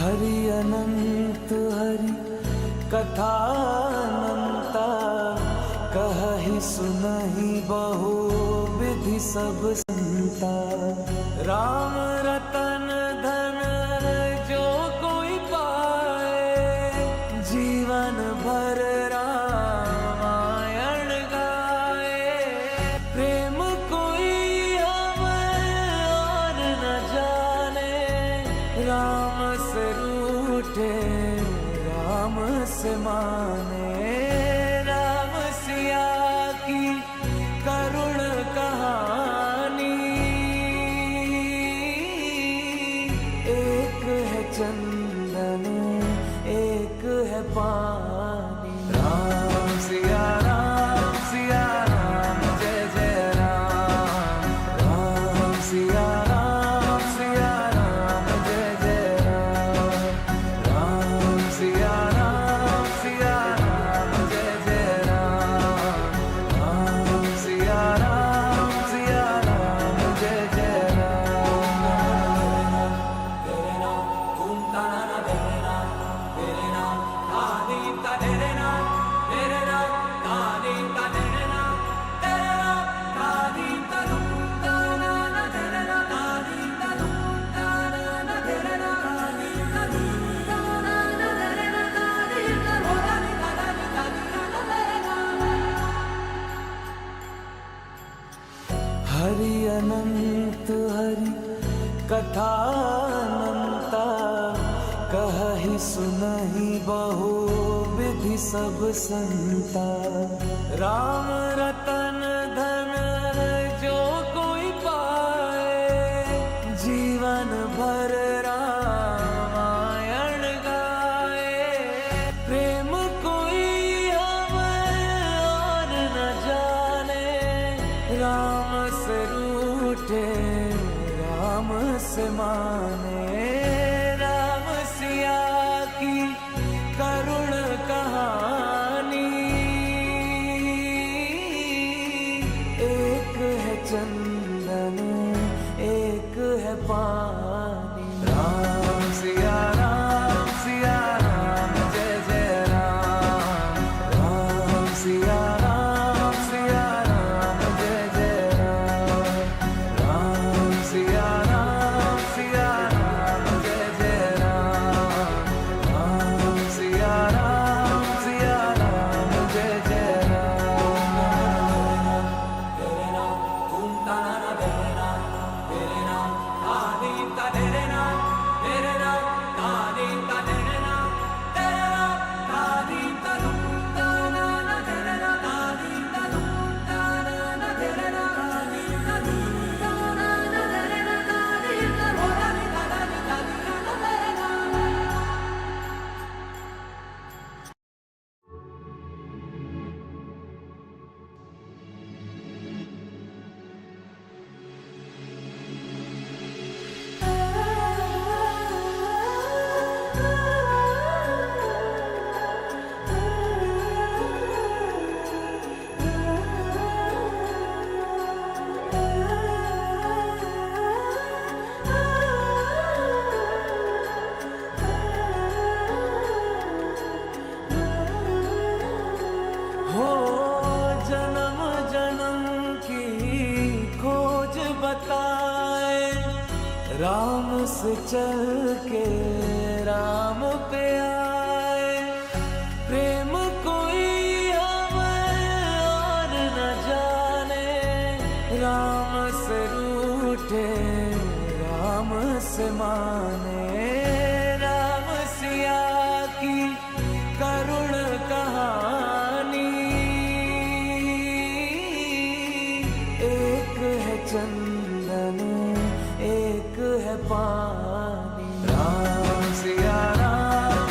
हरि अनंत हरि कथानंता, कहहि सुनहि बहु विधि सब संता। राम रतन धन जो कोई पाए, जीवन भर रामायण गाए। प्रेम कोई हमें और न जाने, राम से रूठे राम से माने। राम सिया की करुण कहानी, एक है चंदन एक है पानी। राम सिया राम जय जय राम। राम सिया राम जय जय राम। राम सिया राम जय जय राम। राम सिया राम जय जय राम। तेरे नाम घूमता ना तेरे नाम आदि का तेरे नाम आदि का तेरे नाम आदि का घूमता ना तेरे नाम आदि का घूमता ना तेरे नाम आदि का घूमता ना तेरे नाम आदि का भोला निकाला तेरे नाम। हरि अनंत हरि कथानंता, कहहि सुनहि बहु विधि सब संता। राम रतन धन जो कोई पाए, जीवन भर रामायण गाए। प्रेम कोई हमें और न जाने, राम से रूठे राम से माने। राम सिया की करुण कहानी, एक है चंदन एक है पानी। राम सिया राम जय जय राम। राम सिया राम जय जय राम। राम सिया राम जय जय राम। राम सिया राम जय जय राम। तेरे नाम घूमता ना तेरे नाम आदि का तेरे नाम आदि का तेरे नाम आदि का घूमता ना तेरे नाम आदि का घूमता ना तेरे नाम आदि का घूमता ना तेरे नाम आदि का भोला निकाला तेरे नाम। हो जन्म जन्म की खोज बताए, राम से चल के राम पे आए। प्रेम कोई हमें और न जाने, राम से रूठे राम से माने। राम सिया की करुण कहानी, एक है चंदन एक है पानी। राम सिया राम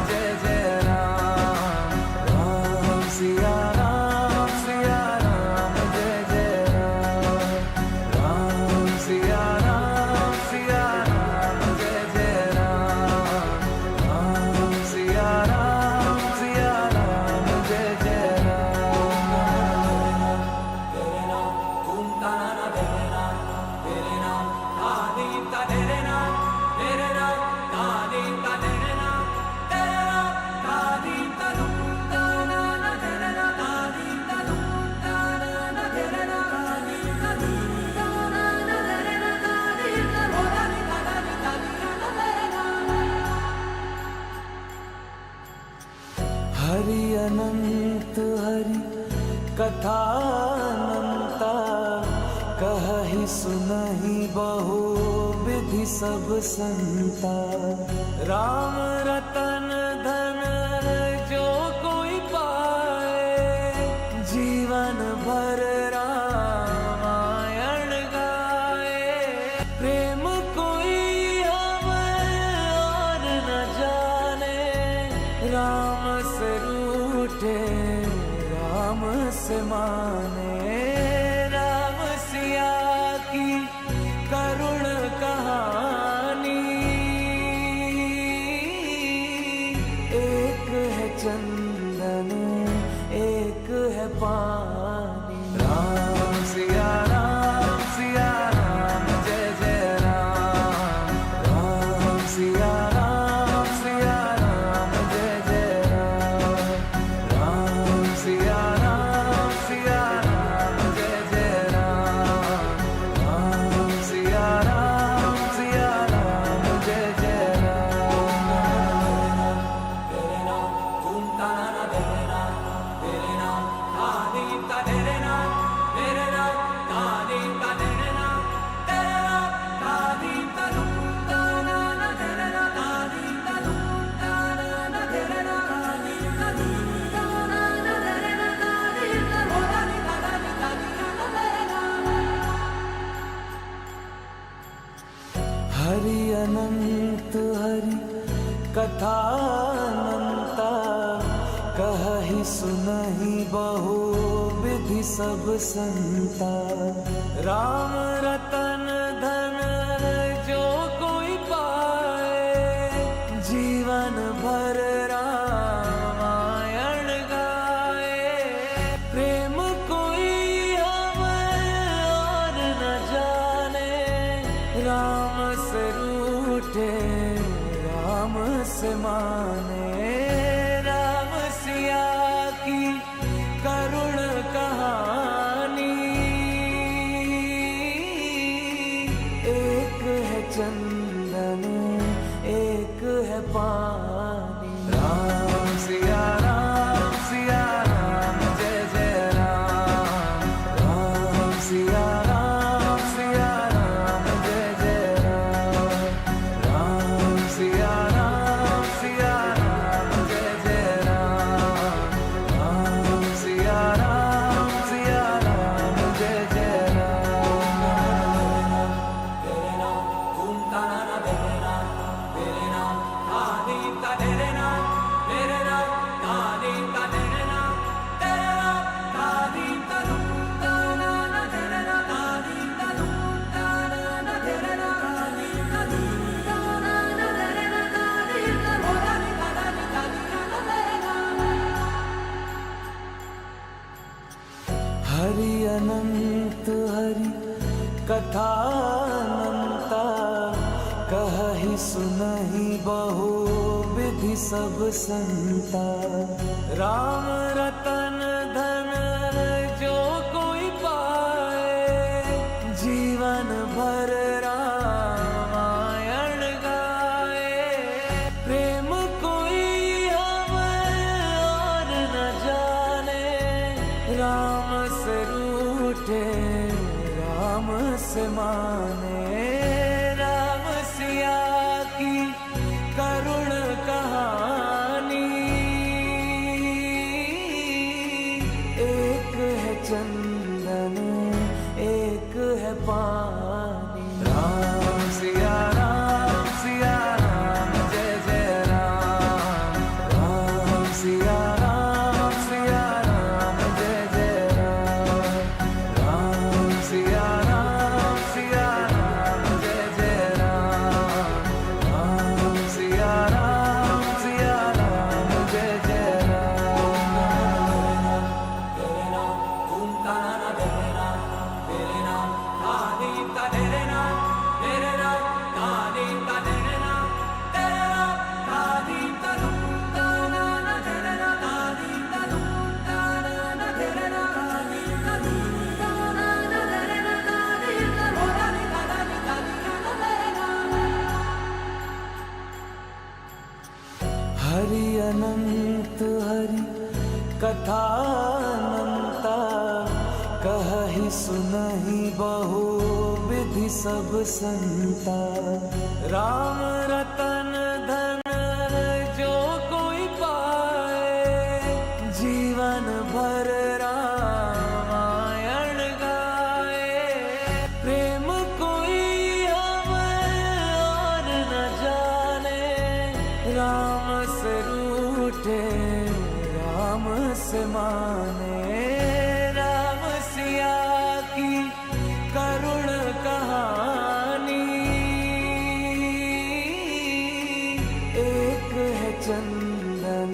जय जय राम। राम सिया राम जय जय राम। राम सिया राम जय जय राम। राम सिया राम जय जय राम। तेरे नाम घूमता ना तेरे नाम आदि का तेरे कथानंता कहहि सुनहि बहु विधि सब संता। राम रतन धन जो कोई पाए, जीवन भर रामायण गाए। प्रेम कोई हमें और न जाने, राम से रूठे राम से माने। राम सिया की करुण कहानी, एक है चंदन एक है पानी। राम सिया राम जय जय राम। राम सिया राम जय जय राम। राम सिया राम जय जय राम। राम सिया राम जय जय राम। तेरे नाम घूमता ना तेरे नाम, तेरे नाम आदि का तेरे नाम, तेरे नाम आदि का तेरे नाम, तेरे नाम आदि का घूमता ना तेरे नाम, आदि का घूमता ना तेरे नाम, आदि का घूमता ना तेरे नाम, आदि का होता निका तेरे नाम। हरि अनंत हरि कथानंता कहहि सुनहि बहु विधि सब संता। राम रतन धन जो कोई पाए, जीवन भर रामायण गाए। प्रेम कोई हमें और न जाने, राम से रूठे राम से माने। राम सिया की करुण कहानी, एक है चंदन एक है पानी। राम सिया राम जय जय राम। राम सिया राम जय जय राम। राम सिया राम जय जय राम। राम सिया राम जय जय राम। तेरे नाम घूमता ना तेरे नाम, तेरे नाम आदि का तेरे नाम, तेरे नाम आदि का तेरे नाम, तेरे नाम आदि का घूमता ना तेरे नाम, आदि का घूमता ना तेरे नाम, आदि का घूमता ना तेरे नाम, आदि का होता निका तेरे नाम। हरि अनंत हरि कथानंता कहहि सुनहि बहु विधि सब संता। राम रतन धन जो कोई पाए, जीवन भर रामायण गाए। प्रेम कोई हमें और न जाने, राम से रूठे राम से माने। राम सिया की करुण कहानी, एक है चंदन एक है पानी। राम सिया राम जय जय राम। राम सिया राम जय जय राम। राम सिया राम जय जय राम। राम सिया राम जय जय राम। तेरे नाम घूमता ना तेरे नाम, तेरे नाम आदि का तेरे नाम, तेरे नाम आदि का तेरे नाम, तेरे नाम आदि का घूमता ना तेरे नाम, आदि का घूमता ना तेरे नाम, आदि का घूमता ना तेरे नाम, आदि का होता निका तेरे नाम। हरि अनंत हरि कथानंता सब संता। राम रतन धन जो कोई पाए, जीवन भर रामायण गाए। प्रेम कोई हमें और न जाने, राम से रूठे राम से माने। राम सिया की करुण कहानी, एक है चंदन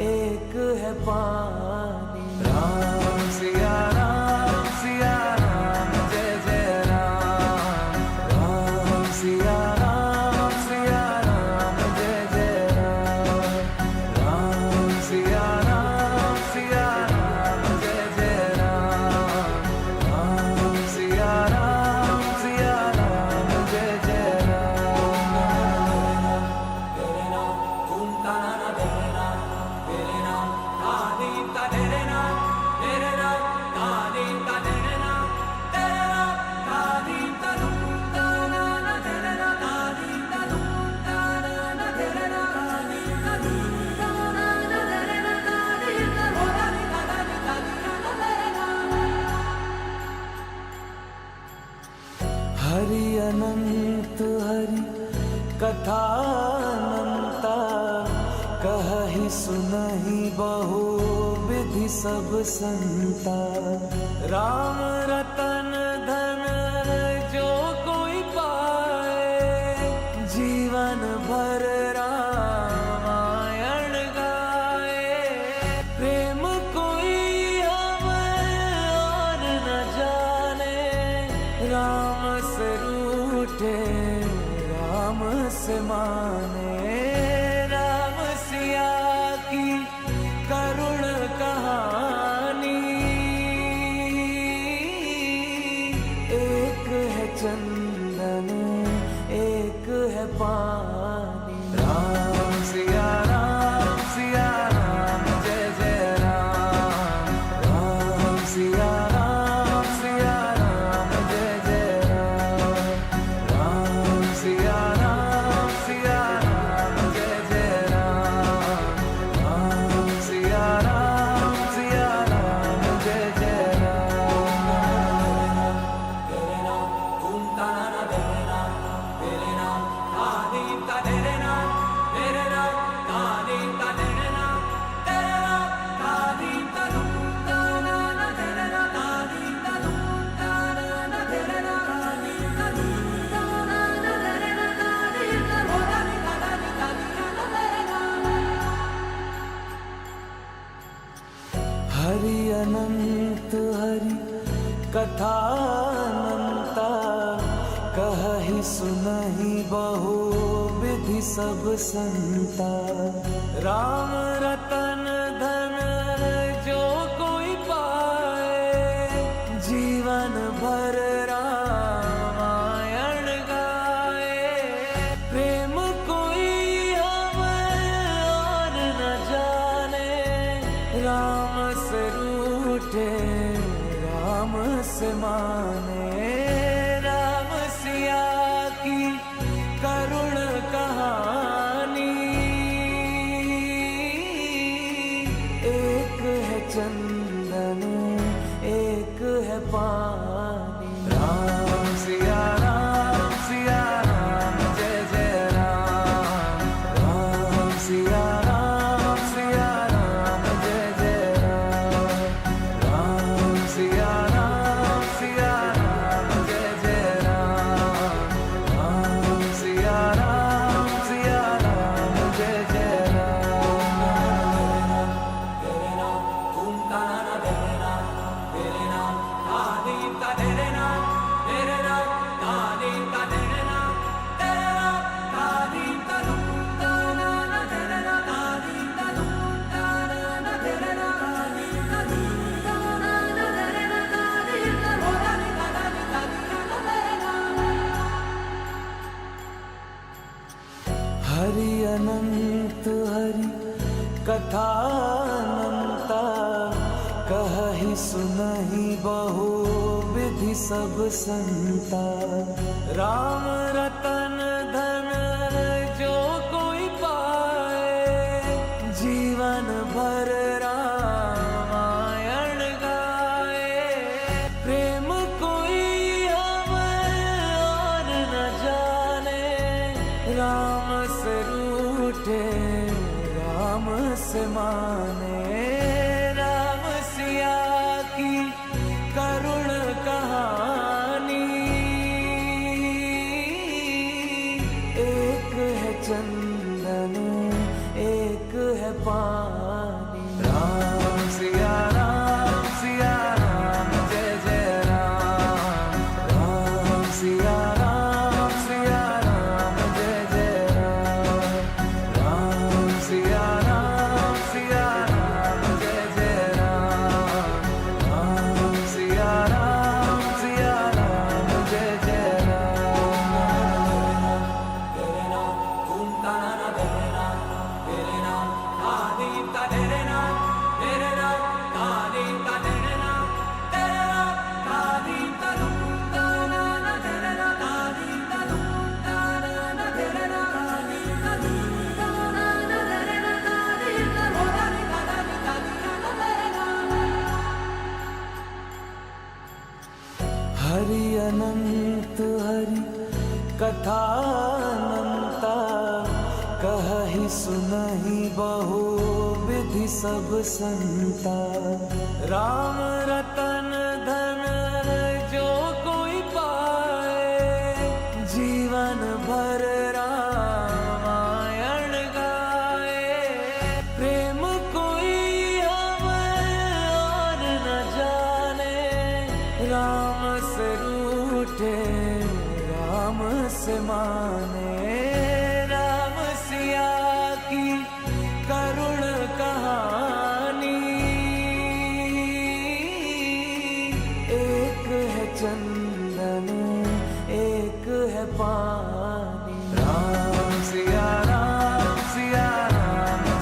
एक है पानी। राम सिया राम जय जय राम। राम सिया राम जय जय राम। राम सिया राम जय जय राम। राम सिया राम जय जय राम। तेरे नाम घूमता ना तेरे नाम, तेरे नाम आदि का तेरे नाम, तेरे नाम आदि का तेरे नाम, तेरे नाम आदि का घूमता ना तेरे नाम, आदि का घूमता ना तेरे नाम, आदि का घूमता ना तेरे नाम, आदि का घूमता ना तेरे नाम। हरि अनंत हरि कथा अनंता, कहहि सुनहि बहु विधि सब संता। राम रतन धन जो कोई पाए, जीवन भर रामायण गाए। प्रेम कोई हमें और न जाने, राम से रूठे राम से माने। राम सिया की करुण कहानी, एक है चंदन एक है पानी। राम सिया राम जय जय राम। राम सिया राम जय जय राम। राम सिया राम जय जय राम। राम सिया राम जय जय राम। तेरे नाम घूमता ना तेरे नाम, तेरे नाम आदि का तेरे नाम, तेरे नाम आदि का तेरे नाम, तेरे नाम आदि का घूमता ना तेरे नाम, आदि का घूमता ना तेरे नाम, आदि का घूमता ना तेरे नाम, आदि का घूमता ना तेरे नाम। हरि अनंत हरि कथा अनंता, कहहि सुनहि बहु विधि सब संता। राम रतन धन जो कोई पाए, जीवन भर रामायण गाए। प्रेम कोई हमें और न जाने, राम से रूठे राम से माने। राम सिया की करुण कहानी, एक है चंदन एक है पानी। राम सिया राम जय जय राम। राम सिया राम जय जय राम। राम सिया राम जय जय राम। राम सिया राम जय जय राम। तेरे नाम घूमता ना तेरे नाम, तेरे नाम आदि का तेरे नाम, तेरे नाम आदि का तेरे नाम, तेरे नाम आदि का घूमता ना तेरे नाम, आदि का घूमता ना तेरे नाम, आदि का घूमता ना तेरे नाम, आदि का घूमता ना तेरे नाम। हरि अनंत हरि कथा अनंता, कहहि सुनहि बहु विधि विधि सब संता। राम रतन धन जो कोई पाए, जीवन भर रामायण गाए। प्रेम कोई हमें और न जाने, राम से रूठे राम से माने। राम सिया की करुण कहानी, एक है चंदन एक है पानी। राम सिया राम जय जय राम। राम सिया राम जय जय राम। राम सिया राम जय जय राम। राम सिया राम जय जय राम। तेरे नाम घूमता ना तेरे नाम, तेरे नाम आदि का तेरे नाम, तेरे नाम आदि का तेरे नाम, तेरे नाम आदि का घूमता ना तेरे नाम, आदि का घूमता ना तेरे नाम, आदि का घूमता ना तेरे नाम, आदि का घूमता ना तेरे नाम। हरि अनंत हरि कथा अनंता, कहहि सुनहि बहु विधि सब संता। राम रतन धन जो कोई पाए, जीवन भर रामायण गाए। प्रेम कोई हमें और न जाने, राम से रूठे राम से माने। राम सिया की करुण कहानी, एक है चंदन एक है पानी। राम सिया राम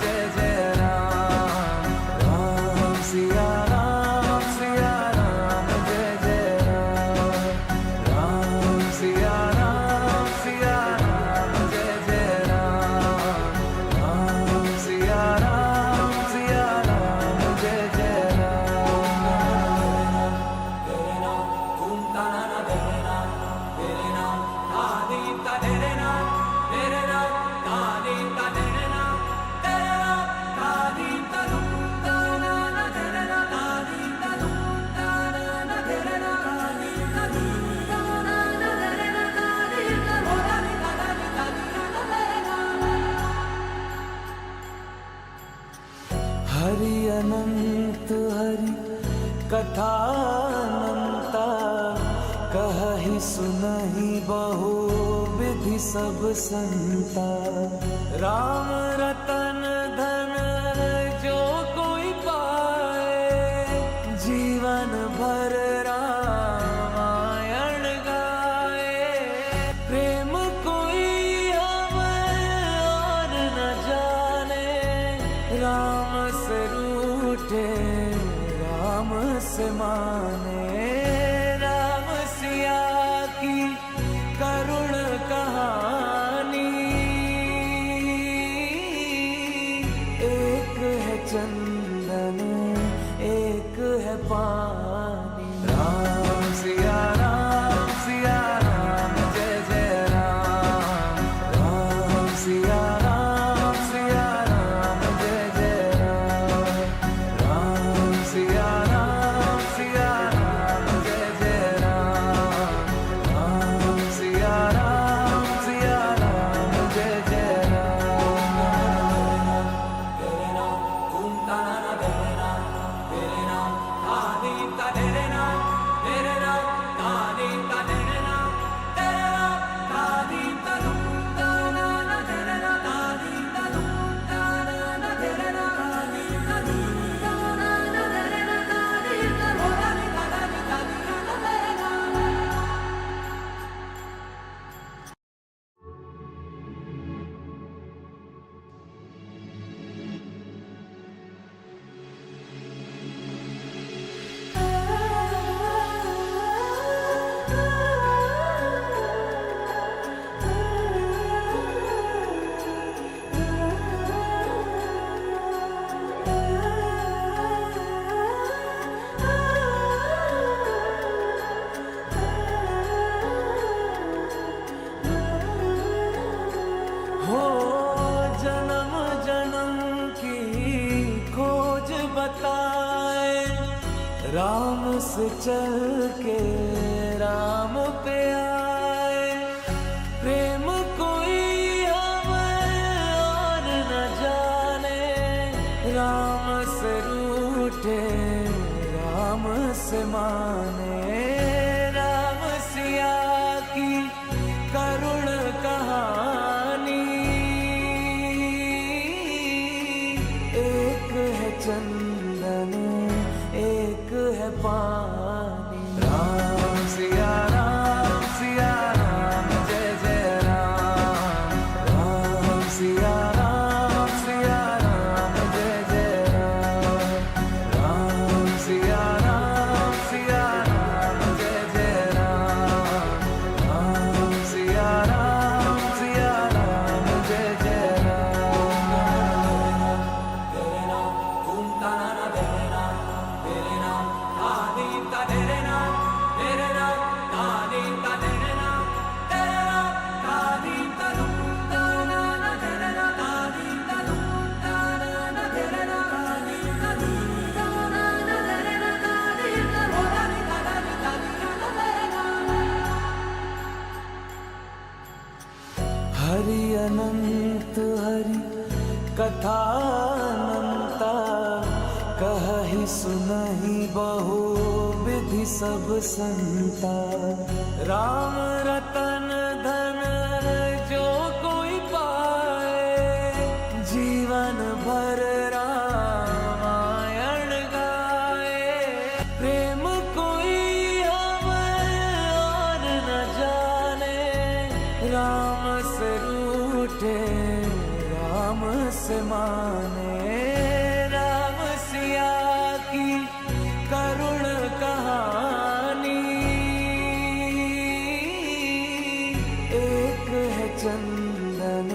जय जय राम। राम सिया राम जय जय राम। राम सिया राम जय जय राम। राम सिया राम जय जय राम। तेरे नाम घूमता ना तेरे नाम, तेरे नाम आदि का तेरे नाम, तेरे नाम आदि का तेरे नाम, तेरे नाम आदि का घूमता ना तेरे नाम, आदि का घूमता ना तेरे नाम, आदि का घूमता ना तेरे नाम, आदि का घूमता ना तेरे नाम। हरि अनंत हरि कथा अनंता, कहहि सुनहि बहु विधि सब संता। राम रतन धन जो कोई पाए, जीवन भर रामायण गाए। प्रेम कोई हमें और न जाने, राम से रूठे राम से माने। राम सिया की करुण कहानी, एक है चंदन एक है पानी। राम सिया राम जय जय राम। राम सिया राम जय जय राम। राम सिया राम जय जय राम। राम सिया राम जय जय राम। तेरे नाम घूमता राम से चल के राम पे आए, प्रेम कोई हमें और न जाने। राम से रूठे राम से माने, राम सिया की करुण कहानी। एक है चंदन एक है पानी। राम सिया राम जय जय राम। राम सिया राम जय जय राम। राम सिया राम जय जय राम। राम सिया राम जय जय राम। तेरे नाम घूमता ना तेरे नाम, तेरे नाम तालीम का तेरे नाम, तेरे नाम तालीम का तेरे नाम, तेरे नाम तालीम का घूमता ना तेरे नाम, तालीम का घूमता ना तेरे नाम, तालीम का घूमता ना तेरे नाम, तालीम का होता नहीं तालीम का तेरे नाम। हरि अनंत हरि कथा अनंता, कहहि सुनहि बहु विधि सब संता। राम रतन धन जो कोई पाए, जीवन भर रामायण गाए। प्रेम कोई हमें और न जाने, राम से रूठे राम से माने। राम सिया की करुण कहानी। एक है चंदन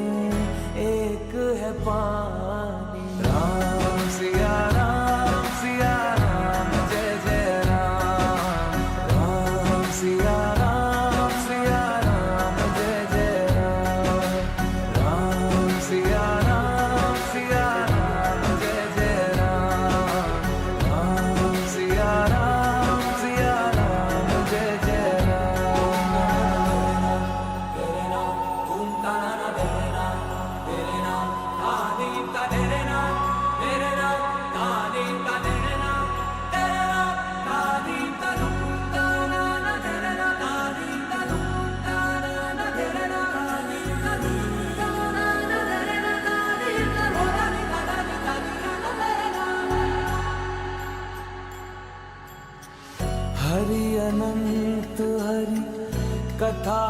एक है पानी। राम सिया राम जय जय राम। राम सिया राम जय जय राम। राम सिया राम जय जय राम। राम सिया राम जय जय राम। तेरे नाम घूमता ना तेरे नाम, तेरे नाम तालीम का तेरे नाम, तेरे नाम तालीम का तेरे नाम, तेरे नाम तालीम का घूमता ना तेरे नाम, तालीम का घूमता ना तेरे नाम, तालीम का घूमता ना तेरे नाम, तालीम का होता नहीं तालीम का तेरे नाम। हरि अनंत हरि कथा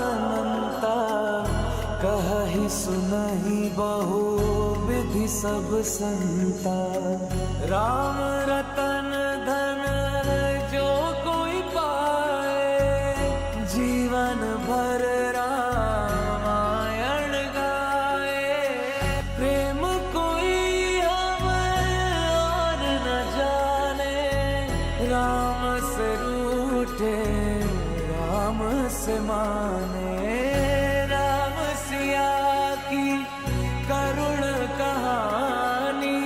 अनंता, कहहि सुनहि बहु विधि सब संता। राम रतन धन जो कोई पाए, जीवन भर रामायण गाए। प्रेम कोई हमें और न जाने, राम से रूठे राम से माने। राम सिया की करुण कहानी।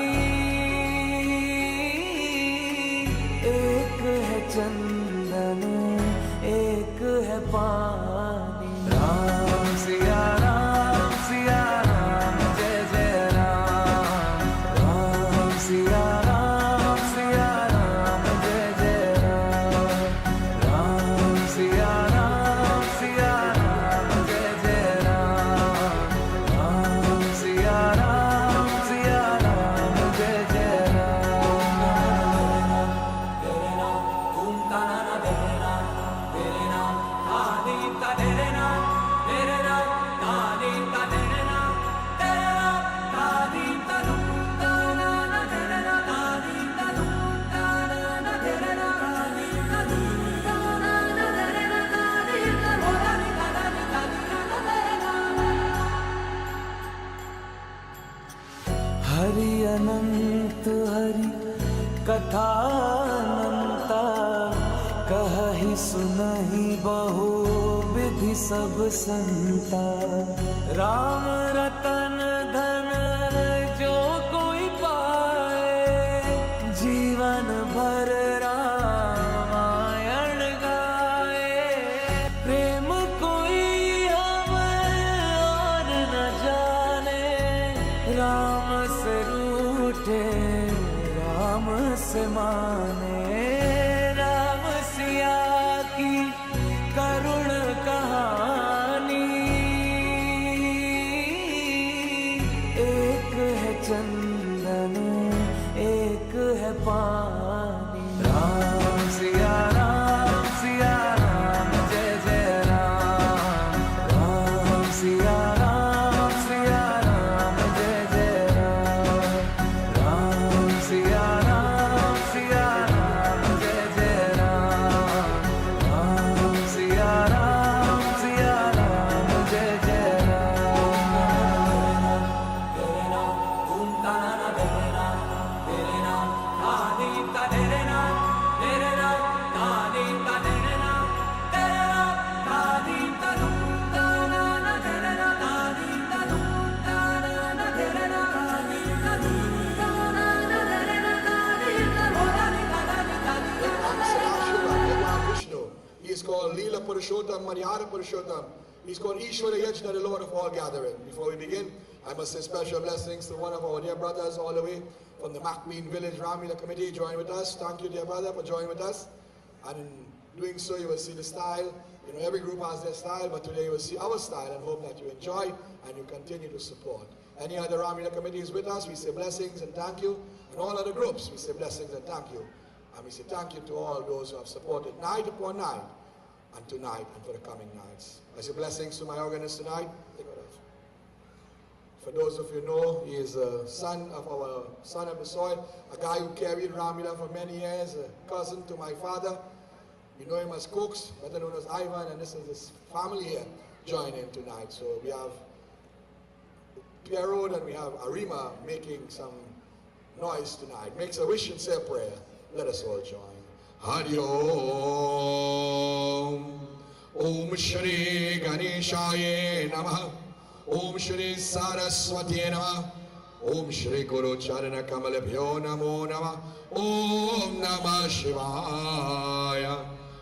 एक है चंदन एक है पानी। राम सिया राम जय जय राम। राम सिया राम जय जय राम। राम सिया राम जय जय राम। राम सिया राम जय जय राम। तेरे नाम घूमता ना तेरे नाम, तेरे नाम तालीम का तेरे नाम, तेरे नाम तालीम का तेरे नाम, तेरे नाम तालीम का घूमता ना तेरे नाम, तालीम का घूमता ना तेरे नाम, तालीम का घूमता ना तेरे नाम, तालीम का होता नहीं तालीम का तेरे नाम। हरि अनंत हरि कथा अनंता, कहहि सुनहि बहु विधि सब संता। राम रतन धन जो कोई पाए, जीवन भर राम मुझे राम से माने, राम सिया की करुण कहानी। एक है चंदन एक है पानी, राम सिया राम जय जय राम, राम सिया राम जय जय राम, राम सिया राम जय जय राम, राम सिया राम जय जय राम। तेरे नाम ओम ताना तेरे नाम आदि का तेरे नाम आदि का तेरे नाम आदि का ताना तेरे नाम आदि का ताना तेरे नाम आदि का ताना तेरे नाम Vishnu. He is called Leela Purushottam, Maryada Purushottam. He is called Ishvara Yajna, the Lord of all gathering. Before we begin, I must say special blessings to one of our dear brothers all the way from the Macmean Village Ramleela Committee join with us. Thank you, dear brother, for joining with us. And in doing so, you will see the style. You know, every group has their style, but today you will see our style and hope that you enjoy and you continue to support. Any other Ramleela committees with us, we say blessings and thank you. And all other groups, we say blessings and thank you. And we say thank you to all those who have supported night upon night, and tonight and for the coming nights. I say blessings to my organist tonight. For those of you who know, he is a son of our son of the soil, a guy who carried Ramleela for many years, a cousin to my father. We know him as Cooks, better known as Ivan, and this is his family here joining tonight. So we have Pierre and we have Arima making some noise tonight. Makes a wish and say a prayer. Let us all join. Hari Om. Om Shri Ganeshaya Namaha. Om Shri Saraswati Namaha. Om Shri Guru Charana Kamalabhyo Namo Namaha. Om Namah Shivaya.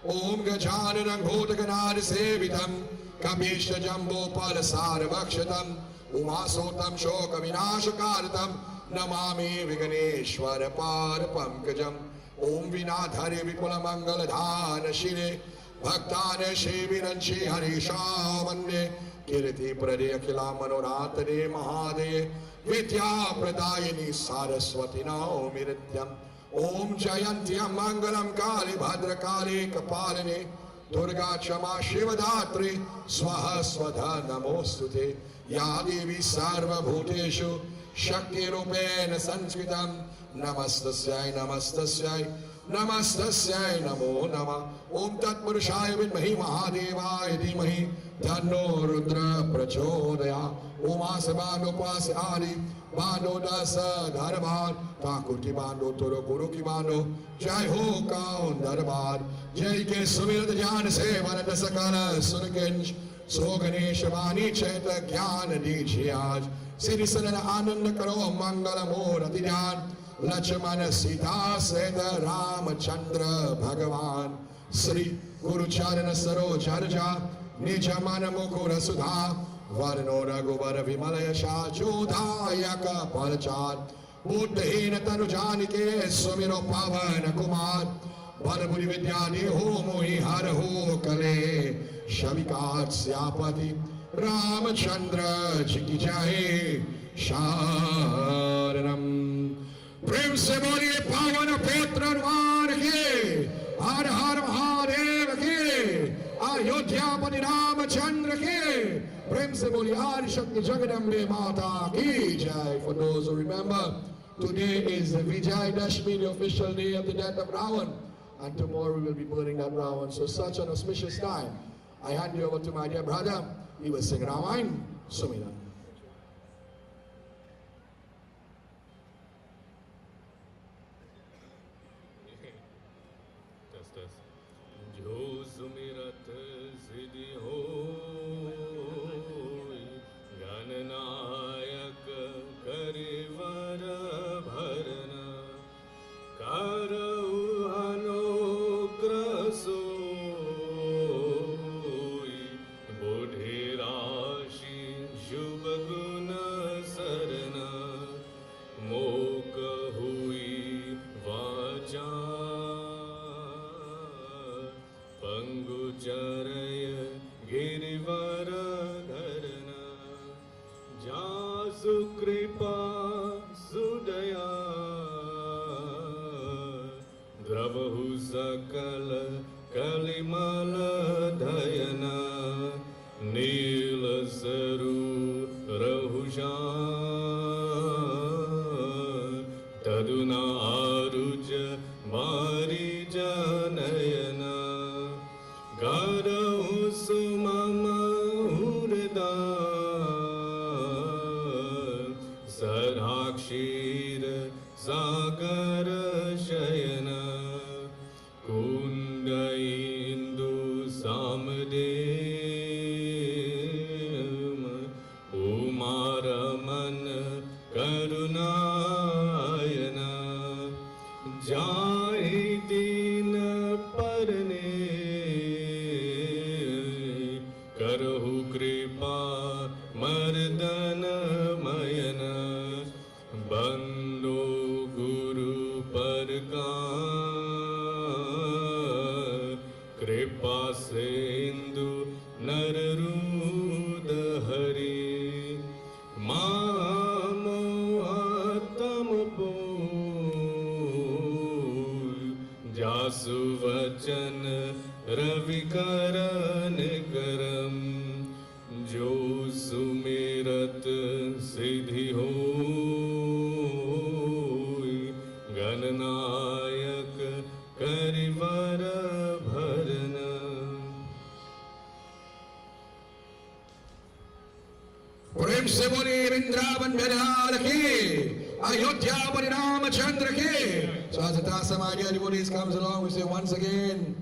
Om Gajananam Bhotaganad Sevitam. Kabisha Jambo Palasara Vakshatam. Umasotam Shoka Vinashakartam. Namami Viganeshwara Pankajam. Om Vinadhari Vipula Mangaladhana Shire. Bhaktane Shiviranchi Harisha Vande. Kirti Prade Akila Manoratane Mahade. Vidya Pradayani Saraswati Naomi Rityam. Om Jayantyam Mangalam Kali Bhadrakali Kapalini. Durga Chama Shivadatri Swaha Swadha Namostute. Ya Devi Sarva Bhuteshu Shakti Rupena Sanskritam. Namastasyai Namastasyai Namastasyai Namo Nama. Om Tat Purushaya Vidmahi Mahadevaya Dhimahi Dhanno Rudra Prachodaya. Om Asabano Pasi Adi Bando Dasa Dharabad Takurti Bando Toro Kuruki Bando Jai Ho Kaun Dharabad Jai Ke Sumirad Jana Sevananda Sakala Surakenj So Ganesha Vani Cheta Gyana Dijiyaj Siddhi Sanana Ananda Karo Mangala Murati Dhyan Lachmana Sita Seda Ramachandra Bhagavan Shri Guru Charana Saro Charja Nijamana Mukura Sudha Varno Raghuvara Vimalaya Shah Jodhayaka Palachar Buddhahina Tanujanike Sumiro Pavana Kumar Balabudi Vidyani Ho Mohi Haraho Kale Shavikat Syapati Ramachandra Chiki Jahe Sharanam Prem se boliye Pavana Petra Nuar ke Har Har Mahadev ke Ayodhyapati Ramachandra ke Prem se boliye Adi Shakti Jagadambe Mata ki Jai. For those who remember, today is the Vijay Dashmi, the official day of the death of Ravan, and tomorrow we will be burning that Ravan. So such an auspicious time. I hand you over to my dear brother. He will sing Ramayana Sumiran. जो सुमिरत सिद्धि होई गणनायक करिवर भरन करऊ अनुग्रह सोई बुद्धि राशि शुभ कृपा सुदया द्रवहु सकल कलिमल धयना नील सरु रहुषा तदुना आरुज मारी जनयना गारहु सुमम हृदा सराक्षीर सागर शयन कुंड इंदु सामदेव उमारमन करुणायन जाहि दीन परने करहु कृपा मर्दन मयन बंदो गुरु पर का कृपा सिंधु नररूद हरि मामोहतम बोल जासु वचन रविकरण करम जो सुमिरत सिद्धि हो गणनायक करिवर भरन प्रेम से बोले वृंदावन बिहार की अयोध्या परिणाम चंद्र की. So as the Tasama devotees comes along, we say once again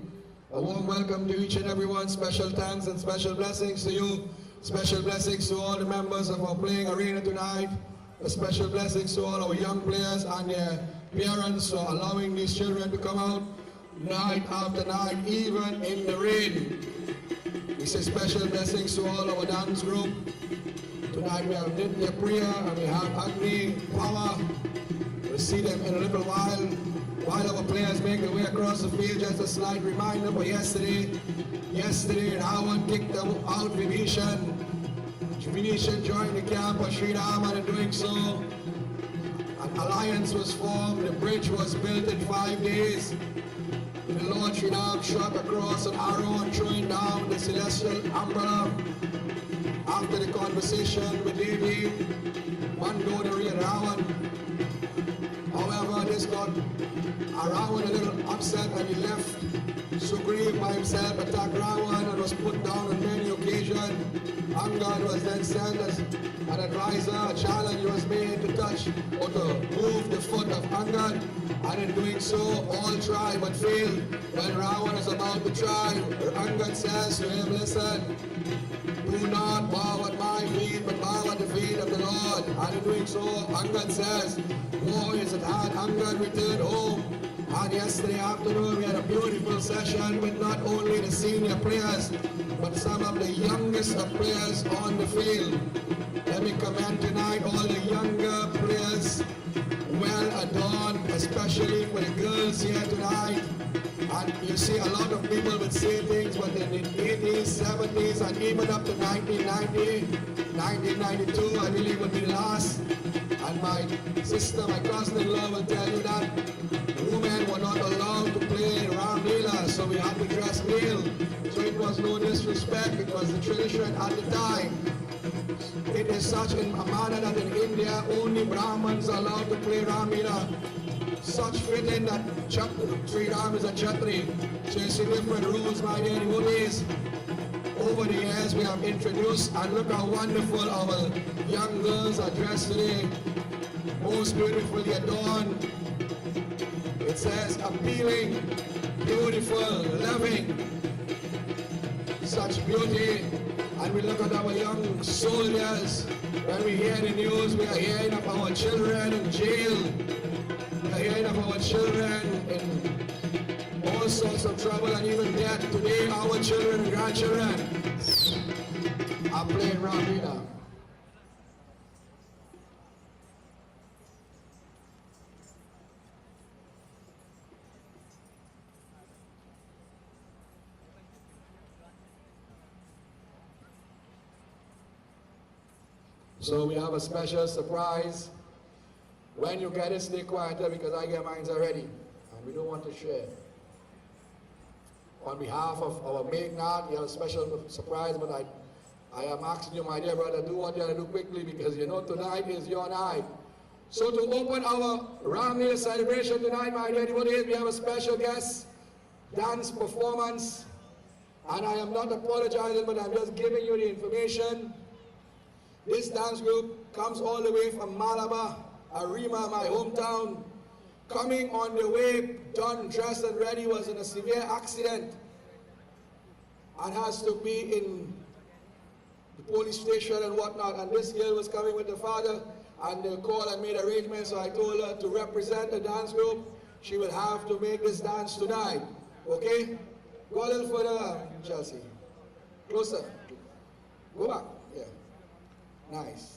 a warm welcome to each and everyone. Special thanks and special blessings to you. Special blessings to all the members of our playing arena tonight. A special blessings to all our young players and their parents for allowing these children to come out night after night, even in the rain. We say special blessings to all our dance group. Tonight we have Nitya Priya and we have Agni Power. We'll see them in a little while our players make their way across the field. Just a slight reminder for yesterday. Yesterday Raam kicked out Vibhishan. Vibhishan joined the camp of Shri Raam, and in doing so, an alliance was formed. The bridge was built in 5 days. The Lord Shri Ram shot across an arrow and throwing down the celestial umbrella. After the conversation with Devi, Mandodari and Ravan, however, this got Ravan a little upset and he left Sugriv by himself, attacked Ravan and was put down on many occasions. Angad was then sent as an advisor. A challenge was made to touch or to move the foot of Angad, and in doing so, all tried but failed. When Ravan is about to try, Angad says to him, listen, do not bow at my feet, but bow at the feet of the Lord. And in doing so, Angad says, war is at hand. Angad returned home. And yesterday afternoon, we had a beautiful session with not only the senior players, but some of the youngest of players on the field. Let me commend tonight all the younger players, well adorned, especially for the girls here tonight. And you see a lot of people would say things, but in the 80s, 70s, and even up to 1990, 1992, I believe would be the last. And my sister, my cousin-in-law will tell you that women were not allowed to play Ramleela, so we had to dress male. So it was no disrespect, it was the tradition at the time. It is such a manner that in India, only Brahmins are allowed to play Ramleela. Such fitting that Sri Ram is a Chatri. So you see different rules, my dear devotees. Over the years we have introduced, and look how wonderful our young girls are dressed today. Most beautifully adorned. It says appealing, beautiful, loving. Such beauty. And we look at our young soldiers. When we hear the news, we are hearing of our children in jail. We are hearing of our children in all sorts of trouble and even death. Today, our children and grandchildren are playing Ramleela. So we have a special surprise. When you get it, stay quiet because I get mine already. And we don't want to share. On behalf of our Meghnad, you have a special surprise, but I am asking you, my dear brother, do what you have to do quickly because you know tonight is your night. So to open our Ramleela celebration tonight, my dear devotees, we have a special guest dance performance. And I am not apologizing, but I'm just giving you the information. This dance group comes all the way from Malabar, Arima, my hometown. Coming on the way, done, dressed and ready, was in a severe accident and has to be in the police station and whatnot. And this girl was coming with the father, and they called and made arrangements. So I told her to represent the dance group. She will have to make this dance tonight. Okay? Go a little further, Chelsea. Closer. Go back. Yeah. Nice.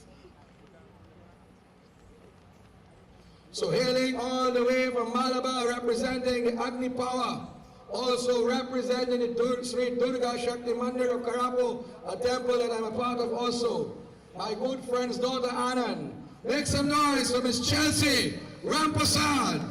So hailing all the way from Malabar, representing the Agni Power, also representing the Shri Durga Shakti Mandir of Karapo, a temple that I'm a part of also. My good friend's daughter Anand. Make some noise for Miss Chelsea Rampasad.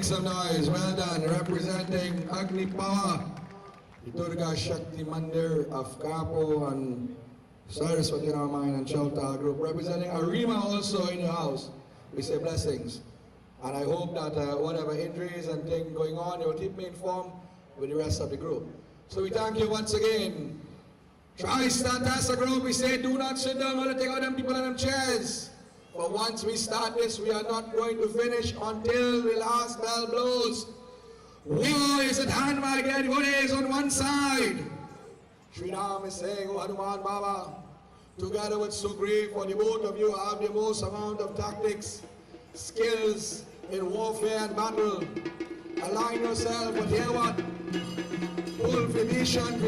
Make some noise. Well done. Representing Agni Power, the Durga Shakti Mandir of Kapo and Saraswati Ramayana and Chauta group. Representing Arima also in the house. We say blessings. And I hope that whatever injuries and things going on, you'll keep me informed with the rest of the group. So we thank you once again. Try start as a group. We say do not sit down or take out them people in them chairs. But once we start this, we are not going to finish until the last bell blows. War is at hand, my dear devotees, on one side. Shri Raam is saying, oh Hanuman Baba, together with Sugriv, for the both of you have the most amount of tactics, skills in warfare and battle. Align yourself, but hear what? Full Venetian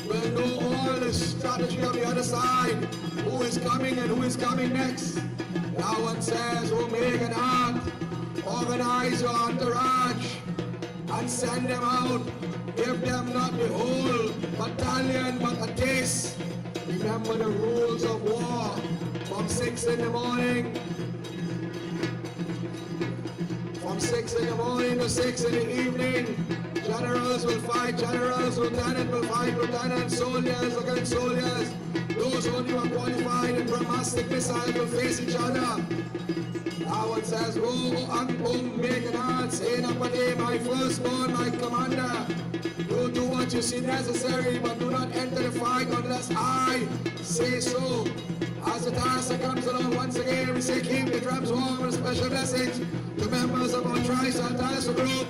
will know all the strategy of the other side, who is coming and who is coming next. Ravan says, oh Meganath, organize your entourage and send them out. Give them not the whole battalion, but a taste. Remember the rules of war. From 6 in the morning, from 6 in the morning to 6 in the evening, generals will fight generals, lieutenants will fight lieutenants, soldiers against soldiers. Those only who are qualified in Brahmastic missiles will face each other. Ravan says, oh, Meganath, Senapati, my firstborn, my commander, you do what you see necessary, but do not enter the fight unless I say so. As the Tasa comes along once again, we say keep the drums warm and special blessings to members of our Tri-Tasa group.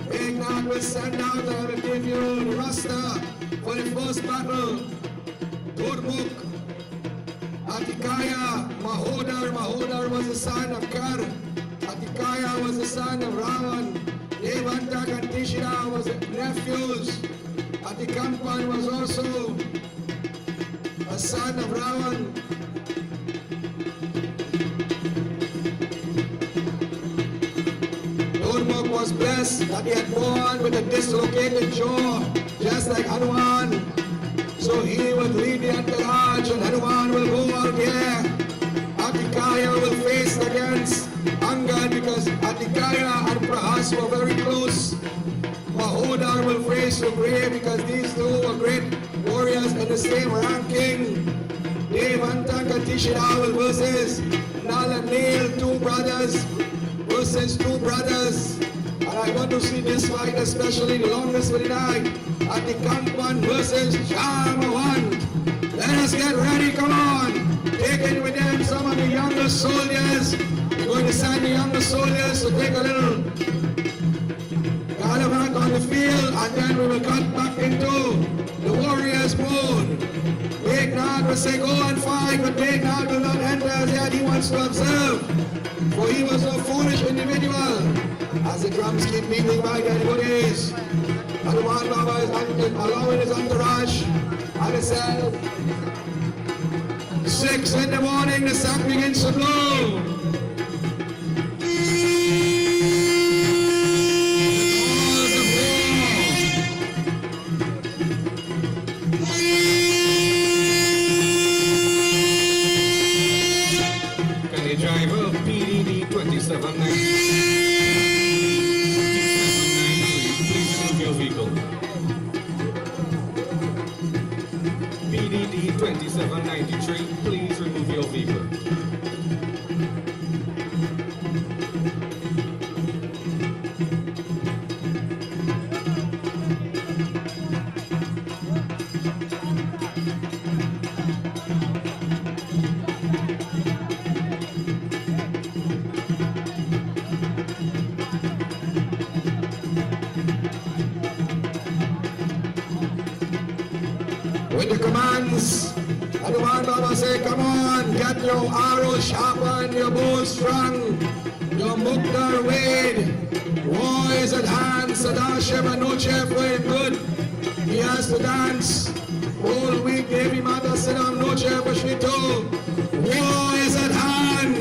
Meganath will send out and will give you the roster for the first battle. Durmukh, Atikaya, Mahodar was the son of Kar. Atikaya was the son of Ravan. Devantak and Tishira was nephews. Atikampan was also a son of Ravan. Durmukh was blessed that he had born with a dislocated jaw, just like Hanuman. So he would lead the entourage and Hanuman will go out there. Atikaya will face against Angad because Atikaya and Prahas were very close. Mahodar will face Sugriv because these two were great warriors in the same ranking. Devantak and Tishira will versus Nal and Neel, two brothers versus two brothers. And I want to see this fight, especially the longest for the night. Atikampan versus Shamawan. Let us get ready, come on. Taking with them some of the younger soldiers. We're going to send the younger soldiers to take a little gallivant on the field, and then we will cut back into the warriors mode. Meganath will say go and fight, but Meganath will not enter as yet. He wants to observe, for he was a foolish individual. As the drums keep beating by the devotees, Hanuman Baba is allowing his entourage, and it said, 6 in the morning, the sun begins to blow. Can you drive up PDD 2790? PDD 2793, please remove your vehicle. With the commands, Hanuman Baba say, come on, get your arrows sharpened, your bow strung, your mukta weighed. War is at hand, Sadashiv and no chair for him good. He has to dance. Whole week, Devi Mata Siddham, no chair for Shri too. War is at hand.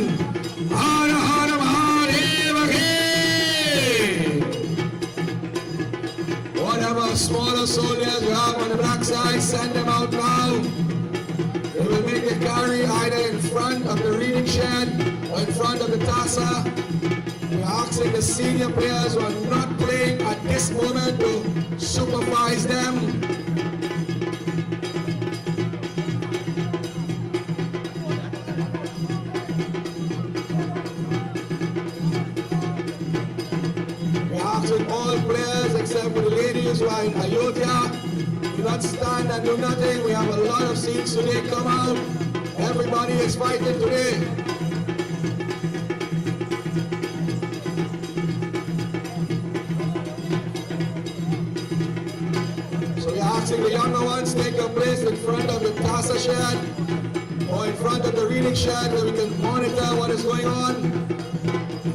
Hara Hara Mahadeva Ki. Whatever smaller soldiers you have on the black side, send them out now. They will make a carry either in front of the reading shed in front of the Tasa. We're asking the senior players who are not playing at this moment to supervise them. We're asking all players except for the ladies who are in Ayodhya, do not stand and do nothing. We have a lot of seats today. Come out. Everybody is fighting today. So we're asking the younger ones take a place in front of the Tasa shed or in front of the reading shed where we can monitor what is going on.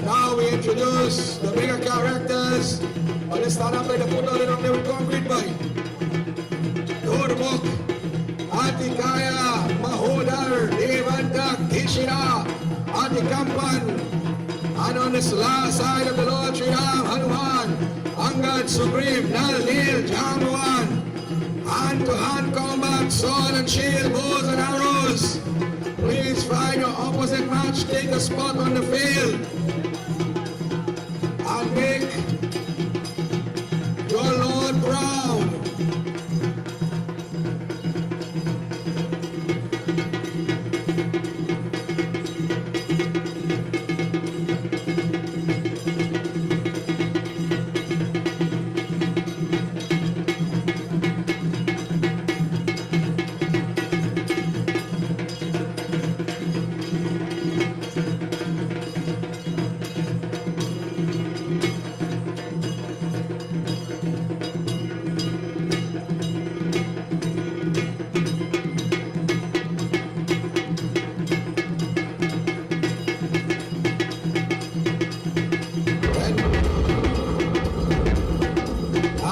Now we introduce the bigger characters. Let's stand up like the put on it up there with concrete by. Dormuk, Atikaya, Mahodar, Devanta, Kishina, Atikampan. And on this last side of the Lord, Shri Raam, Hanuman, Angad, Supreme, Nal, Neel, Jambuan. Hand-to-hand combat, sword and shield, bows and arrows. Please find your opposite match, take a spot on the field. And make your Lord proud.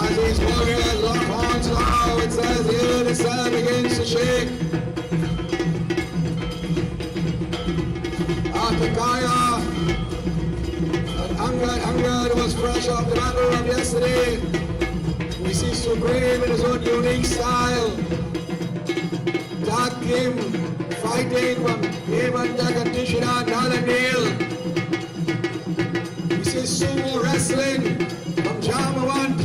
These warriors lock horns now, it says here the sun begins to shake. Atakaya and Angad was fresh off the battle of yesterday. We see Supreme in his own unique style. Tag team fighting from Devanta, Tishina, Nalanil. We see sumo wrestling from Jamawant.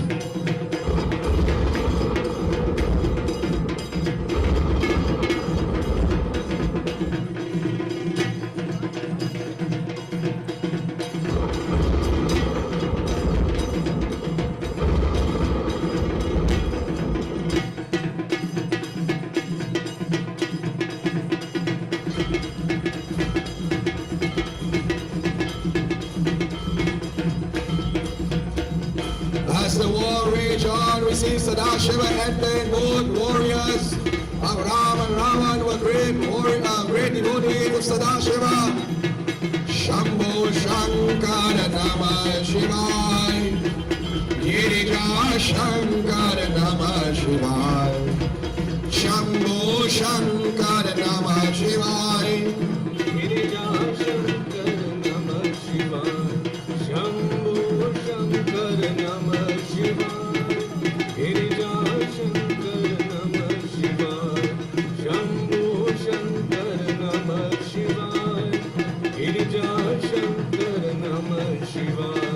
As the war raged on, we see Sadashiva entering. Both warriors of Ram and Raman were great devotees of Sadashiva. Shambho Shankara Namah Shivaya. Girija Shankara Namah Shivaya. Shambho Shankara Namah Shivaya. Girija Shankara Namah Shivaya. Shambho Shankara Namah Shivaya. Girija Shankara Namah Shivaya. Shambho Shankara Namah Shivaya. Girija Shankara Namah Shivaya.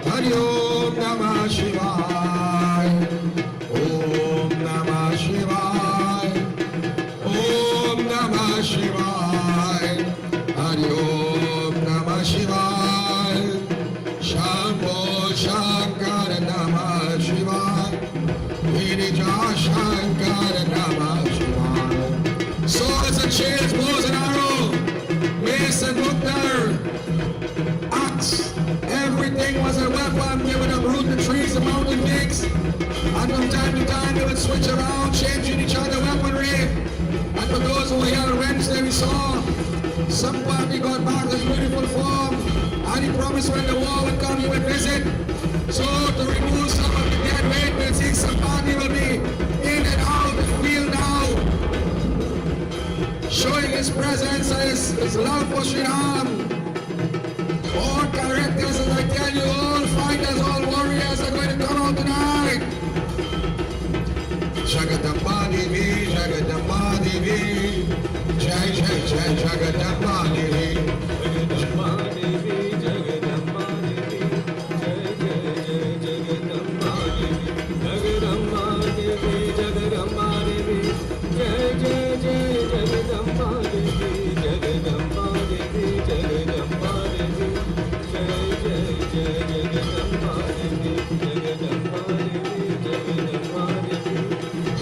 Hari Om Namah Shivaya. Om Namah Shivaya. Om Namah Shivaya. Hari Om Namah Shivaya. Shambho Shankara Namah Shivaya. Girija Shankara Namah Shivaya. Swords and shields, bows and arrow, mace and buckler, axe, everything was a weapon. They would uproot the trees, the mountain peaks, and from time to time they would switch around, changing each other weaponry. And for those who were here on Wednesday, we saw some party got back his beautiful form, and he promised when the war would come, he would visit. So to remove some of the dead weight, we'll see some party will be in and out the field now, showing his presence and his love for Shri Ram. All characters, as I tell you, all fighters, all warriors are going to come out tonight. Jagadamba Devi, Jagadamba Devi, Jai Jai Jai Jagadamba Devi. Jagadamba Devi, Jagadamba Devi, Jai Jai Jai Jagadamba Devi, Jagadamba Devi, Jagadamba Devi, Jai Jai Jai Jagadamba Devi, Jagadamba Devi, Jagadamba Devi, Jai Jai Jai Jagadamba Devi, Jagadamba Devi, Jagadamba Devi,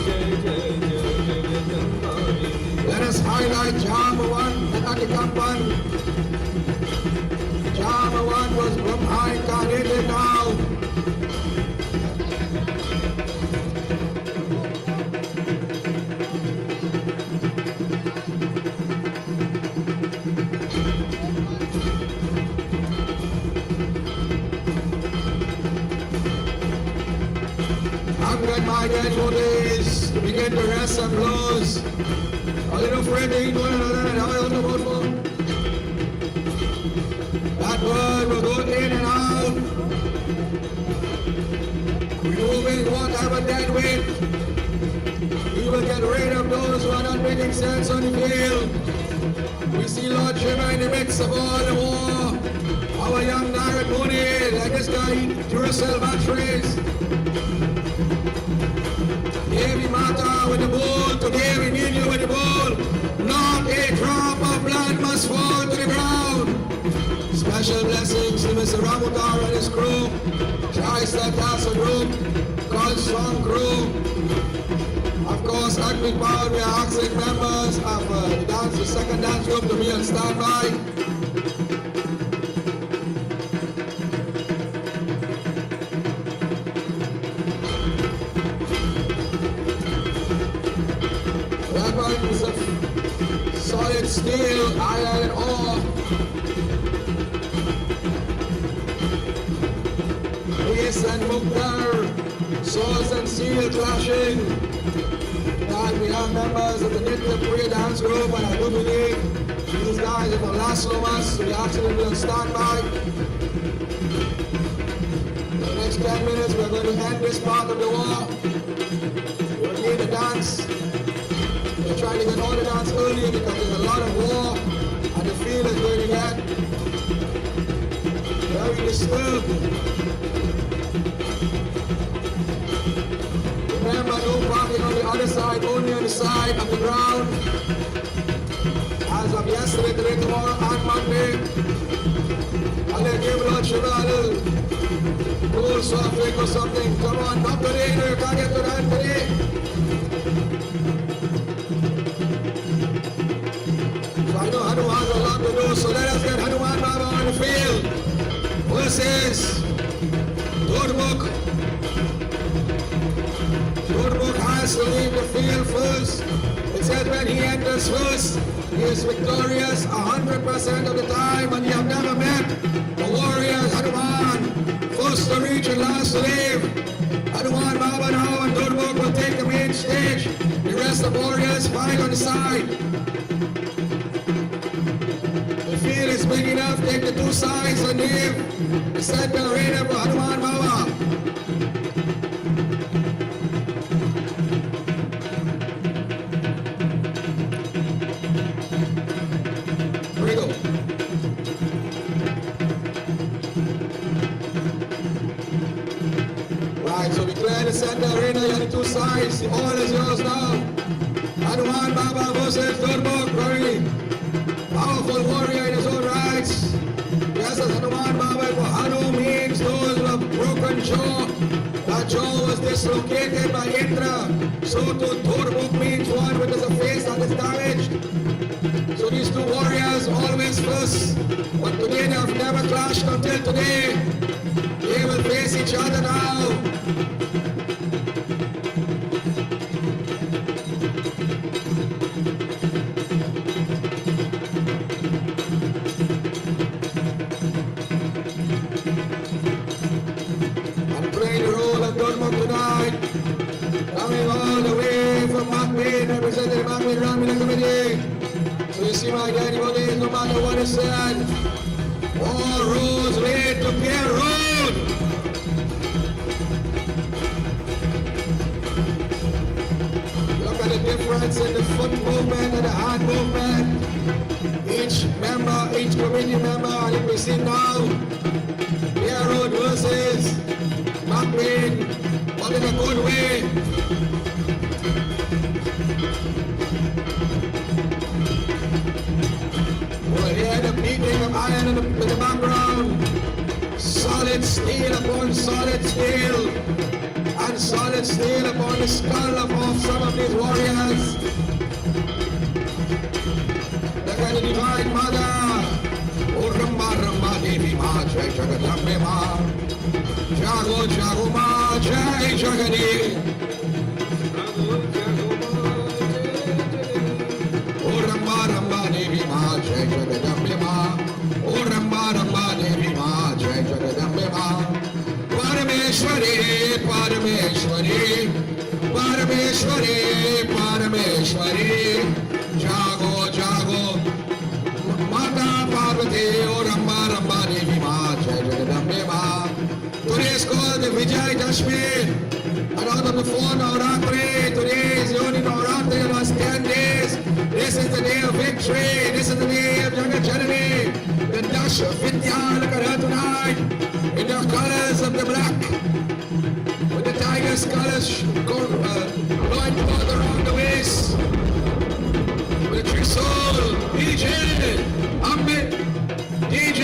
Jai Jai Jai Jagadamba Devi. Let us highlight Jamawan and Atikampan. Jamawan was Brahma incarnated now. After my dead bodies begin to rest and blows. A little friend to eat one another and how on the boat for. That word will go in and out, removing whatever dead weight. We will get rid of those who are not making sense on the field. We see Lord Shiva in the midst of all the war. Our young Narad Muni, like this guy, Duracell batteries. Devi Mata with the bull, today we need you with the bull. Not a drop of blood must fall to the ground. Special blessings to Mr. Ramudar and his crew. Shaista Castle Group, called Strong Crew. Of course, acting power, we are asking members of the dance, the second dance group to be on standby. Weapons of solid steel, iron, and ore. Ace and Mukhtar, swords and steel clashing. And we have members of the Nitya Prayer Dance Group, and I do believe these guys are the last of us, so we actually will stand by. In the next 10 minutes, we're going to end this part of the war. We'll need a dance. We're trying to get all the dance earlier because there's a lot of war, and the field is going to get very disturbed. Remember, no parking on the other side, only on the side of the ground. As of yesterday, today, tomorrow, and Monday. And then give Lord Shiva a little cool soft drink or something. Come on, not today, you can't get to that today. So I know Hanuman has a lot to do, so let us get Hanuman Baba on the field. Versus Durmukh. Durmukh has to leave the field first. It said when he enters first, he is victorious 100% of the time, and you have never met a warrior Hanuman. First to reach and last to leave. Hanuman Baba now and Durmukh will take the main stage. The rest of the warriors fight on the side. The field is big enough, take the two sides and leave the center arena for Hanuman Baba. Here we go. Right, so we clear the center arena, you have the two sides, the all is yours now. Hanuman Baba versus Durmukh, very powerful warrior in his own rights. Yes, as Hanuman Baba, for Hanu means those who have broken jaw. That jaw was dislocated by Indra. So to Durmukh means one because the face that is damaged. So these two warriors always first. But today they have never clashed until today. They will face each other now. Tonight, coming all the way from Makbin, representing Makbin Ramleela Committee. So you see my daddy bodies, no matter what is said, all roads lead to Pierre Road. Look at the difference in the foot movement and the hand movement. boxing now. Pierre Road versus McQueen, but in a good way. Well, here the beating of iron in the background. Solid steel upon solid steel, and solid steel upon the skull of some of these warriors. Look at the Divine Mother. O Rama Rama Devi Ma Jai Jagadambe Ma. Jago Jago Ma Jai Jagadi. O Rama Rama Devi Ma Jai Jagadambe Ma. O Rama Rama Devi Ma Jai Jagadambe Ma. Parameshwari, Parameshwari, Parameshwari, Parameshwari. Jago Jago Mata Parvati, O Rama Rama Devi Ma Jai Jagadambe Ma. Today is called the Vijay Dashmi. And out of the 4 Navratri, today is the only Navratri of us 10 days. This is the day of victory. This is the day of Jagat Janani. The Dash of Vidya, look at her tonight. In the colors of the black. With the tiger's colors going further around the waist. With the Trisol, DJ, Amit, DJ.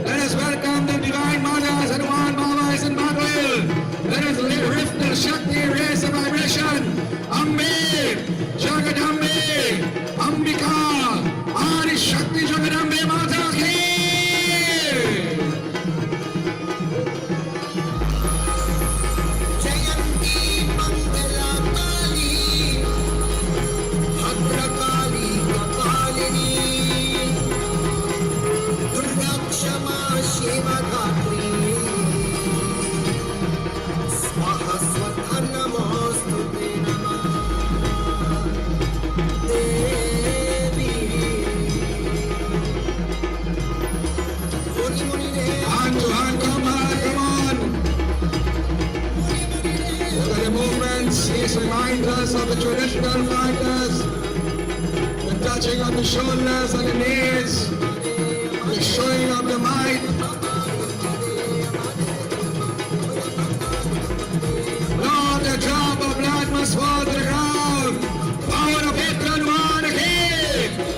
Let us welcome the Divine Mothers and Hanuman Baba is in battle. Let us lift the Shakti, raise the vibration. Ambe, Jagadambe, Ambika, Adi Shakti Jagadambe Mata Ki. This reminds us of the traditional fighters, the touching of the shoulders and the knees, the showing of the might. Lord, the drop of blood must fall to the ground. Power of it, Hanuman Ki.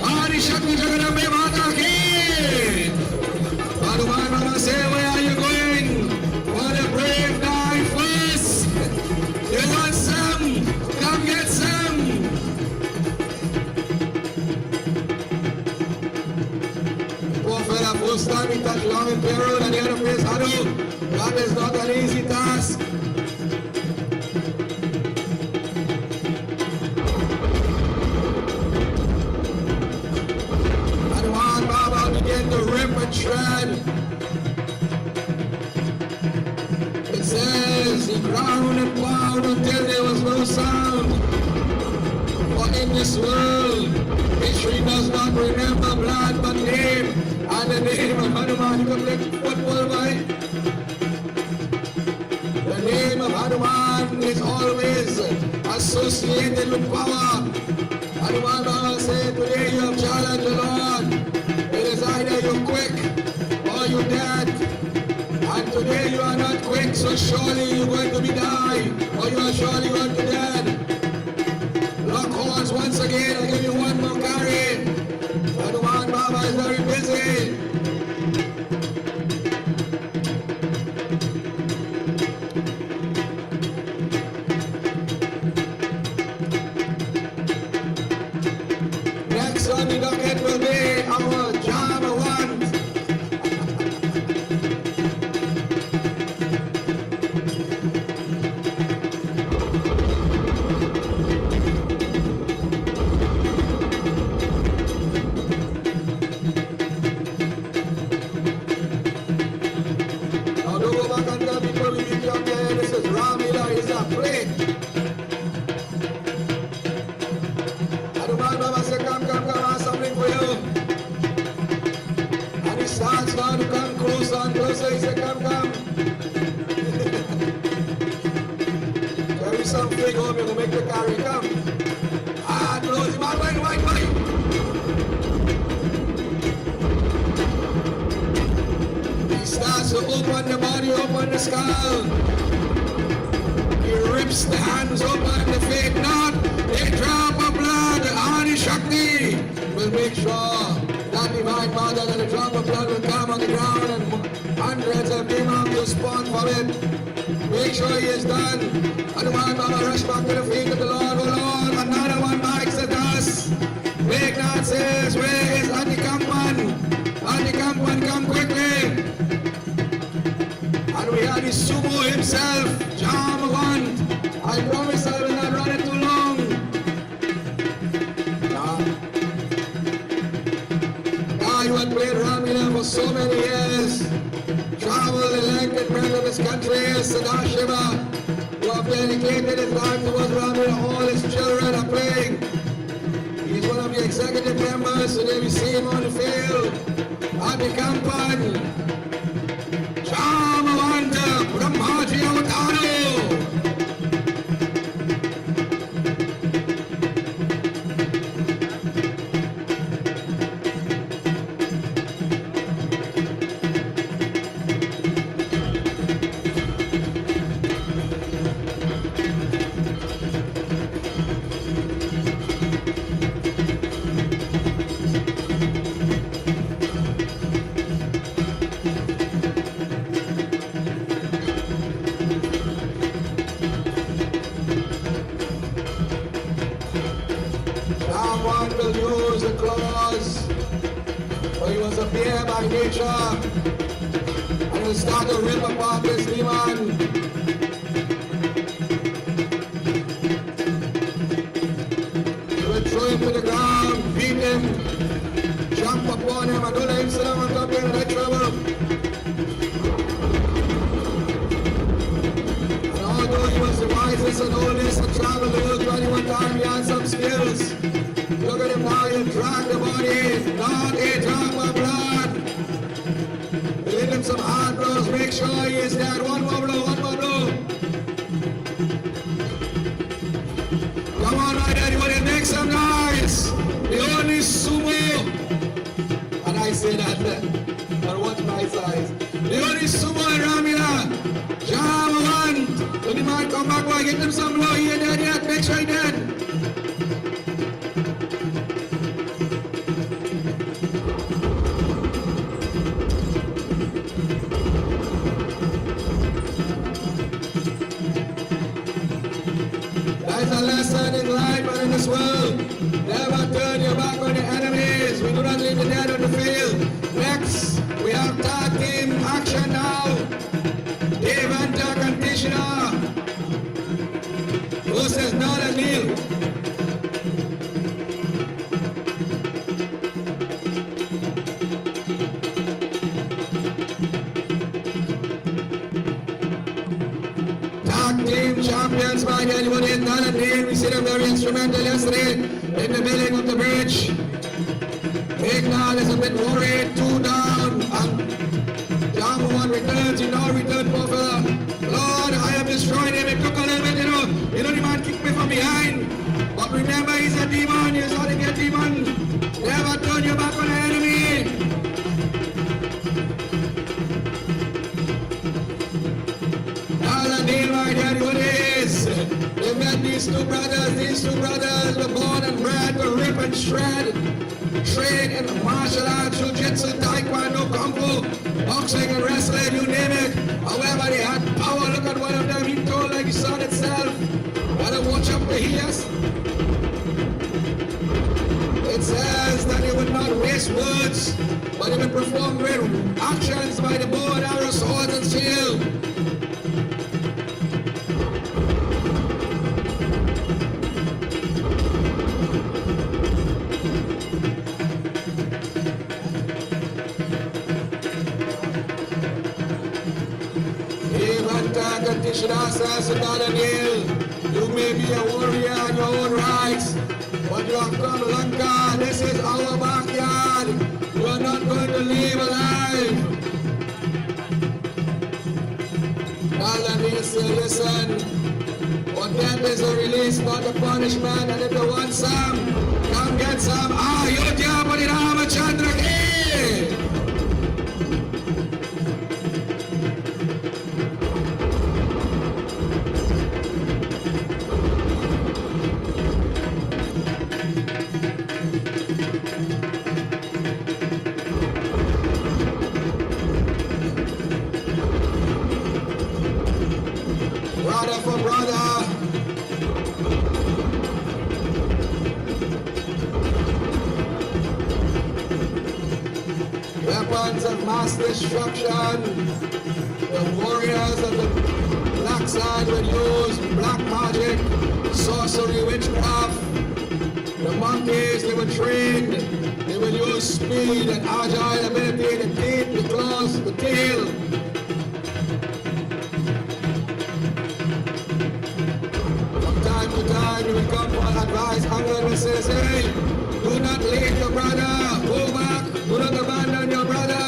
Adi Shakti Jagadambe Mata Ki. Hanuman Mama say, where are you going? For the brave die first. You want some? Come get some! Poor fella, first time he touched long in Pierre Road and the other place, Hadu. That is not an easy task. Hanuman Baba began to rip and shred. It says he ground and plowed until there was no sound. For in this world, history does not remember blood but name. And the name of Hanuman, you can play football, boy. The name of Hanuman is always associated with power. Hanuman Baba said, today you have challenged the Lord. It is either you're quick or you're dead. And today you are not quick, so surely you're going to be die, or you are surely going to dead. Lock horns once again, I'll give you one more carry. Hanuman Baba is very busy. Next on the docket will be our Java one. This is Ramleela, he's a plate. Hanuman Baba said, come, I have something for you. And he starts now to come closer and closer. He said, come. Carry some fig home, you will make the carry, come. Ah, close him out, wait. starts to open the body, open the skull. He rips the hands open, the feet not. A drop of blood, Adi Shakti will make sure that divine mother that a drop of blood will come on the ground and hundreds of demons will spawn from it. Make sure he is done. Hanuman Baba rush back to the feet of the Lord. Oh Lord, another one bites the dust. Megnath says, where is Anikampan? Anikampan, come quickly. And we have the Sumo himself, Jamawant. I promise I will not run it too long. Guy who had played Ramleela for so many years, traveled the length and breadth of his country, Sadashiva, who have dedicated his life towards Ramleela. All his children are playing. He's one of the executive members, today we see him on the field. Anikampan, Jamawanta, Brahmaji Avataro. Will use the claws, for he was a Pierre by nature, and will start to rip apart this demon. He will throw him to the ground, beat him, jump upon him, and don't let him sit down on top of him and get trouble. And although he was the wisest and oldest and traveled the world 21 times, he had some skills. Look at him now, he'll drag the body, not a drop of blood. Hit him some hard blows, make sure he is dead. One more blow, one more blow. Come on, right, everybody, make some noise. The only sumo, and I say that, and watch my size. The only sumo in Ramleela, Jamawant. When the man come back, boy, get him some blow, he ain't dead yet, make sure he dead. In life and in this world, never turn your back on the enemies. We do not leave the dead on the field. Next, we have tag team action now. Devanta Kantishna versus Nala Neil. Team champions by anybody in Nala Neil. We see them very instrumental yesterday in the building of the bridge. Megnath is a bit worried, 2 down, and Jamawant returns. He now returned for Lord, I have destroyed him. It took a little bit, you know the man kicked me from behind. But remember, he's a demon. He's not a get demon. Never turn your back on the enemy. Right here, what it is. They met these two brothers. These two brothers were born and bred to rip and shred. Trained in martial arts, jiu-jitsu, taekwondo, kung fu, boxing and wrestling, you name it. However, they had power. Look at one of them. He told like the sun itself. Gotta watch up the ears. It says that they would not waste words, but they would perform great actions by the bow and arrow, swords and shield. Krishna says to Daniel, you may be a warrior in your own rights, but you have come to Lanka. This is our backyard. You are not going to leave alive. Daniel said, listen, for death is a release, not a punishment, and if you want some, come get some. Ayodhya Pari Ramachandra Ki! brother. Weapons of mass destruction. The warriors of the black side would use black magic, sorcery, witchcraft. The monkeys, they were trained. They would use speed and agile ability, the teeth, the claws, the tail. From time to time, you would come for advice. Uncle would say, hey, do not leave your brother. Go back. Do not abandon your brother.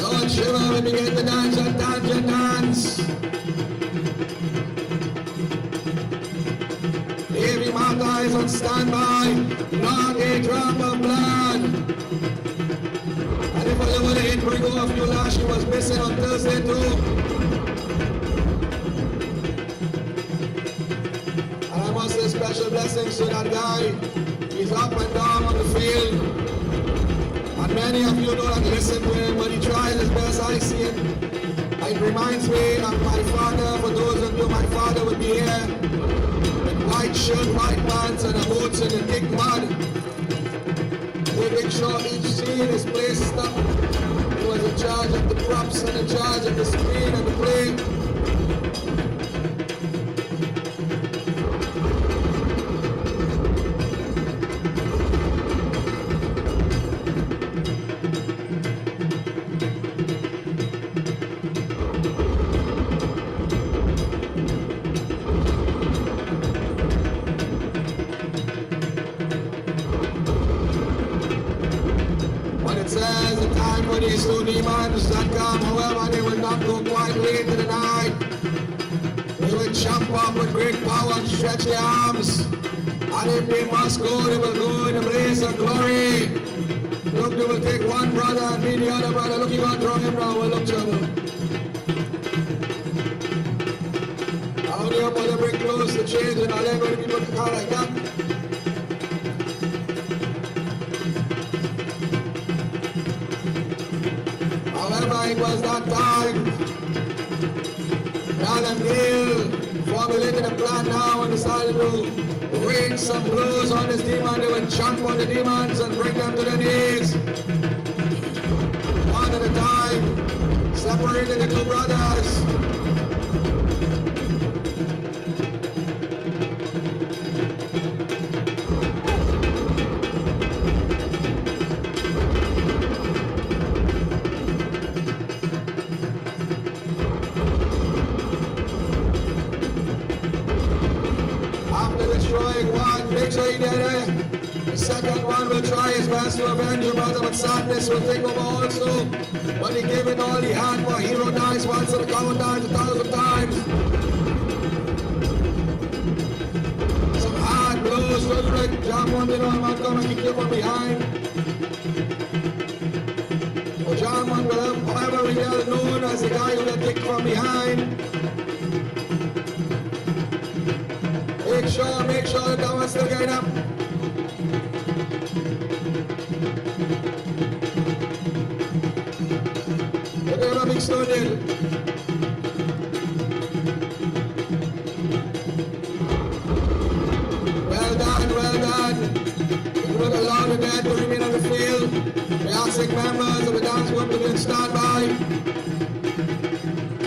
Lord Shiva will begin to dance and dance and dance. Devi Mata is on standby, not a drop of blood. And if I ever hit Brigo of Yula, she was missing on Thursday too. And I must say special blessings to that guy. He's up and down on the field. And many of you don't listen to him, but he tries his best. I see it. It reminds me of my father. For those of you, my father would be here with white shirt, white pants, and a boots in the thick mud, making sure each scene is placed up. He was in charge of the props and in charge of the screen and the play. These two demons that come, however, they will not go quite late in the night. They will jump up with great power and stretch their arms. And if they must go, they will go in a blaze of glory. Look, they will take one brother and beat the other brother. Look, you want to throw him down, well, look, trouble. How do you put the brick close to change and I'll let go to people to call like that? It was that time. Adam Hill formulated a plan now and decided to rain some blows on this demon. They would jump on the demons and bring them to their knees. One at a time, separating the two brothers. The second one will try his best to avenge your brother, but sadness will take over also. But he gave it all he had, for hero dies once and a coward dies 1,000 times. Some hard blows to the right. John wanted on one come and kick you from behind. So John one will, however, we are known as the guy who got kicked from behind. Make sure that one's still getting up. Look at how big stone did. Well done, well done. We will allow the dead to remain on the field. The ASIC members of the dance group to be in standby.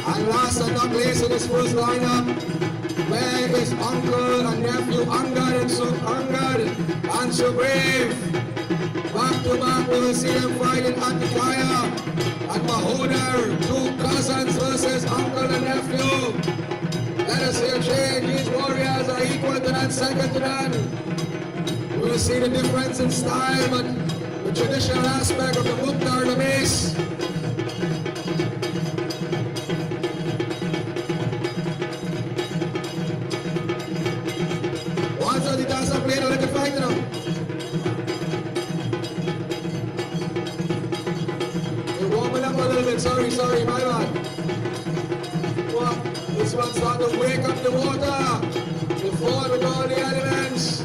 And last and not least in this first lineup, where is uncle and nephew Angad and so brave? Back to back, we will see them fighting at the fire. At Mahoder, two cousins versus uncle and nephew. Let us hear change. These warriors are equal to none, second to none. We will see the difference in style, but the traditional aspect of the Mukhtar remains. Sorry, my bad. Well, this one's starting to wake up the water. The floor with all the elements.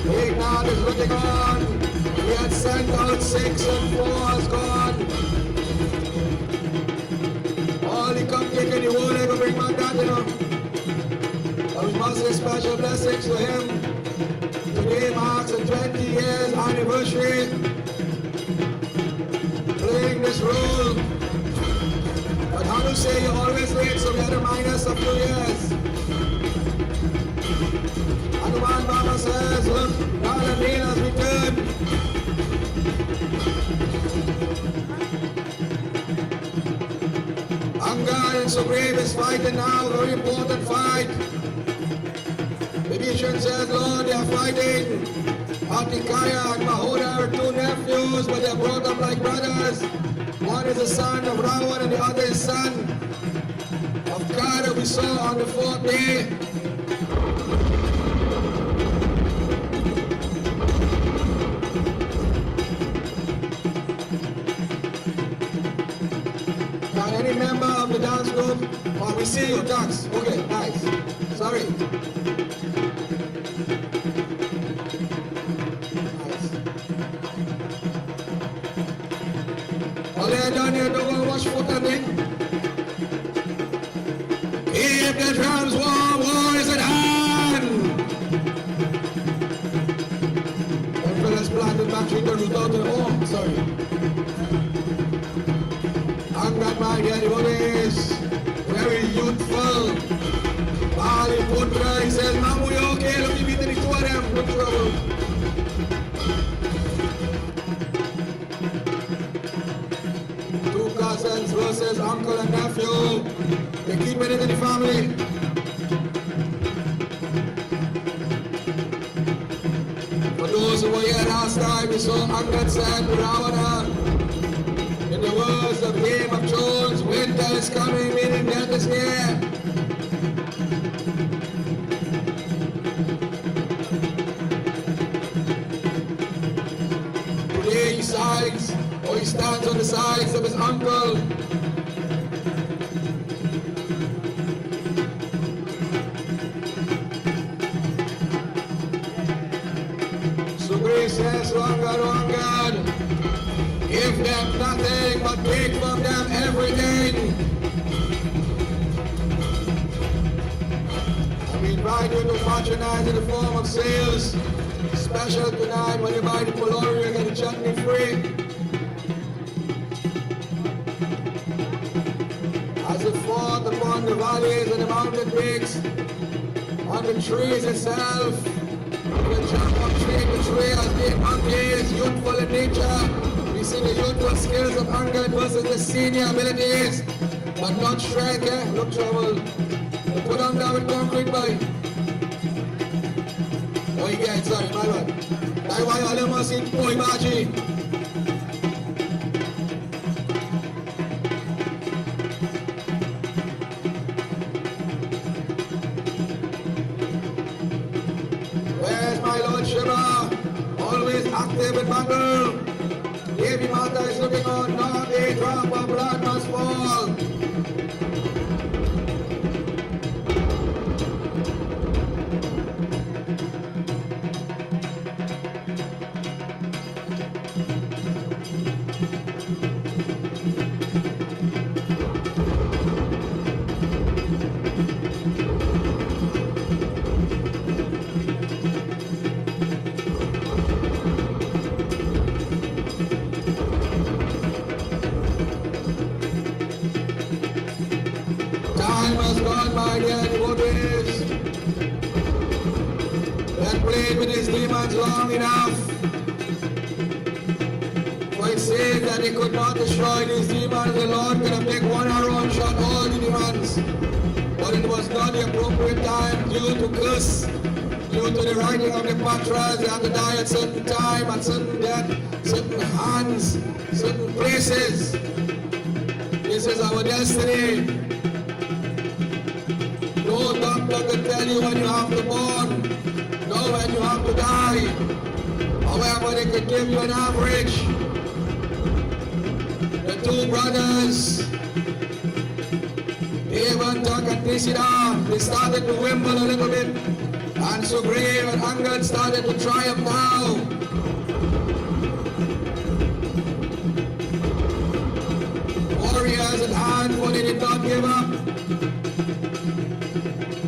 Big Nod is looking on. had sent out 6 and 4 has gone. All he come taking the whole leg and bring back that, you know. But we must say special blessings to him. Today marks a 20 years anniversary playing this role. But how to say you always late, so we had to minus a few years. And the man Baba says, look, Ramleela's returned. Angad and Supreme is fighting now, very important fight. The mission says, Lord, they are fighting. Atikaya and Mahoda are 2 nephews, but they are brought up like brothers. One is the son of Rawan and the other is son of God that we saw on the 4th day. Can any member of the dance group? Oh, we see you dance. Okay, nice. Sorry. All they done here, don't go watch foot on me. Keep the drums warm, war is at hand. One fella's planted battery turned without the home, sorry. Angad my devotees, very youthful. Bali Putra, he says, Mamu, you okay? Let me beat the 2 of them, no trouble. Cousins versus uncle and nephew. They keep it in the family. For those who were here last time, we saw Angad said Ravana. In the words of Game of Thrones, winter is coming, meaning death is here. Today he sides. Or he stands on the sides of his uncle. So Grace says, Angad, give them nothing but take from them everything. And we invite you to patronize in the form of sales. Special tonight when you buy the Polori, you get the chutney free. As it fought upon the valleys and the mountain peaks, on the trees itself, the jump of tree to tree as the monkeys, youthful in nature. We see the youthful skills of Angad versus the senior abilities, but not strength, eh? Look trouble. They put on down with concrete by. Oh, you get sorry, my bad. That's why all of them must eat boy baji. Always active in battle. Devi Mata is looking on, not a drop of blood must fall. My dear devotees, that played with his demons long enough. For it says that he could not destroy these demons. The Lord could have taken 1 arrow and shot all the demons. But it was not the appropriate time due to curse, due to the writing of the patras. They had to die at certain time, at certain death, certain hands, certain places. This is our destiny. No doctor can tell you when you have to born, nor when you have to die. However, they could give you an average. The 2 brothers, Evan, Tuck and Tisida, they started to wimble a little bit. And Sugrave and Angad started to triumph now. did not give up.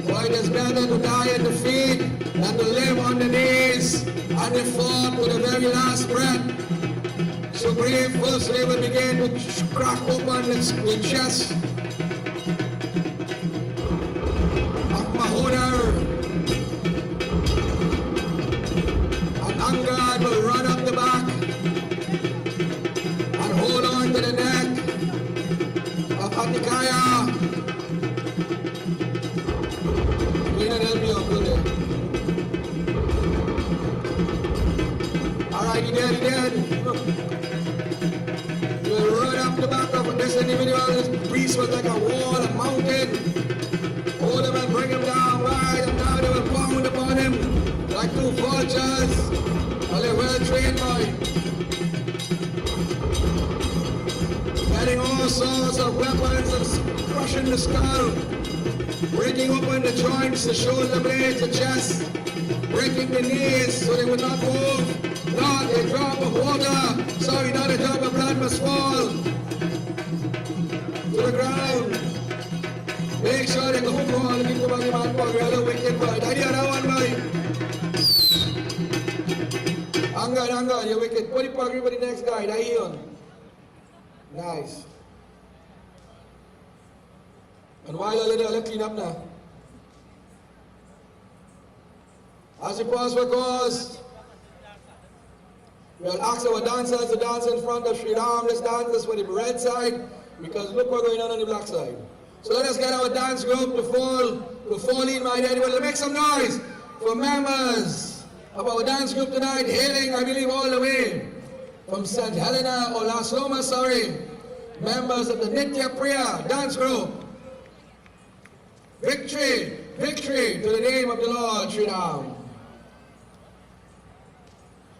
For it is better to die in defeat than to live on the knees, and they fought to the very last breath. Supreme firstly will begin to crack open its chest. Mahonor and Angad will run up the back and hold on to the neck of Hatikaya. Alright, he did. He will run up the back of this individual. This beast was like a wall, a mountain. Hold him and bring him down, right? And now they will pound upon him like two vultures. Well, they're well trained by getting all sorts of weapons and crushing the skull, breaking open the joints, the shoulder blades, the chest, breaking the knees so they would not move. Not a drop of water, sorry, not a drop of blood must fall to the ground. Make sure they go home all the people on the man for the wicked boy. I did that one boy. Angad, you wicked. Put the puggy for the next guy. That here. Nice. And while I'll clean up now. As you pause for cause, we'll ask our dancers to dance in front of Shri Raam. Let's dance this for the red side, because look what's going on the black side. So let us get our dance group to fall in, my daddy. Well, make some noise for members of our dance group tonight, hailing, I believe, all the way from St. Helena or Las Lomas, members of the Nitya Priya dance group. Victory, victory to the name of the Lord, Shri Ram.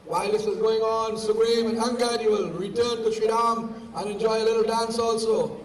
While this is going on, Supreme and Angad, you will return to Shri Ram and enjoy a little dance also.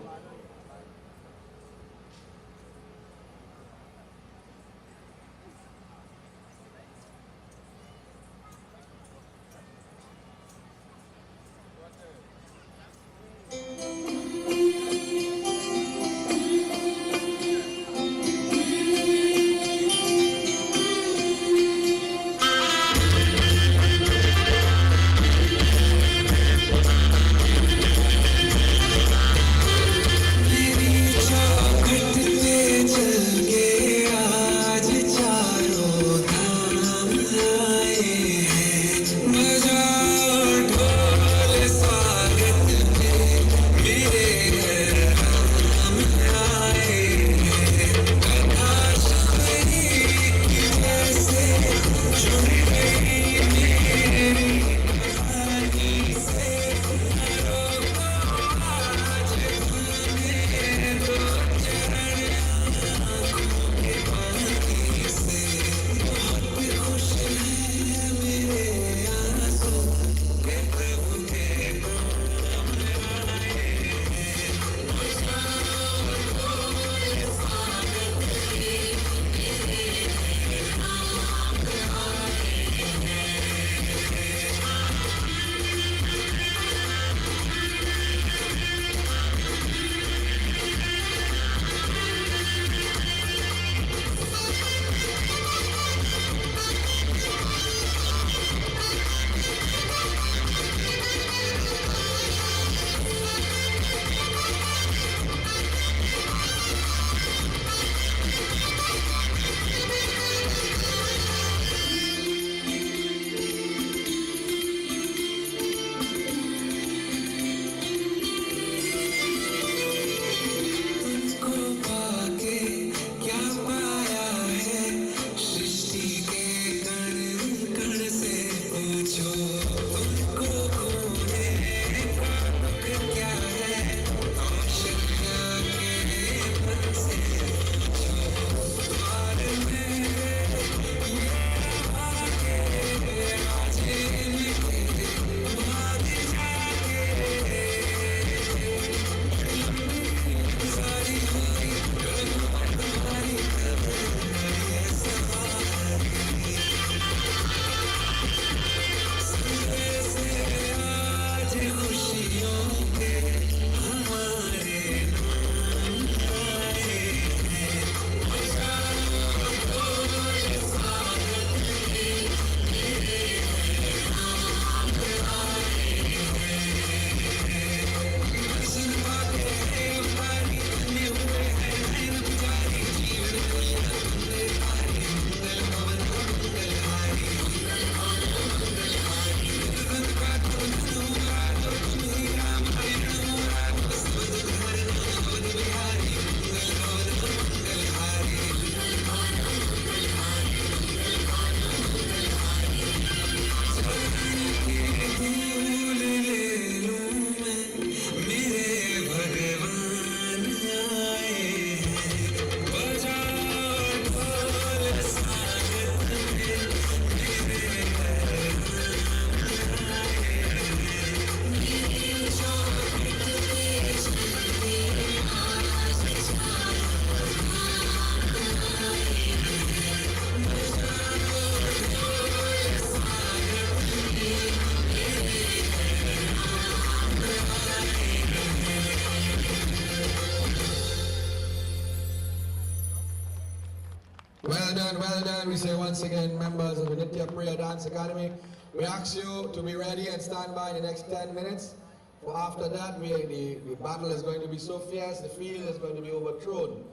Pierce here once again, members of the Nitya Prayer Dance Academy. We ask you to be ready and stand by in the next 10 minutes. For after that, the battle is going to be so fierce, the field is going to be overthrown.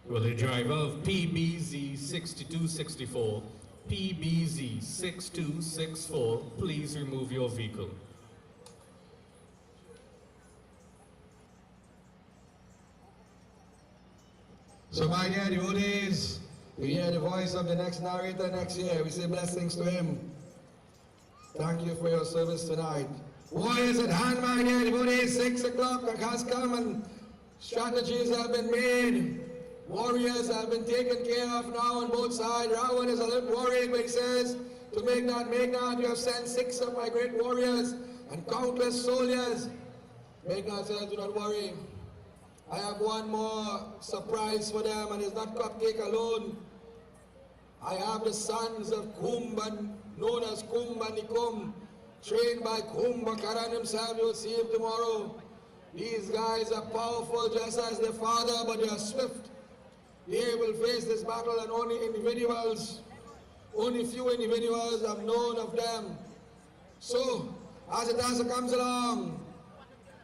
Will the driver of PBZ 6264, PBZ 6264, please remove your vehicle. So my dear devotees, we hear the voice of the next narrator next year. We say blessings to him. Thank you for your service tonight. Warriors at hand, my dear devotees, 6 o'clock has come and strategies have been made. Warriors have been taken care of now on both sides. Ravan is a little worried, but he says, to make not, you have sent 6 of my great warriors and countless soldiers. Meghnad says, do not worry. I have one more surprise for them, and it's not cupcake alone. I have the sons of Kumbh, known as Kumbh and Nikum, trained by Kumbh Karan himself. You will see him tomorrow. These guys are powerful just as their father, but they are swift. They will face this battle, and only few individuals have known of them. So, as it comes along,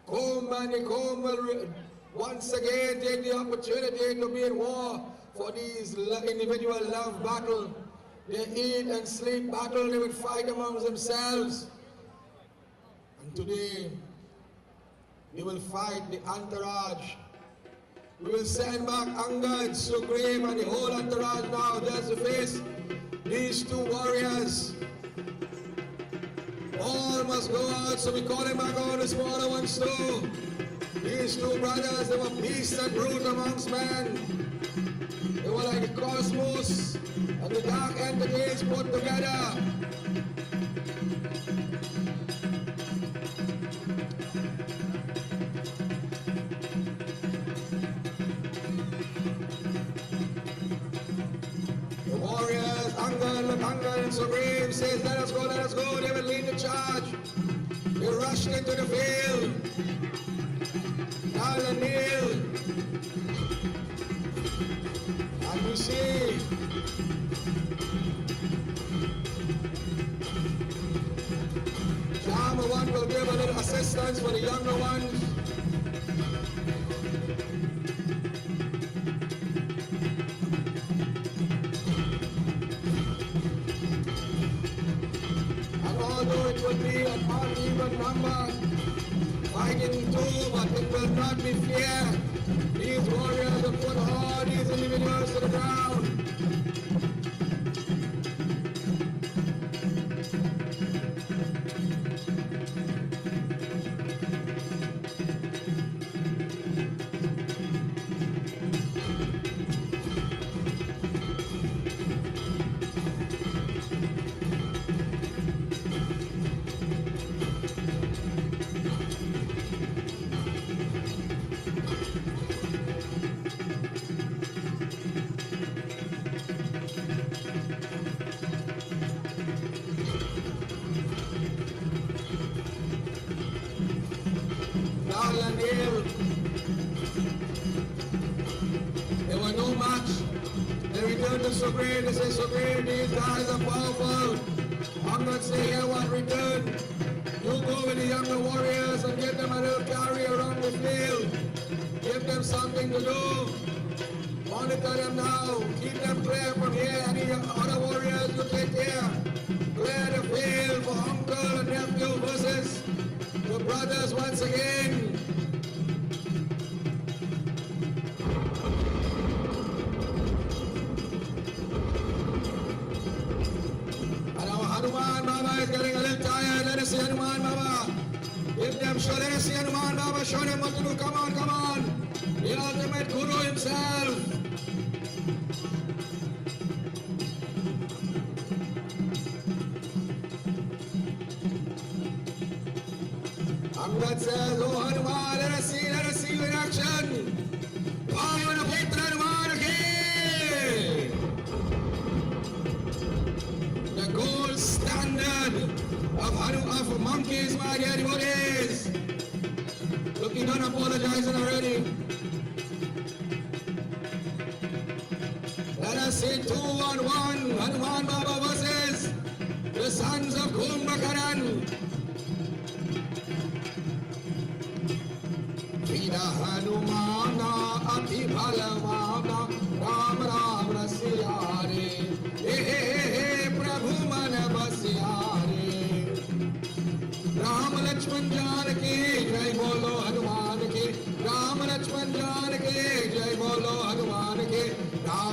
Kumbh and Nikum will once again take the opportunity to be in war for these individual love battle. They eat and sleep battle, they would fight amongst themselves. And today, they will fight the entourage. We will send back Angad, Sugriv, and the whole entourage now just to face these 2 warriors. All must go out, so we call them back on the smaller ones too. These 2 brothers, they were beast and brute amongst men. They were like the cosmos and the dark entities put together. The warriors, Angad and Sugriv says, let us go, they will lead the charge. They rushed into the field. Nal and Neil. And we see the younger one will give a little assistance for the younger ones. And although it will be an uneven number, fighting 2, but it will not be fair. These warriors will put all these individuals to the ground. They were no match. They returned to Sugriv. They say, Sugriv, these guys are powerful. I'm not saying here what return. You go with the younger warriors and get them a little carry around the field. Give them something to do. Monitor them now. Keep them clear from here. Any other warriors you take care. Clear the field for uncle and nephew versus the brothers once again. Hanuman Baba is getting a little tired. Let us see Hanuman Baba. Give them show. Let us see Hanuman Baba. Show them what to do. Come on, come on. The ultimate guru himself. Amgat says, oh Hanuman, let us see you in action. Pavana Putra Hanuman again. The gold standard of monkeys, my dear devotees. Look, you don't apologize already. Let us see 2 on 1.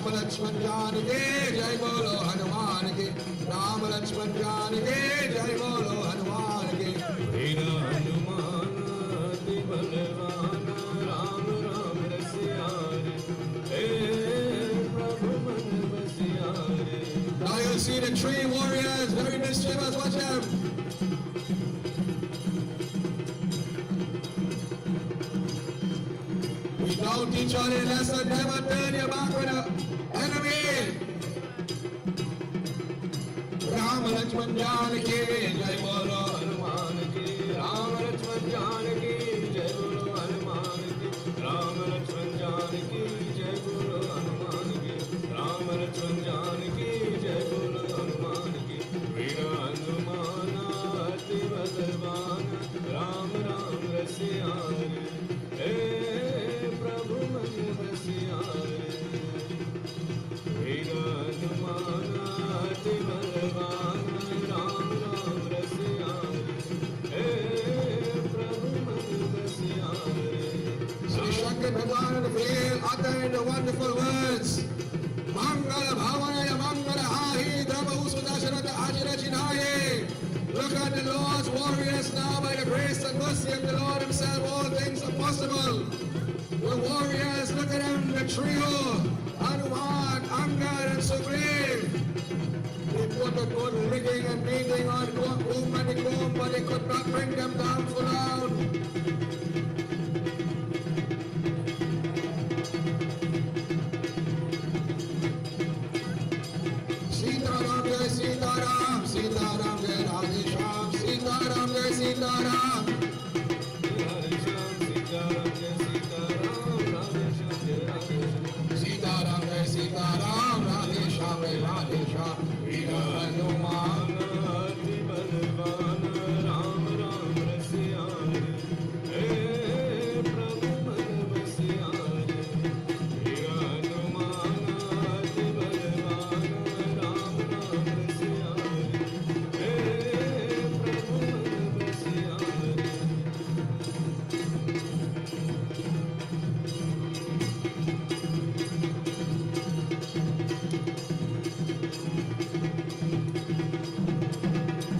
Ram Lakshman Janaki, Jai Bolo Hanuman ki. Ram Lakshman Janaki, Jai Bolo Hanuman ki. Veera Hanumana Ati Balvana Ram Ram Rasiyare Hey Prabhu Man Vasiyare. Now you'll see the three warriors, very mischievous, watch them. We don't teach on a lesson, never turn your back with an enemy. Ram Lakshman Janaki, Jai Bolo Hanuman ki Ram Lakshman Janaki Jai Bolo Hanuman ki Ram Lakshman Janaki Jai Bolo Hanuman ki Ram Lakshman Janaki Jai Bolo Hanuman ki Veera Hanumana Ati Balvana Ram Ram Rasiyare Hey Prabhu Man Vasiyare Veera Hanumana Ati Balvana Ram Ram Rasiyare Hey Prabhu Man Vasiyare. Sri Shankar Bhagwan in the field uttered the wonderful words. Mangala Bhavanaya Mangala Hahi Dhamma Usudashanata Ajira Chinaye. Look at the Lord's warriors now by the grace and mercy of the Lord himself. All things are possible. The warriors, look at them, the trio. Hanuman, Angad and Sugriv. They put a good rigging and beating on whom and the comb, but they could not bring them down for long. Sitaram Jai Sitaram, Sitaram Jai Radhe Shyam, Sitaram Jai Sitaram. Hare Shyam Sitaram Jai Sitaram Radhe Shyam Jai Radhe Shyam. Sitaram Jai Sitaram, Radhe Shyam Jai Radhe Shyam. Veera Hanuman. Ati Balvana Ram Ram Rasiyare Hey Prabhu Man Vasiyare Veera Hanumana Ati Balvana Ram Ram Rasiyare Hey Prabhu Man Vasiyare.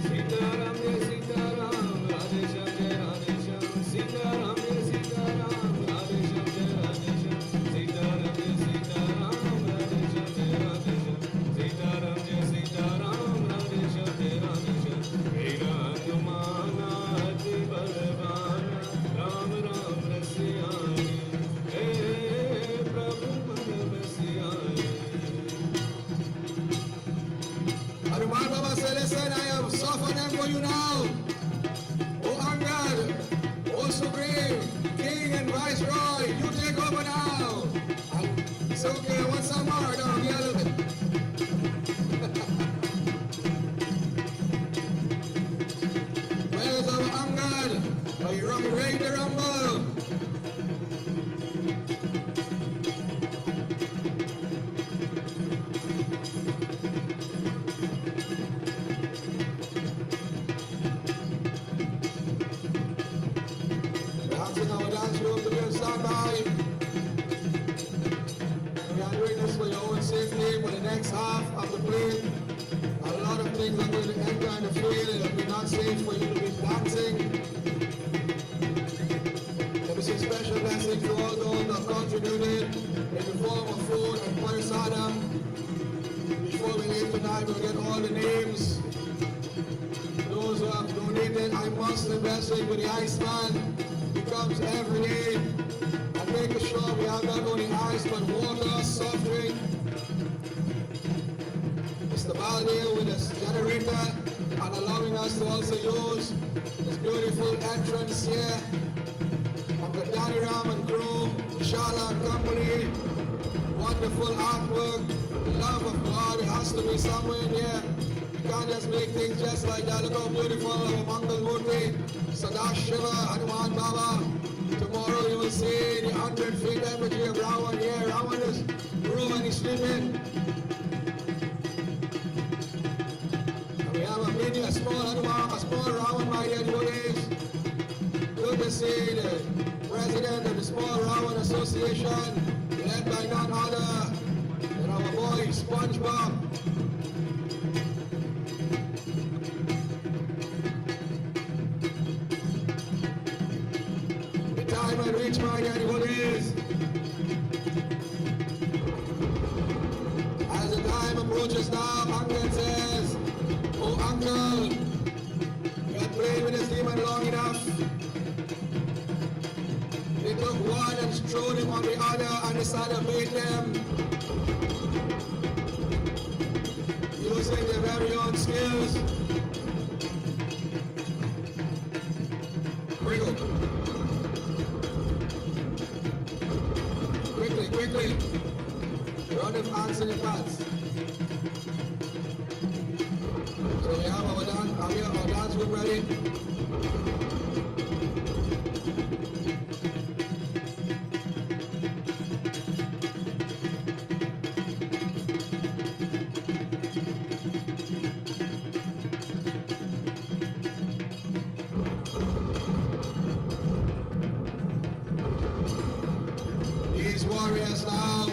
Sitaram Jai Sitaram Radhe Shyam Jai Radhe Shyam. Sitaram Jai Sitaram Radhe Shyam Jai Radhe Shyam. Sitaram Jai Sitaram Radhe Shyam Jai Radhe Shyam. Sitaram Jai Sitaram Radhe Shyam Jai Radhe Shyam. Veera Hanumana Ati Balvana Ram Ram Rasiyare Hey Prabhu Man Vasiyare. Hanuman Baba said, listen, I have suffered them for you now. O Angad, O Sugriv, King and Viceroy, you take over now. It's okay, I want some more. No, yeah, a little bit. Where's our Angad? Are you ready to rumble? Dancing our dance room to be on standby. We are doing this for your own safety for the next half of the play. A lot of things are going to enter in the field. It will be not safe for you to be dancing. Let me say special blessings to all those that have contributed in the form of food and prasadam. Before we leave tonight, we'll get all the names. Those who have donated, I must invest in with the Iceman. He comes every day and making sure we have not only ice but water, soft drink. Mr. Baldale with his generator and allowing us to also use this beautiful entrance here. Uncle Danny Ram and crew, Shala and company. Wonderful artwork. The love of God, it has to be somewhere in here. You can't just make things just like that. Look how beautiful our Mangal Murti, Sadashiva, Hanuman Baba. Tomorrow you will see the 100 feet energy of Ravan here. Ravan is room and he's sleeping. And we have a mini, a small Hanuman, a small Ravan by the devotees. Good to see the president of the Small Ravan Association, led by none other than our SpongeBob. The time I reach my devotees. As the time approaches now, Uncle says, "Oh, Uncle, you have played with this demon long enough." They took one and strode him on the other and decided to beat them using their very own skills. Wriggle. Quickly, quickly. Run them ants in your pants. So we have our dance room ready. These warriors now.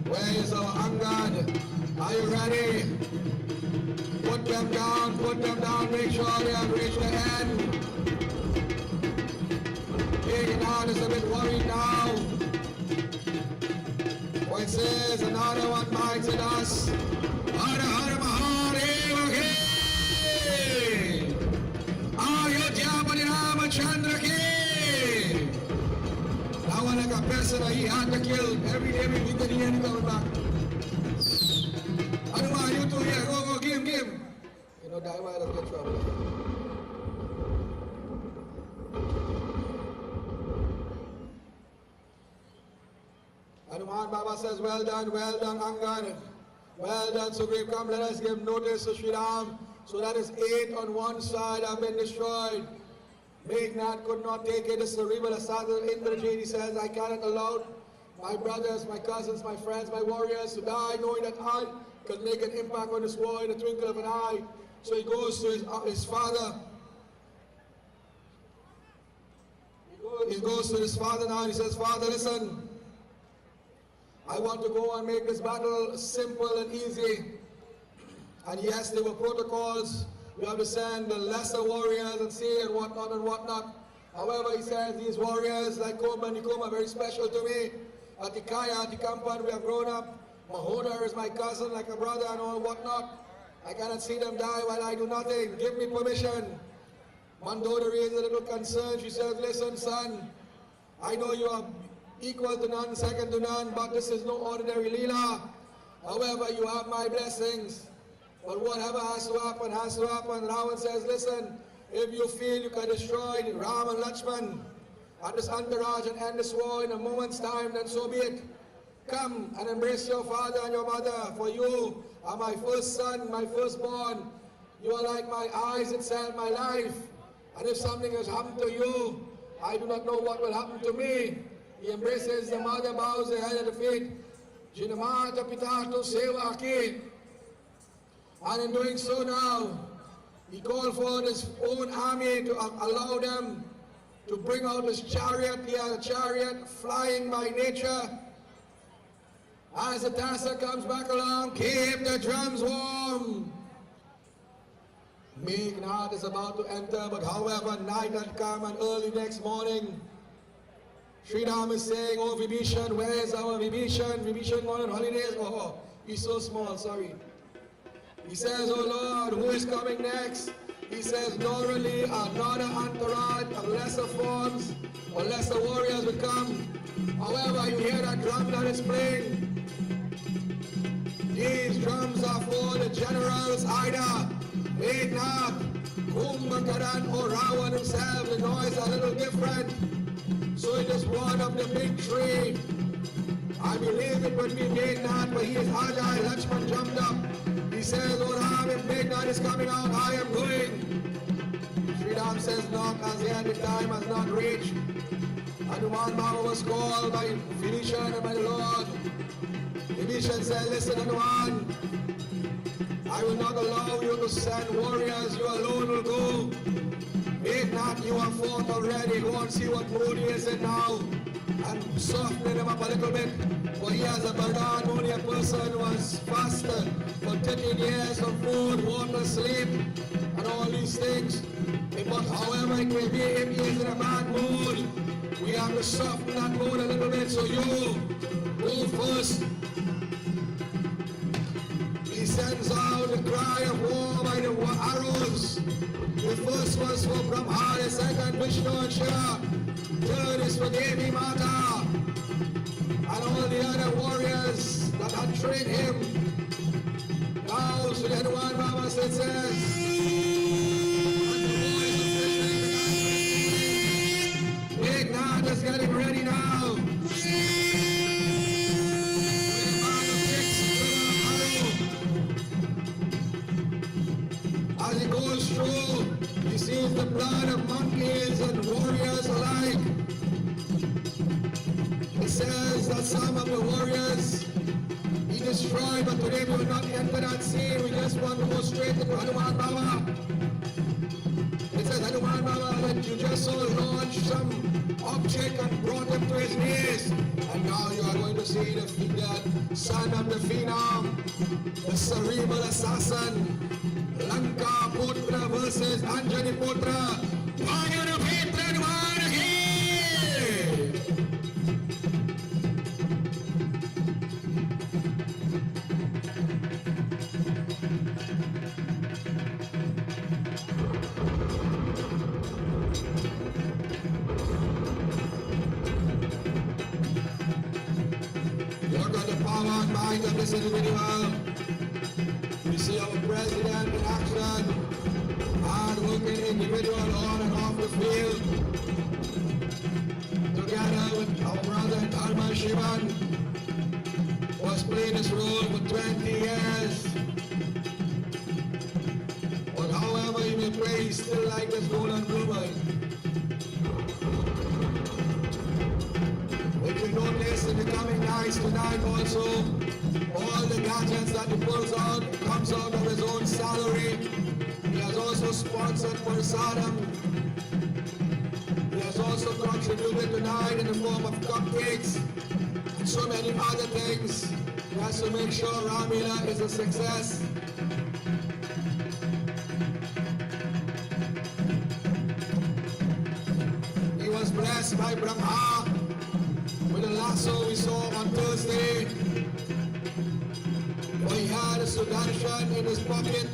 Where is our Angad? Are you ready? Put them down, make sure they have reached the end. King Nod is a bit worried now. For it says another one bites at us. Hara Hara Mahadev Ki! Ayodhya Pati Ramachandra Ki! Now like a person he had to kill every day we think that he ain't coming back. Hanuman, you two here, go, give him. You know, die might have get trouble. Hanuman Baba says, well done, Angad. Well done, Sugriv. Come, let us give notice to Shri Ram. So that is 8 on one side have been destroyed. Meghnad could not take it. This is a rebel assassin. Indrajit, he says, I cannot allow my brothers, my cousins, my friends, my warriors to die, knowing that I could make an impact on this war in the twinkle of an eye. So he goes to his father. He goes to his father now and he says, Father, listen, I want to go and make this battle simple and easy. And yes, there were protocols. We have to send the lesser warriors and see and whatnot. However, he says these warriors like Koma and Nikoma are very special to me. At the Kaya, at the Kampan, we have grown up. Mahoda is my cousin, like a brother and all whatnot. I cannot see them die while I do nothing. Give me permission. Mandodari is a little concerned. She says, listen, son, I know you are equal to none, second to none, but this is no ordinary Leela. However, you have my blessings. But whatever has to happen, has to happen. Ravan says, listen, if you feel you can destroy Ram and Lakshman and this entourage and end this war in a moment's time, then so be it. Come and embrace your father and your mother, for you are my first son, my firstborn. You are like my eyes itself, my life. And if something has happened to you, I do not know what will happen to me. He embraces the mother, bows the head at the feet. Jinamata Pitatu Seva Aki. And in doing so now, he called for his own army to allow them to bring out his chariot. He had a chariot flying by nature. As the Tassa comes back along, keep the drums warm. Meghnad is about to enter, but however, night had come and early next morning, Shri Ram is saying, oh Vibhishan, where is our Vibhishan? Vibhishan gone on holidays? Oh, he's so small, sorry. He says, oh Lord, who is coming next? He says, normally another entourage of lesser forms or lesser warriors will come. However, you hear that drum that is playing. These drums are for the generals, either Meghnad, Kumbhakaran or Ravan himself. The noise is a little different. So it is one of the big three. I believe it would be Meghnad, but he is agile. Lakshman jumped up. He says, oh Ram, if Meghnad is coming out, I am going. Shri Ram says, not as yet, the time has not reached. Hanuman Baba was called by Vibhishan and by the Lord. Vibhishan said, listen Hanuman, I will not allow you to send warriors, you alone will go. Meghnad, you have fought already, go and see what mood he is in now. And and softening him up a little bit. For he has a burden, only a person who has fasted for 13 years from food, water, sleep, and all these things. But however it may be, if he is in a bad mood, we have to soften that mood a little bit. So you go first. He sends out the cry of war by the arrows. The first was for Brahma, the second Vishnu and Shiva. Third is for Devi Mata and all the other warriors that had trained him. Now, Shri Hanuman Baba says, Meghnad is getting ready now. As he goes through, he sees the blood of monkeys and warriors alike. It says that some of the warriors he destroyed, but today we will not enter that scene. We just want to go straight to Hanuman Baba. It says Hanuman Baba that you just saw launch some object and brought him to his knees. And now you are going to see the son of the phenom, the cerebral assassin, Lanka Putra versus Anjani Putra. Vayana Petra Dwaraki! Look at the power and mind of this individual. We see our president in action, hard-working individual on and off the field. Together with our brother Dharma Shivan, was playing this role for 20 years. But however he may play, he's still like this golden bloomer. If you notice in the coming nights tonight also, all the gadgets that he pulls out comes out of his own salary. He has also sponsored for Saddam. He has also contributed tonight in the form of cupcakes and so many other things. He has to make sure Ramleela is a success. He was blessed by Brahma with a lasso we saw on Thursday. For he had a Sudarshan in his pocket,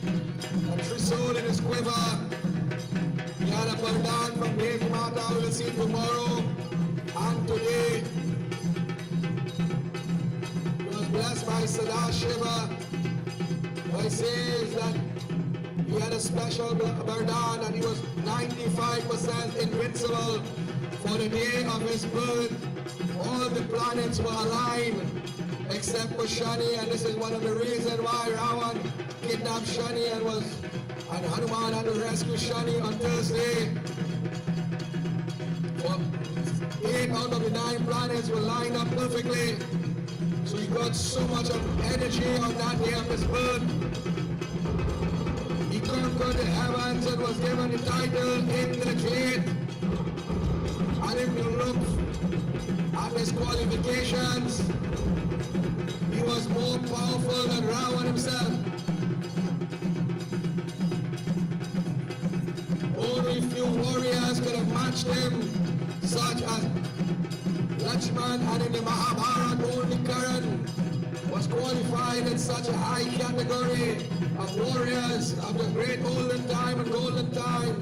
a Trisul in his quiver. He had a Bardan from Devi Mata we will see tomorrow and today. He was blessed by Sadashiva. He says that he had a special Bardan and he was 95% invincible for the day of his birth. All the planets were aligned except for Shani, and this is one of the reasons why Ravan kidnapped Shani and Hanuman had to rescue Shani on Thursday. 8 out of the 9 planets were lined up perfectly. So he got so much of energy on that day of his birth. He conquered the heavens and was given the title in the gate. And if you look at his qualifications, he was more powerful than Ravan himself. Only few warriors could have matched him, such as Lakshman, and in the Mahabharata only Karan was qualified in such a high category of warriors of the great olden time and golden time.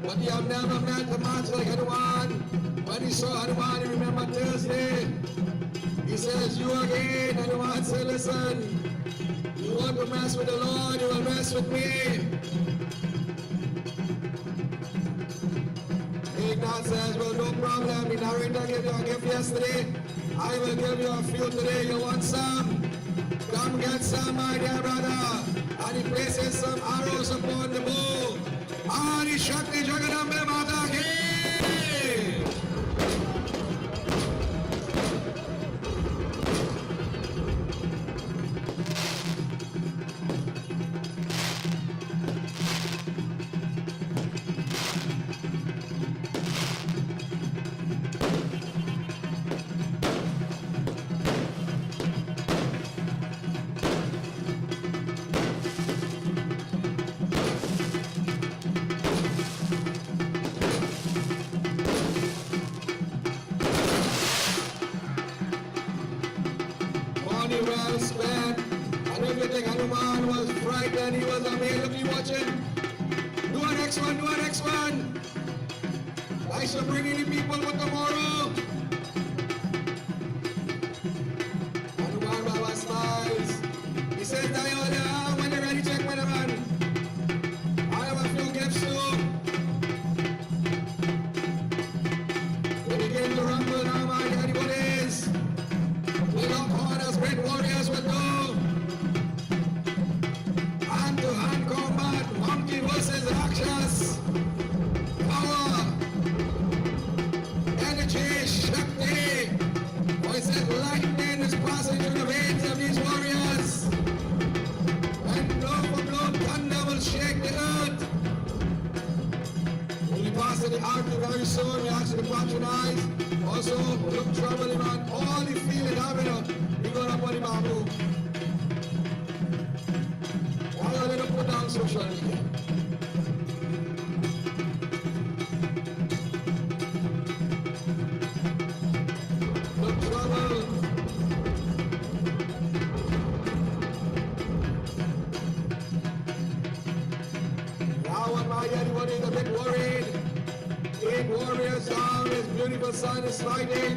But you have never met a match like Hanuman. When he saw Hanuman, he remembered Thursday. He says, you again. Hanuman said, listen, you want to mess with the Lord, you will mess with me. Meghnad says, well, no problem. The narrator gave you a gift yesterday. I will give you a few today. You want some? Come get some, my dear brother. And he places some arrows upon the bow. Adi Shakti Jagadambe Mata Ki! and he was amazed. Look, you watching. Do a next one, do a next one. Thanks for bringing the people for tomorrow. Hanuman Baba smiles. He says, Dayoda, when you're ready, check my man. I have a few gifts too. When he came to Rumble, now my daddy what is. We lock corners, great warriors will do. Hand-to-hand combat, monkey versus Rakshas. Power, energy, Shakti. Voices lightning is passing through the veins of these warriors. And blow for blow, thunder will shake the earth. We'll be passing the army very soon. We ask you to patronize. Also, look trouble, man. All the feeling having up. We go up on the bamboo. Why are they put down social media? Look trouble. Now and my everybody is a bit worried. 8 warriors down, his beautiful son is fighting.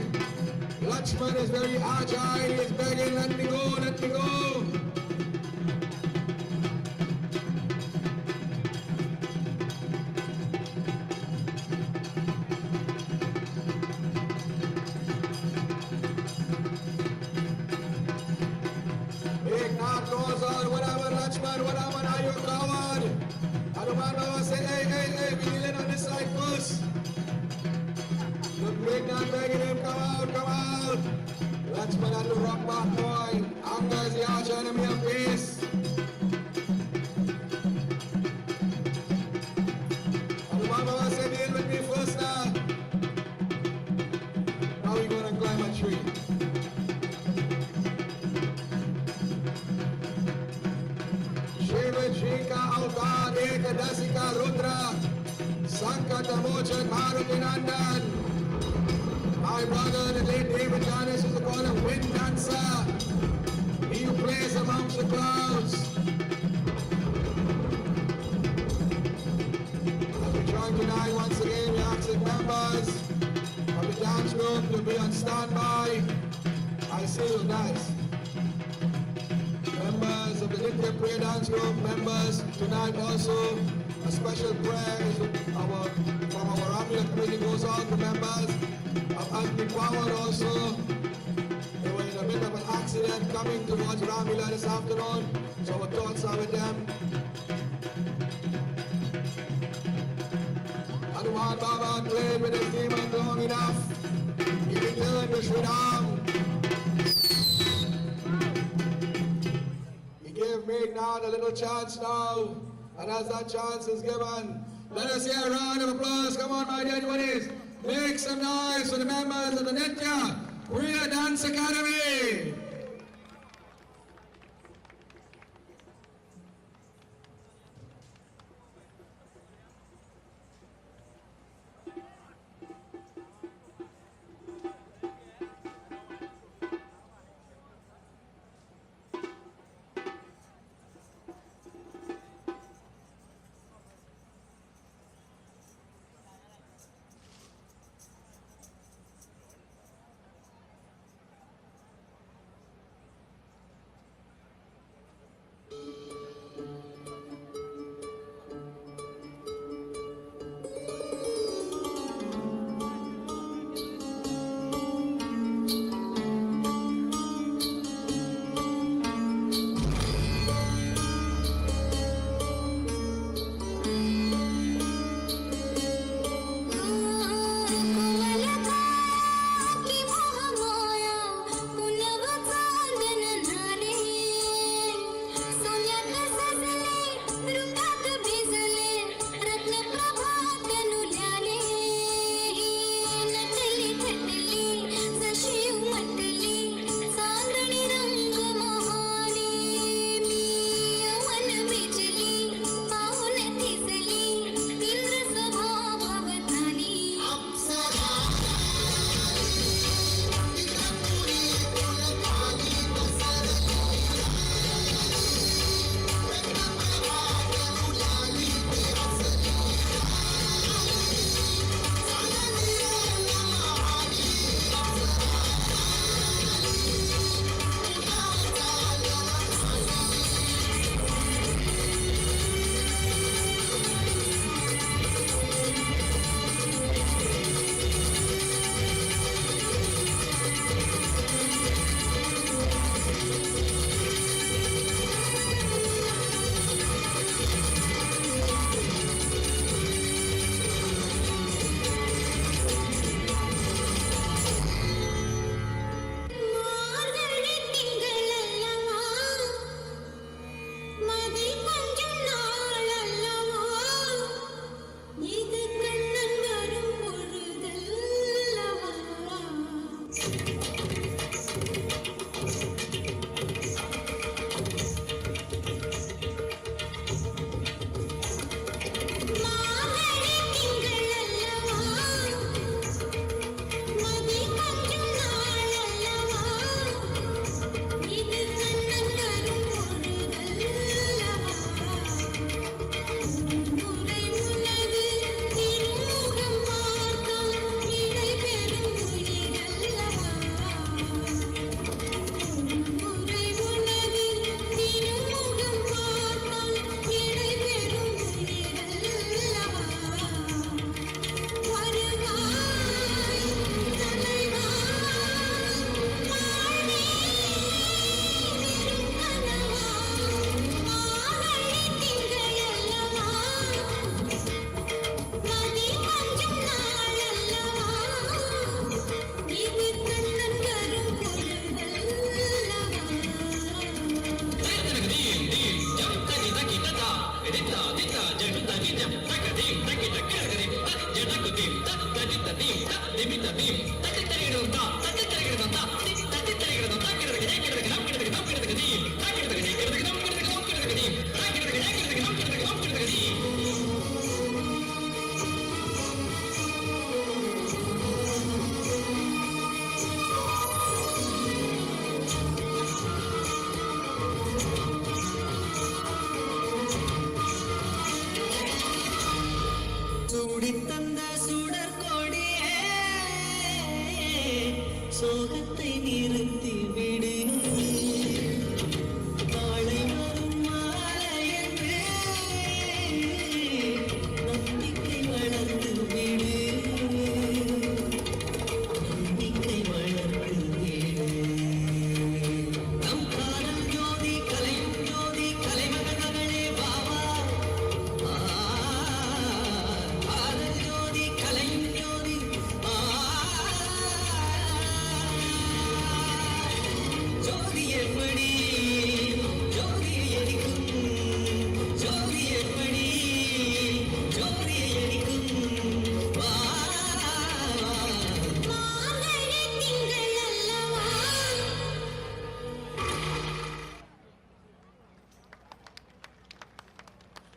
Lakshman is very agile, he is begging, let me go, let me go. Eknath goes on, whatever Lakshman, whatever, are you a coward? Hanuman Baba said, hey, we dealing on this side first. Look, Eknath begging him, come out. Lakshman had to rock back, boy. Anga is the arch enemy of peace. Hanuman Baba said, deal with me first now. Now we're going to climb a tree. Shiva Jika Avtar Ekadasika Rudra Sankatamochan Maruti Nandan. My brother, the late David Janis, is called a wind dancer. He who plays amongst the clouds. As we join tonight, once again, we ask the members of the dance group to be on standby. I see you guys. Members of the Nitya Prayer Dance Group, members, tonight also a special prayer from our Ramleela committee goes out to members of Anti-Power also. They were in a bit of an accident coming towards Ramleela this afternoon, so our thoughts are with them. Hanuman Baba played with his demon long enough. He returned to Shri Raam. Give Meghnad a little chance now, and as that chance is given, let us hear a round of applause. Come on, my dear buddies, make some noise for the members of the Nitya Prayer Dance Academy.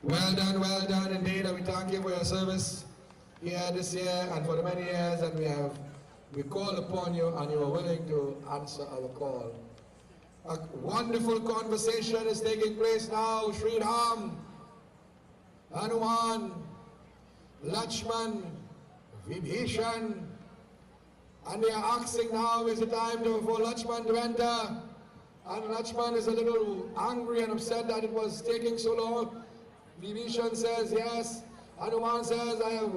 Well done indeed, and we thank you for your service here this year and for the many years that we called upon you and you were willing to answer our call. A wonderful conversation is taking place now. Shri Raam, Hanuman, Lakshman, Vibhishan, and they are asking now is the time for Lakshman to enter. And Lakshman is a little angry and upset that it was taking so long. Vibhishan says yes. Hanuman says I have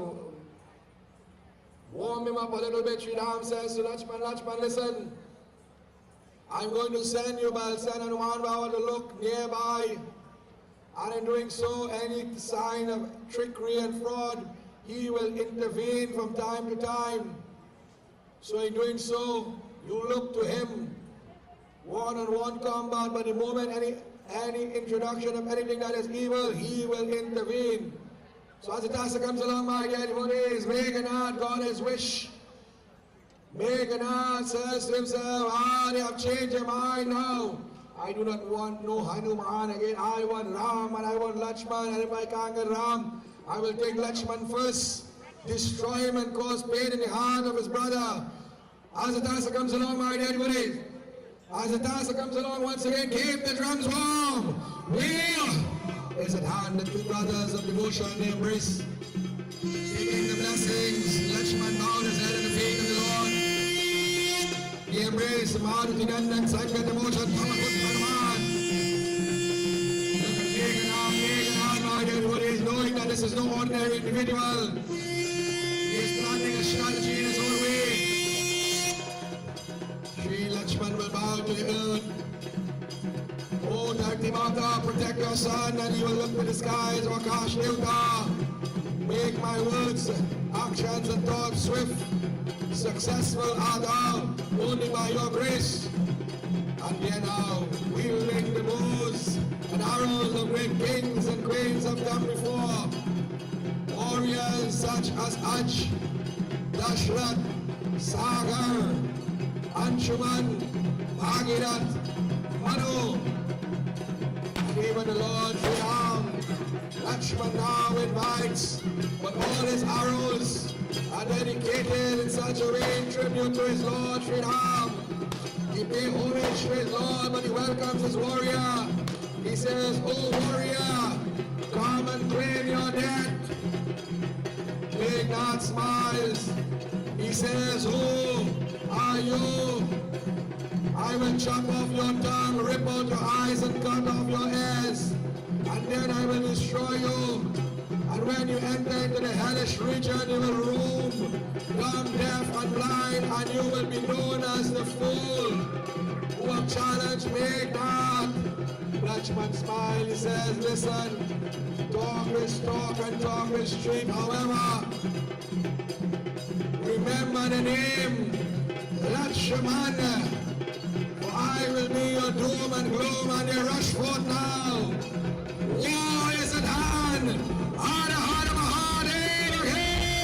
warmed him up a little bit. Shri Ram says to Lakshman, Lakshman, listen. I'm going to send you, but I'll send Hanuman Baba to look nearby. And in doing so, any sign of trickery and fraud, he will intervene from time to time. So in doing so, you look to him. One-on-one combat, but the moment any introduction of anything that is evil, he will intervene. So as the task comes along, my dear devotees, Meghannath got his wish. Meghannath says to himself, they have changed their mind now. I do not want no Hanuman again. I want Ram and I want Lakshman, and if I can't get Ram, I will take Lakshman first, destroy him and cause pain in the heart of his brother. As the task comes along, my dear devotees, as the task comes along once again, keep the drums warm. Wheel is at hand, the two brothers of devotion, they embrace. Taking the blessings, Lakshman bowed his head at the feet of the Lord. He embraced Maruti Nandan, Sangat devotion, powerful Hanuman. Meghannath, my dear devotees, knowing that this is no ordinary individual. He is planning a strategy in his own way. Shri Lakshman will bow to the earth. Oh, Dharti Mata, protect your son, and he will look to the skies, Akash Devta. Make my words, actions and thoughts swift, successful are thou, only by your grace. And here now, wielding the bows and arrows of great kings and queens have come before. Warriors such as Aj, Dashrath, Sagar, Anshuman, Bhagirath, Manu, and even the Lord Shri Ram. Lakshman now invites, but all his arrows are dedicated in such a way in tribute to his Lord Shri Ram. He pays homage to his Lord, but he welcomes his warrior. He says, "Oh warrior, come and claim your debt." Meghannath smiles. He says, "Who are you? I will chop off your tongue, rip out your eyes, and cut off your ears. And then I will destroy you. And when you enter into the hellish region, you will roam, dumb, deaf, and blind, and you will be known as the fool who have challenged Meghannath." Lakshman smiles. He says, "Listen, talk is talk and talk is cheap. However, remember the name Lakshman. For I will be your doom and gloom, and you rush forth now. War is at hand. Hara Hara Mahadev, hey!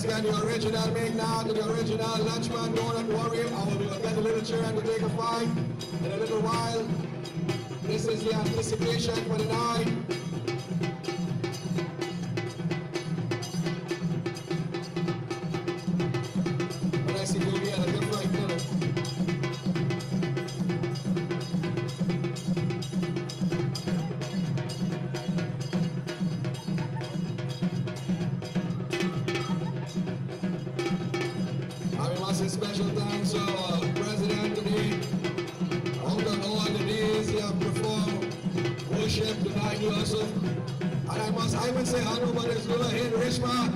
again, the original Meghnad and the original Lunchman, don't worry, I will get a little chair and we'll take a fight in a little while. This is the anticipation for the night. When I see you here, I get right now. Special thanks to our President today. Out of all the days he have performed worship tonight also. And I would say Hanu Barisula in Rishma.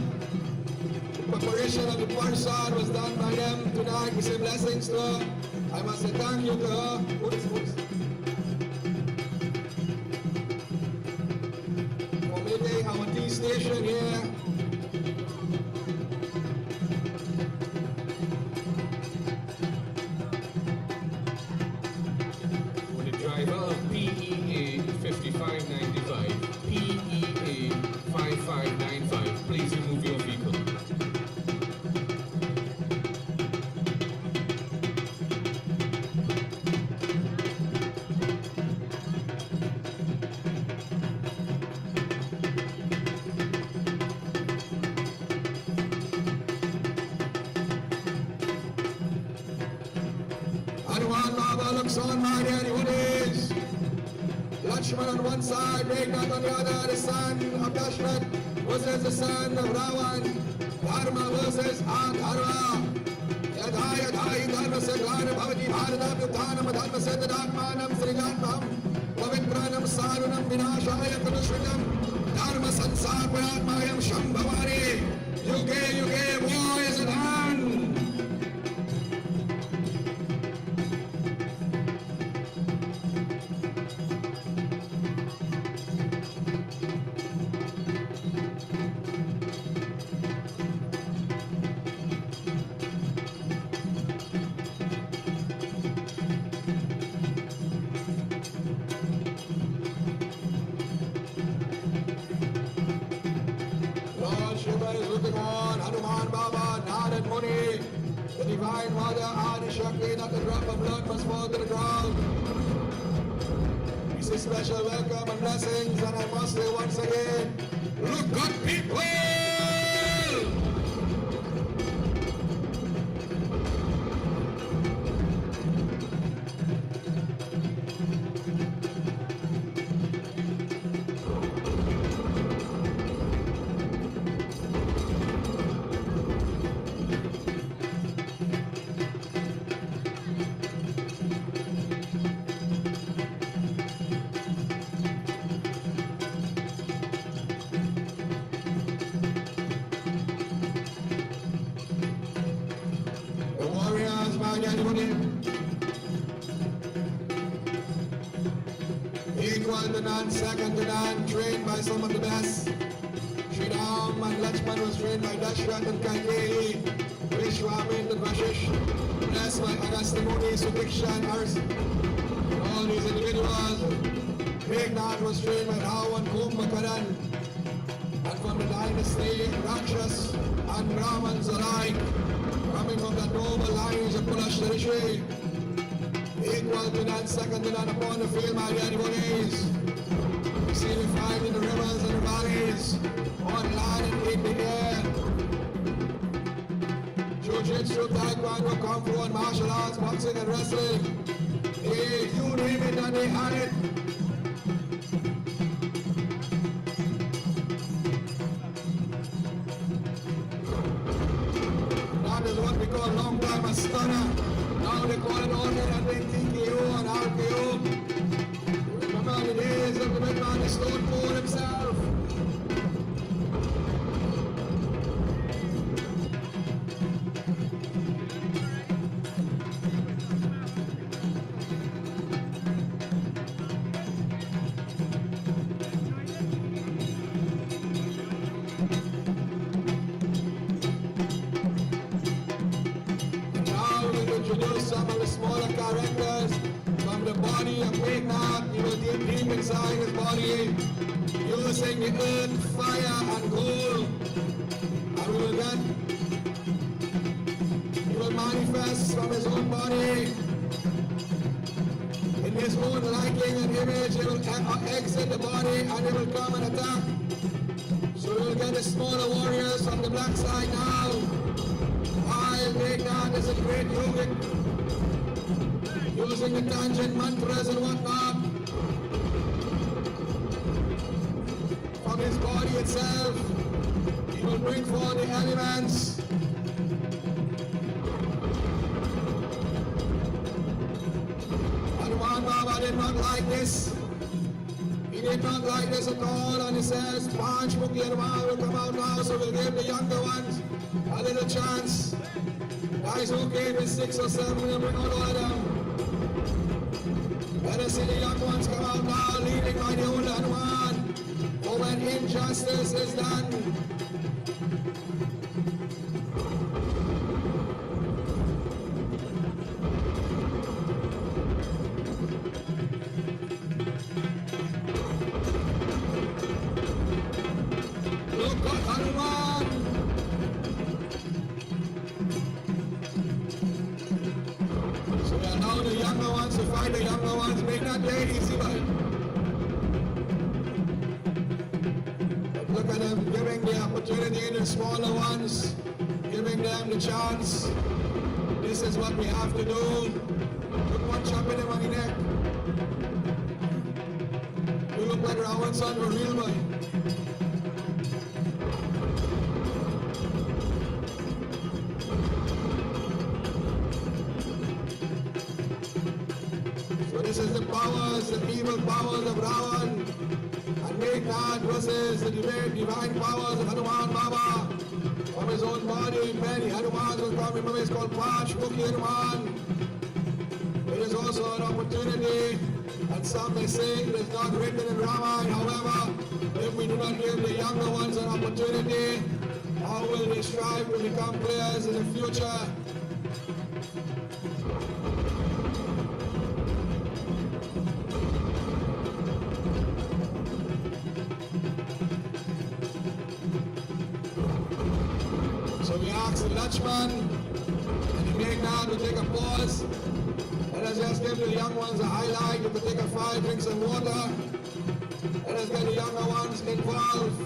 The preparation of the Parsad was done by them tonight. We say blessings to her. I must say thank you to her. For making our tea station here. Driver PEA 5595, PEA 5595, please remove your vehicle. Hanuman Baba looks on my daddy, what is? Lakshman on one side, Meghnad on the other, the son of Dashrath versus the son of Ravan. Dharma versus Adharma. Yadha yadha dharma se glana bhavati bharata vyuthanam dharma se tadatmanam srijatmam pavitranam sarunam vinashaya kanushritam dharma sansar paratmayam shambhavari yuge yuge war is at hand. Shiva is looking on, Hanuman Baba, Narad Muni, the Divine Mother, Adi Shakti, not a drop of blood must fall to the ground. We say special welcome and blessings, and I must say once again, look good people! Equal to none, second to none, trained by some of the best. Shri Raam and Lakshman was trained by Dashrath and Kaikeyi, Vishwamitra and Vashish, blessed by Agastya Muni, Sudiksha and Ars. All these individuals. Meghnad was trained by Ravan Kumbhakaran, and from the dynasty, Rakshas and Brahmins alike, coming from the noble lines of Pulashta Rishi. Equal to none, second to none upon the field, my dear devotees. We see the fight in the rivers and the valleys, on land and in the air. Jiu-Jitsu, Taekwondo, Kung Fu and martial arts, boxing and wrestling. Hey, you name it and they had it. That is what we call long time a stunner. Now they call it order and then TKO and RKO. Remember the days of the big man, the Stone Cold himself. Introduce some of the smaller characters from the body of Meghnad. He will dig deep inside his body, using the earth, fire, and coal. And we will get body. In his own liking and image, he will exit the body and he will come and attack. So we will get the smaller warriors from the black side now. While Meghnad is a great yogic, using the tangent mantras and whatnot from his body itself, he will bring forth the elements. Hanuman Baba did not like this. He did not like this at all, and he says, Panch Mukhi Hanuman will come out now, so we'll give the younger ones a little chance. Guys who came in 6 or 7, we'll bring all of them. Let us see the young ones come out now, leading by the old Hanuman. For when injustice is done, look at Hanuman. So we are now the younger ones to fight the younger ones. Make that very easy, but look at them giving the opportunity to the smaller ones, giving them the chance. This is what we have to do. Look one chopping him on the neck. You look like Rawan's son for real, boy. So this is the powers, the evil powers of Ravan. And Meghnad versus the divine powers of Hanuman Baba. From his own body, many Hanumans will come. Remember, it's called Panch Mukhi Hanuman. It is also an opportunity, and some may say it is not written in Ramayana. However, if we do not give the younger ones an opportunity, how will they strive to become players in the future? So we ask Lakshman and the Meghnad to take a pause. Let us just give the young ones a highlight. If they take a 5, drink some water. Let us get the younger ones involved.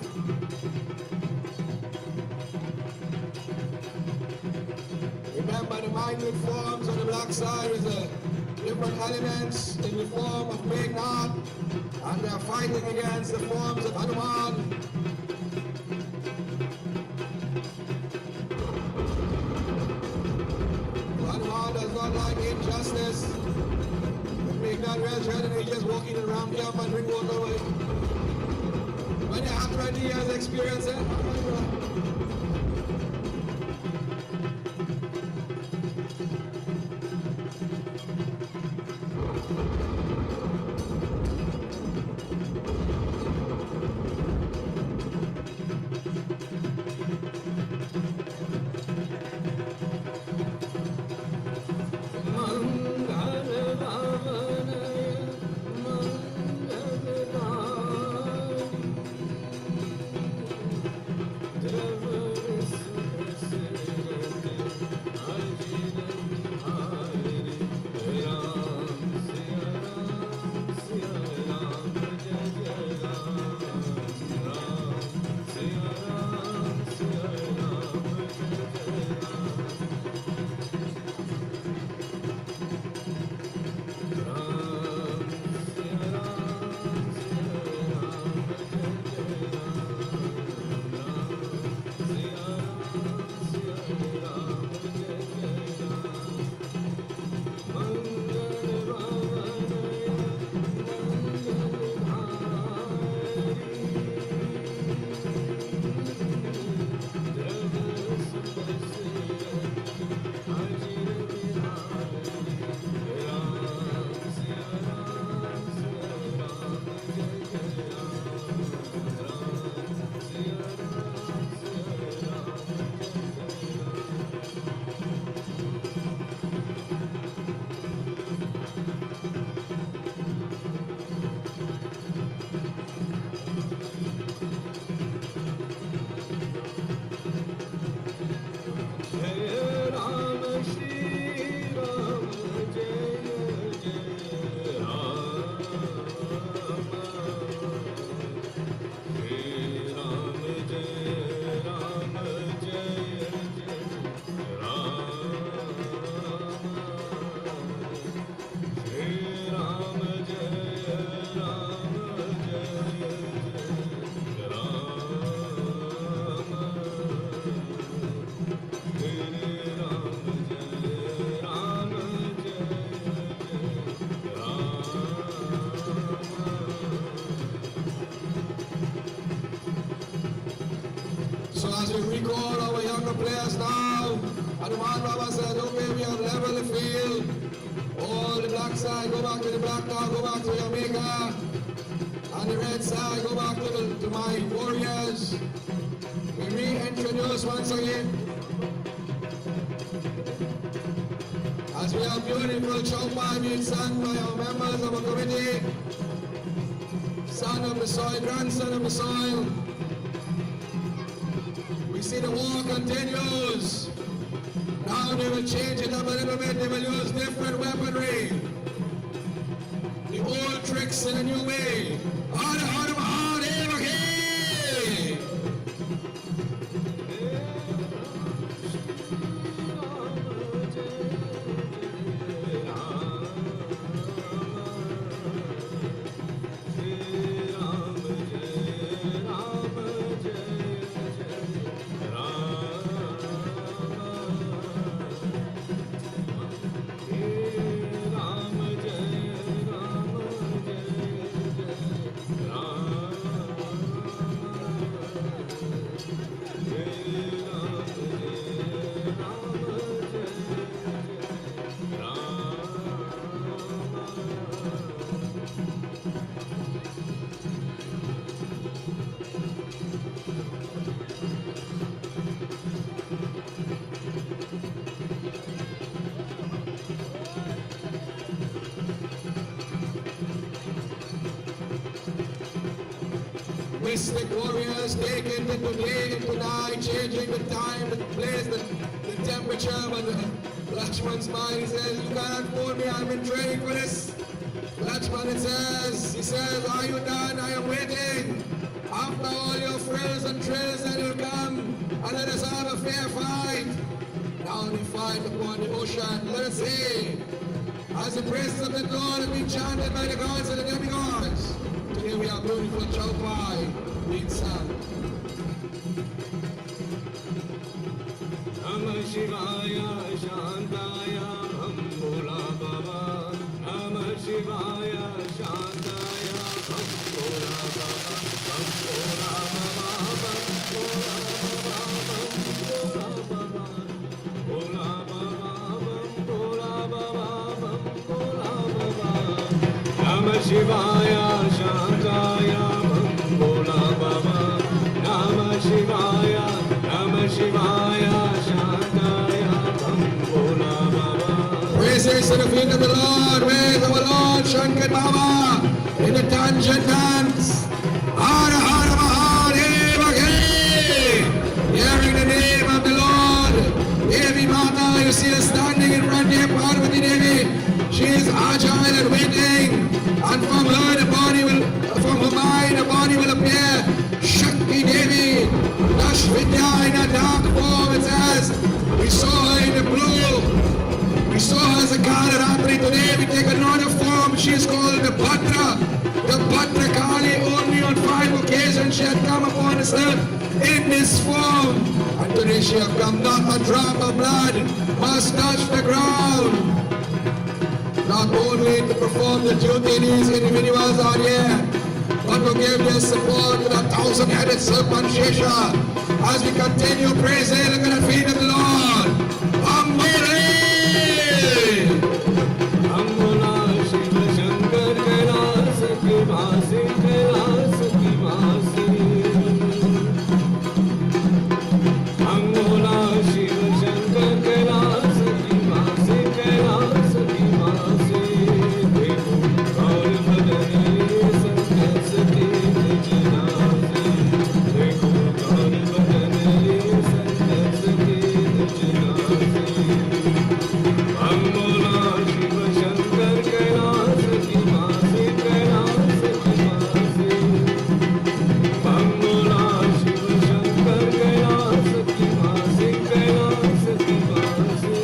Remember, the minute forms on the black side is the different elements in the form of Meghnad, and they are fighting against the forms of Hanuman. Hanuman does not like injustice. Meghnad rails right and he's just walking in Raam camp and drink water away. When you have 20 years experience, Mangal As we recall our younger players now, and the man Baba said, okay, we have leveled the field. All the black side, go back to the black now, go back to Jamaica. And the red side, go back to my warriors. We reintroduce once again. As we have beautiful chaupai being sung by our members of our committee. Son of the soil, grandson of the soil. We see the war continues. Now they will change it up a little bit, they will use different weaponry. The old tricks in a new way. Mystic warriors taking into day into night, changing the time, the place, the temperature, but Lakshman smiled, he says, you cannot fool me, I've been training for this. Lakshman he says, are you done? I am waiting. After all your frills and trills, then you'll come and let us have a fair fight. Now we fight upon the ocean, let us see. As the praises of the Lord have been chanted by the gods and the demigods. Today we have beautiful chaupai being sung. Namah Shivaya Shantaya Ham Bhola Baba. Namah Shivaya Shantaya Ham Bhola Baba. Ham Bhola Baba. Ham Bhola Baba. Bhola Baba. Bhola Baba. Bhola Baba. Namah Shivaya Shantaya Ham Bhola Baba. Namah Shivaya. Namah Shivaya Shantaya Ham Bhola Baba. Praises to the feet of the Lord, where's our Lord Shankar Baba in the dungeon dance. Hara Hara Mahadeva Hey! Hearing the name of the Lord, Devi Mata, you see her standing in front of Parvati Devi. She is agile and waiting, and from her the body will, from her mind the body will appear. Shakti Devi, Dash Vidya in a dark form, it says. We saw her in the blue. We saw her as a Kali. Today we take another form. She is called the Bhadra. The Bhadra Kali. Only on 5 occasions she had come upon this earth in this form. And today she has come, not a drop of blood must touch the ground. Not only to perform the duty these individuals are here, but to give their support to the 1,000-headed serpent Shesha as we continue praising the good feet of the Lord. Ambole! Ambola Shiva Shankar Kailas Ki Vasi Kailas Ki Vasi. Ambola Shiva Shankar Kailas Ki Vasi Kailas Ki Vasi. Dekho aur badani sankat ki nijnasi. Dekho aur badani sankat ki nijnasi. Ambola Shiva Shankar Kailas Ki Vasi Kailas Ki Vasi. Ambola Shiva Shankar Kailas Ki Vasi Kailas Ki Vasi.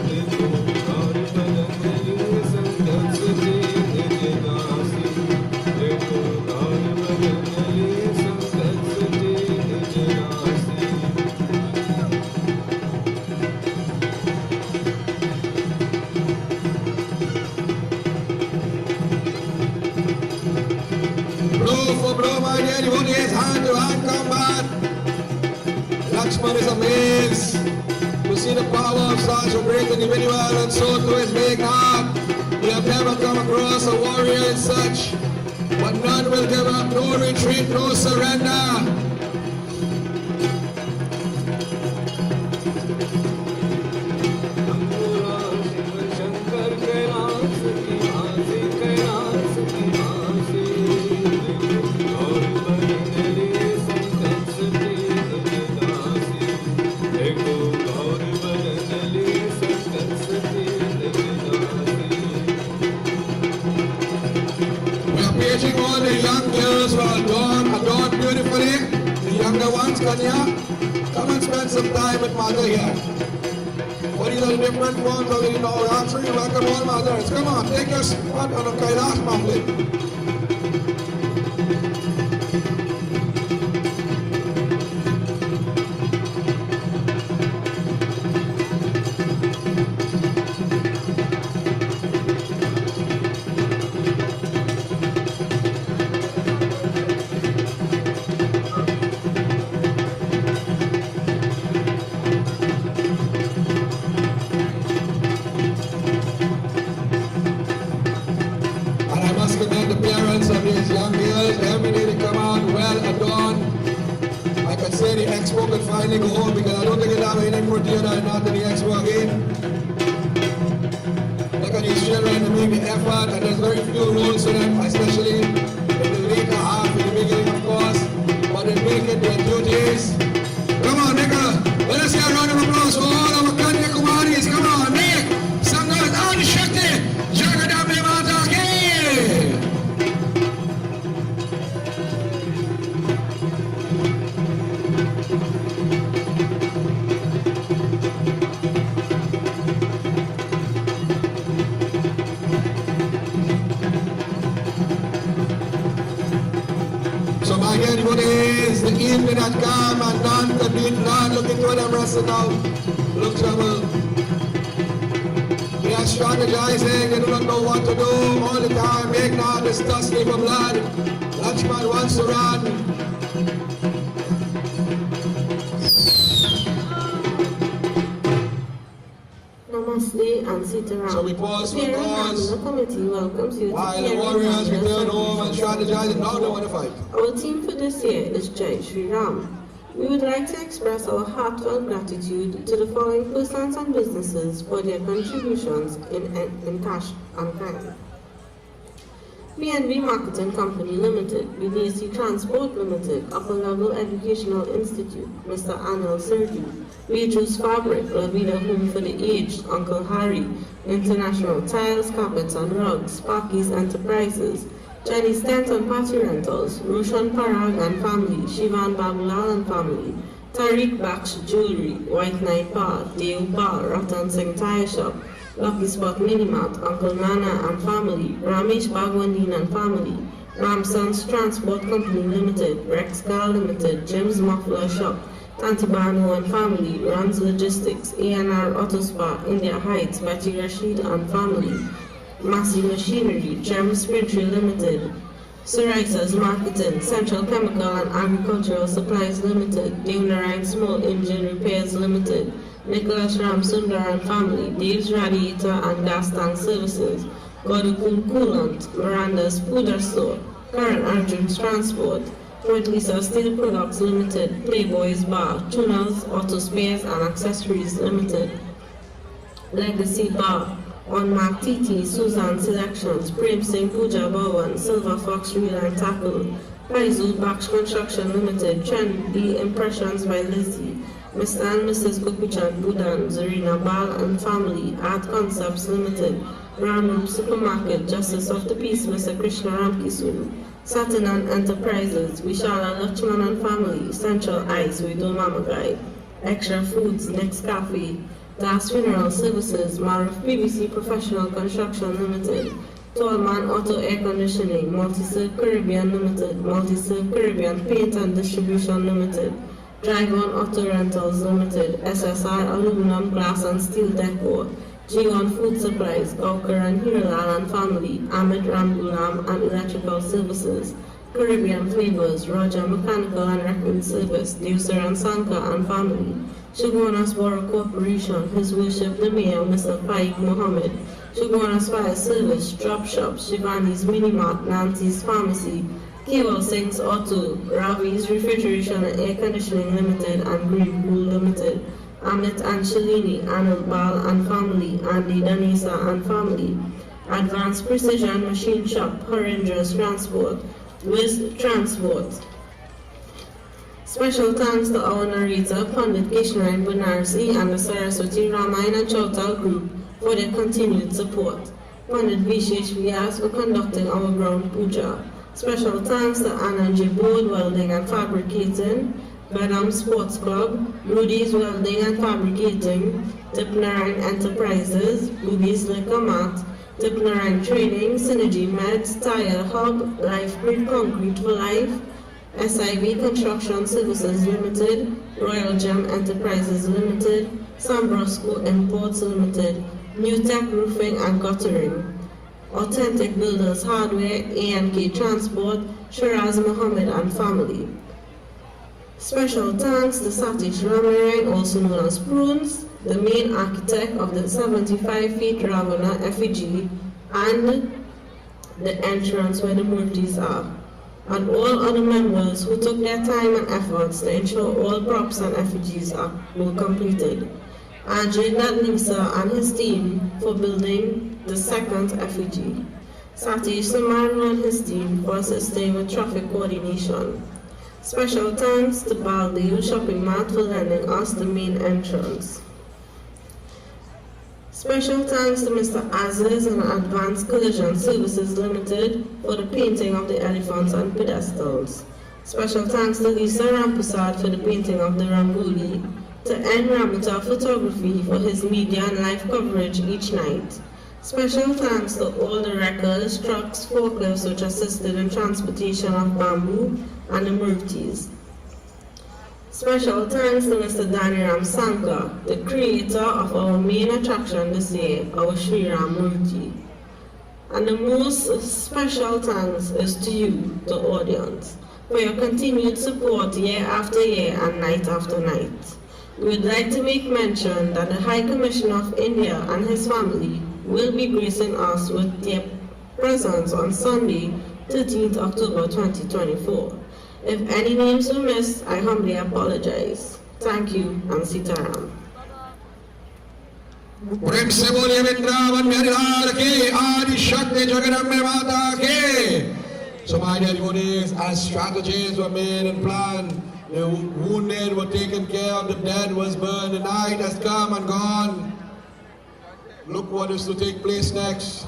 Dekho aur badani sankat ki nijnasi. Dekho aur badani sankat ki nijnasi. Blow for blow, my dear, you hold his hand to hand combat. see the power of such a great individual, and so to his big heart. We have never come across a warrior in such, but none will give up, no retreat, no surrender. Paging all the young girls who are adorned beautifully. The younger ones, Kanya, come and spend some time with mother here. What is the different forms of the archery? Welcome all mothers. Come on, take your spot on the Kailash mountain. Commend the parents of these young girls. Every day they come out well adorned. I could say the expo could finally go home because I don't think it'll have any more theater and not to the expo again. Look at these children, they make the effort, and there's very few roles for them, especially in the later half, in the beginning of course, but they make it their duties. Come on, Nicola, let us get a round of applause for all our Kanya Kumaris. Come on, Nick, Sangat, Adi Shakti, Jagadam Mataki. So my head what is the evening had come and none could beat none. Look into them wrestling now. Look trouble. They are strategizing, they do not know what to do all the time. Meghnad is thirsty for blood. Lakshman wants to run. Namaste and Sitaram. So we pause for Pierre cause. and the committee welcomes you to While the Pierre warriors and return home and strategize, now they want to fight. Our theme for this year is Shri Raam. We would like to express our heartfelt gratitude to the following persons and businesses for their contributions in cash and kind. B&B Marketing Company Limited, BDC Transport Limited, Upper Level Educational Institute, Mr. Anil Sergi, Beatrice Fabric, La Vida Home for the Aged, Uncle Harry, International Tiles, Carpets and Rugs, Sparky's Enterprises, Chinese Tent and Party Rentals, Roshan Parag and Family, Shivan Babulal and Family, Tariq Baksh Jewelry, White Knight Bar, Deo Bar, Ratan Singh Tire Shop, Lucky Spot Minimart, Uncle Nana and Family, Ramesh Bhagwandin and Family, Ramson's Transport Company Limited, Rex Car Limited, Jim's Muffler Shop, Tantibano and Family, Rams Logistics, A&R Auto Spa, India Heights, Betty Rashid and Family, Massey Machinery, Gem Spiritual Limited, Sarisa's Marketing, Central Chemical and Agricultural Supplies Limited, Deonarine Small Engine Repairs Limited, Nicholas Ram Sundar and Family, Dave's Radiator and Gas Tank Services, Godukun Coolant, Miranda's Pooder Store, Karen Arjun's Transport, Fort Lisa Steel Products Limited, Playboy's Bar, Tuners, Auto Spares and Accessories Limited, Legacy Bar, On Mark TT, Susan Selections, Prem Singh Puja Bhavan, Silver Fox Reel and Tackle, Paizu Baksh Construction Limited, Trendy Impressions by Lizzie, Mr. and Mrs. Gopichan Budan, Zarina Bal and Family, Art Concepts Limited, Ramleela Supermarket, Justice of the Peace, Mr. Krishna Ramkisulu, Saturn and Enterprises, Vishala Lakshman and Family, Central Ice, Widow Mamagai, Extra Foods, Next Cafe, Das Funeral Services, Maruf PVC Professional Construction Limited, Tallman Auto Air Conditioning, Multiserve Caribbean Limited, Multiserve Caribbean Paint and Distribution Limited, Dragon Auto Rentals Limited, SSR Aluminum Glass and Steel Decor, G1 Food Supplies, Gawker and Hiralal and Family, Ahmed Ramgulam and Electrical Services, Caribbean Flavors, Roger Mechanical and Record Service, Deucer and Sanka and Family, Shugurnas Corporation, His Worship the Mayor, Mr. Faik Mohammed. Shugurnas Fire Service, Drop Shop, Shivani's Mini Mart, Nancy's Pharmacy, Cable Singh's Auto, Ravi's Refrigeration and Air Conditioning Limited, and Green Pool Limited. Amit Angelini, Arnold Ball and Family, Andy Danisa and Family. Advanced Precision Machine Shop, Horrendous Transport, Wiz Transport. Special thanks to our narrator, Pandit Kishnarayan Banarsi and the Saraswati Ramayana Chautal Group for their continued support. Pandit Vishesh Vyas for conducting our ground puja. Special thanks to Ananji Board Welding and Fabricating, Badam Sports Club, Rudy's Welding and Fabricating, Tipnarayan Enterprises, Ruby's Liquor Mart, Tipnarayan Trading, Synergy Meds, Tire Hub, Life Grid Concrete for Life, SIB Construction Services Limited, Royal Gem Enterprises Limited, Sambrosco Imports Limited, New Tech Roofing and Guttering, Authentic Builders Hardware, A&K Transport, Shiraz Mohammed and Family. Special thanks to Satish Ramleela, also known as Prunes, the main architect of the 75 feet Ravana effigy and the entrance where the murtis are, and all other members who took their time and efforts to ensure all props and effigies were completed. Ajay Nadnimsa and his team for building the second effigy. Satish Samaru and his team for assisting with traffic coordination. Special thanks to Baldev Shopping Mart for lending us the main entrance. Special thanks to Mr. Aziz and Advanced Collision Services Limited for the painting of the elephants and pedestals. Special thanks to Lisa Rampusad for the painting of the Rangoli, to N. Ramata Photography for his media and live coverage each night. Special thanks to all the wreckers, trucks, forklifts which assisted in transportation of bamboo and the murtis. Special thanks to Mr. Daniram Sankar, the creator of our main attraction this year, our Shri Ram Murti. And the most special thanks is to you, the audience, for your continued support year after year and night after night. We would like to make mention that the High Commissioner of India and his family will be gracing us with their presence on Sunday, 13th October 2024. If any names were missed, I humbly apologize. Thank you, and Sitaram. प्रेम से बोलिए वृंदावन में हरिलाल की आदि शक्ति जगदम्बे माता की. So my dear devotees, as strategies were made and planned, the wounded were taken care of, the dead was burned, the night has come and gone. Look what is to take place next.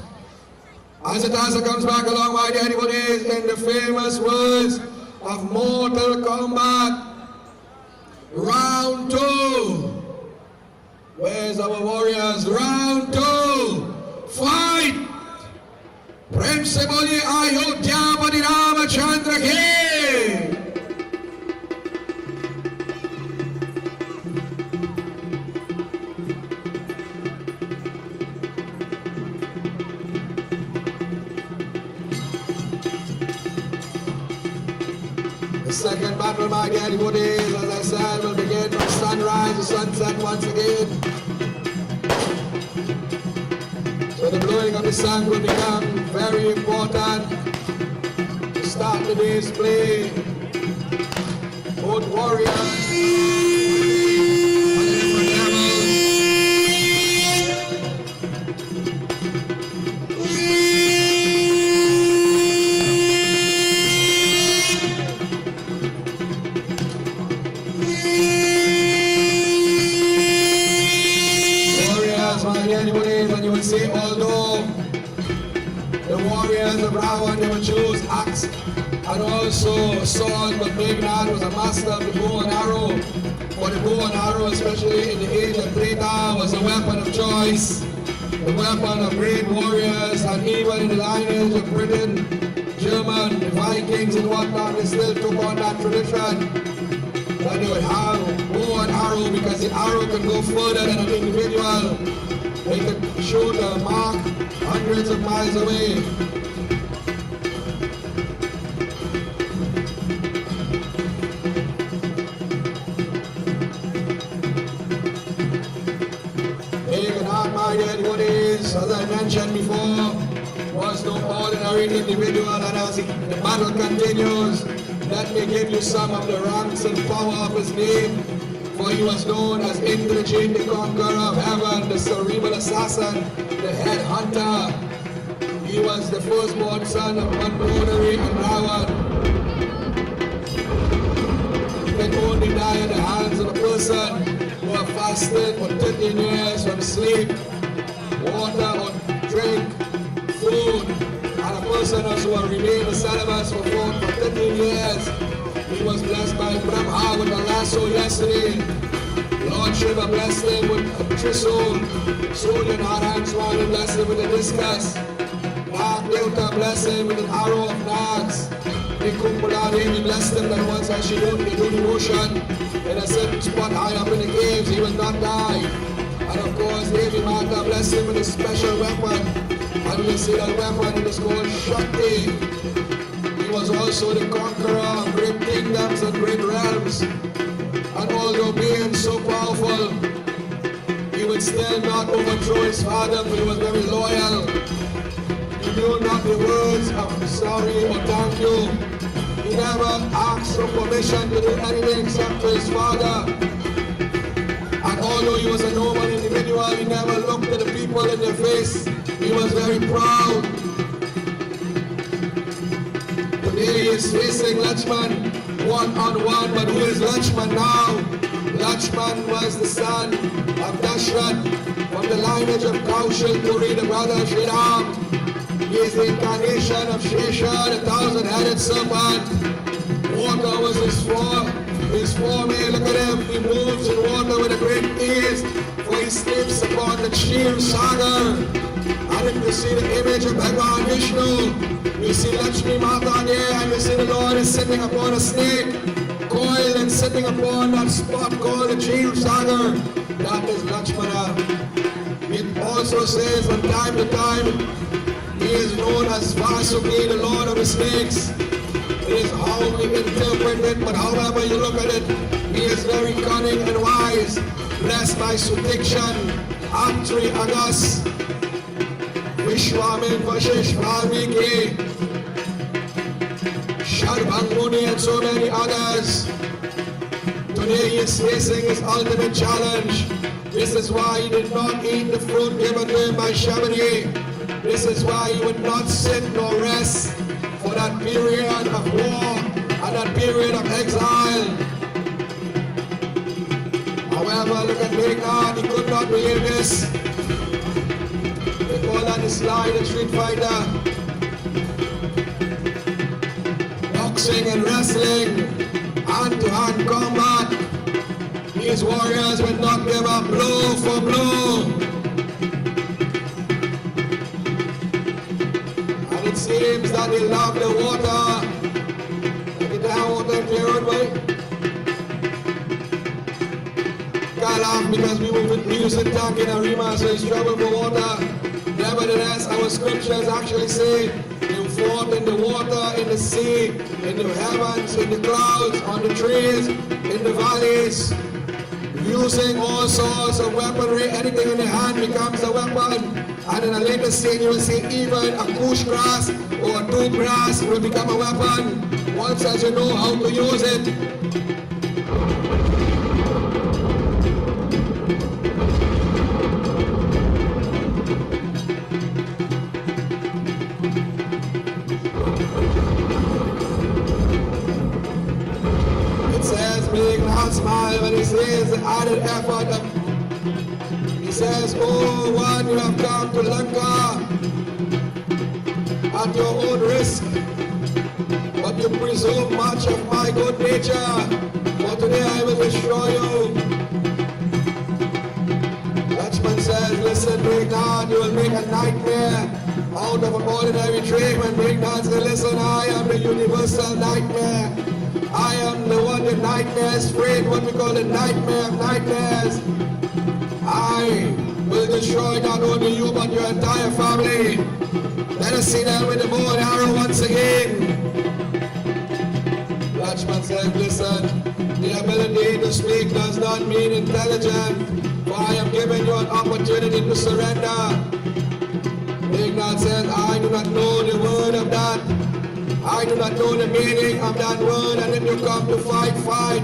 As the dancer comes back along, my dear devotees, in the famous words of Mortal Kombat, round 2. Where's our warriors? Round 2. Fight! Prem se boliye Ayodhya Pati Ramachandra ki. The second battle, my dear devotees, as I said, will begin from sunrise to sunset once again. So the blowing of the sun will become very important to start the day's play. Both warriors and different levels. And you will see, although the warriors of Ravan, they would choose axe and also sword, but Meghnad was a master of the bow and arrow. For the bow and arrow, especially in the age of Treta, was a weapon of choice, the weapon of great warriors, and even in the lineage of Britain, German, the Vikings and whatnot, they still took on that tradition. That they would have bow and arrow because the arrow could go further than an individual. They could shoot a mark hundreds of miles away. ordinary individual, and as the battle continues, let me give you some of the ranks and power of his name. For he was known as Indrajit, the conqueror of heaven, the cerebral assassin, the head hunter. He was the firstborn son of Manodari and Ravan. He can only die in the hands of a person who have fasted for 13 years from sleep, water or drink, food, and a person also who remained celibate for 13 years. He was blessed by Brahma with a lasso yesterday. Lord Shiva blessed him with a trisol. Surya Narayan Swami blessed him with a discus. Nag Devta blessed him with an arrow of nags. Nikumbala Devi blessed him that once as she do devotion in a certain spot high up in the caves, he will not die. And of course, Devi Mata blessed him with a special weapon. And you see that weapon, it is called Shakti. He was also the conqueror of great kingdoms and great realms. And although being so powerful, he would still not overthrow his father, but he was very loyal. He knew not the words of sorry or thank you. He never asked for permission to do anything except for his father. And although he was a noble individual, he never looked at the people in their face. He was very proud. Today he is facing Lakshman one-on-one, but who is Lakshman now? Lakshman was the son of Dashrath from the lineage of Kaushal Puri, the brother of Shri Raam. He is the incarnation of Shesha, the thousand-headed serpent. Water was his form. Look at him, he moves in water with a great ease, for he sleeps upon the Shri Sagar. And if you see the image of Bhagavan Vishnu, you see Lakshmi Mata there, and you see the Lord is sitting upon a snake, coiled and sitting upon that spot called the Jeev Sagar. That is Lakshmana. It also says from time to time, he is known as Vasuki, the Lord of the snakes. It is how we interpret it, but however you look at it, he is very cunning and wise, blessed by Sutikshan, Atri Agas, Vishwamin Vashish Valmiki, Sharbhangmuni, and so many others. Today he is facing his ultimate challenge. This is why he did not eat the fruit given to him by Shabani. This is why he would not sit nor rest for that period of war and that period of exile. However, look at Meghnad, he could not believe this. They call that the slide of Street Fighter. Boxing and wrestling, hand-to-hand combat. These warriors would not give up blow for blow. And it seems that they love the water. Look at that water cleared way. Can't laugh because we were using tank in Arima, so it's trouble for water. Nevertheless, our scriptures actually say you fought in the water, in the sea, in the heavens, in the clouds, on the trees, in the valleys, using all sorts of weaponry. Anything in the hand becomes a weapon. And in a later scene, you will see even a kush grass or a tube grass will become a weapon once as you know how to use it. Smile when he says the added effort of, he says, oh one, you have come to Lanka at your own risk, but you presume much of my good nature, for today I will destroy you. Lakshman says, listen Meghnad, you will make a nightmare out of an ordinary tree. When Meghnad says, listen, I am the universal nightmare. I am the one that nightmares afraid, what we call the nightmare of nightmares. I will destroy not only you but your entire family. Let us see them with the bow and arrow once again. Lakshman said, listen, the ability to speak does not mean intelligent, for I am giving you an opportunity to surrender. Meghnad says, I do not know the word of that. I do not know the meaning of that word, and then you come to fight.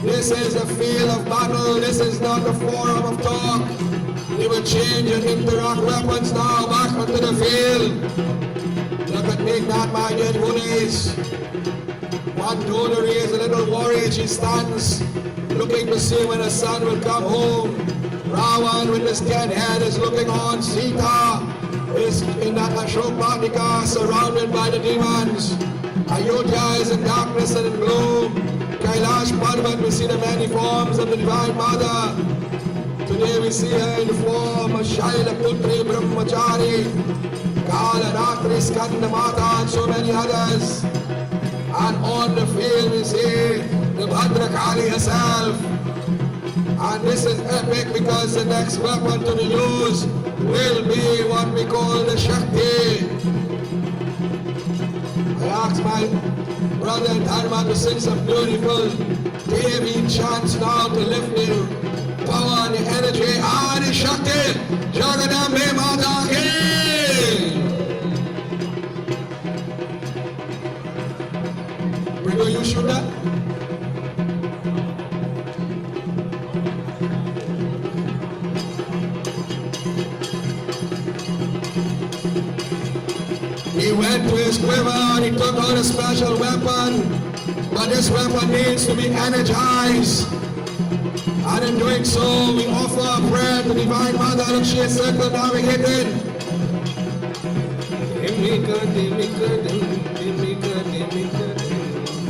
This is a field of battle. This is not a forum of talk. You will change and interact weapons now back onto the field. Look at Meghnad, my dear bullies. One donor is a little worried. She stands looking to see when the sun will come home. Ravan with his 10 head is looking on. Sita is in that Ashokanika surrounded by the demons. Ayodhya is in darkness and in gloom. Kailash Parvat, we see the many forms of the Divine Mother. Today we see her in the form of Shaila Putri Brahmachari, Kala Ratri Skanda Mata, and so many others. And on the field we see the Bhadra Kali herself. And this is epic because the next weapon to be used will be what we call the Shakti. I asked my brother Dharma to sing some beautiful Devi chants now to lift the power and the energy. Adi Shakti, Jagadambe Mata Ki! Will you shoot that? He went to his quiver and he took out a special weapon, but this weapon needs to be energized. And in doing so, we offer a prayer to Divine Mother and she is circumnavigated. Dimika, dimika, dimika, dimika,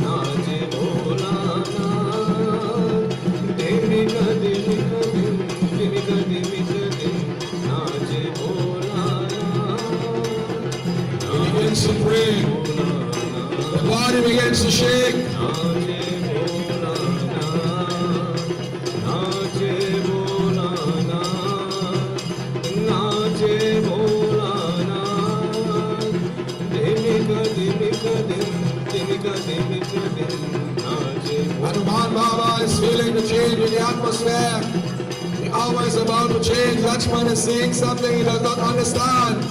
nache bolana. Dimika, dimika, dimika, dimika, nache bolana. He begins to pray. The body begins to shake. Hanuman Baba is feeling the change in the atmosphere. The hour is about to change. Lakshman is seeing something he does not understand.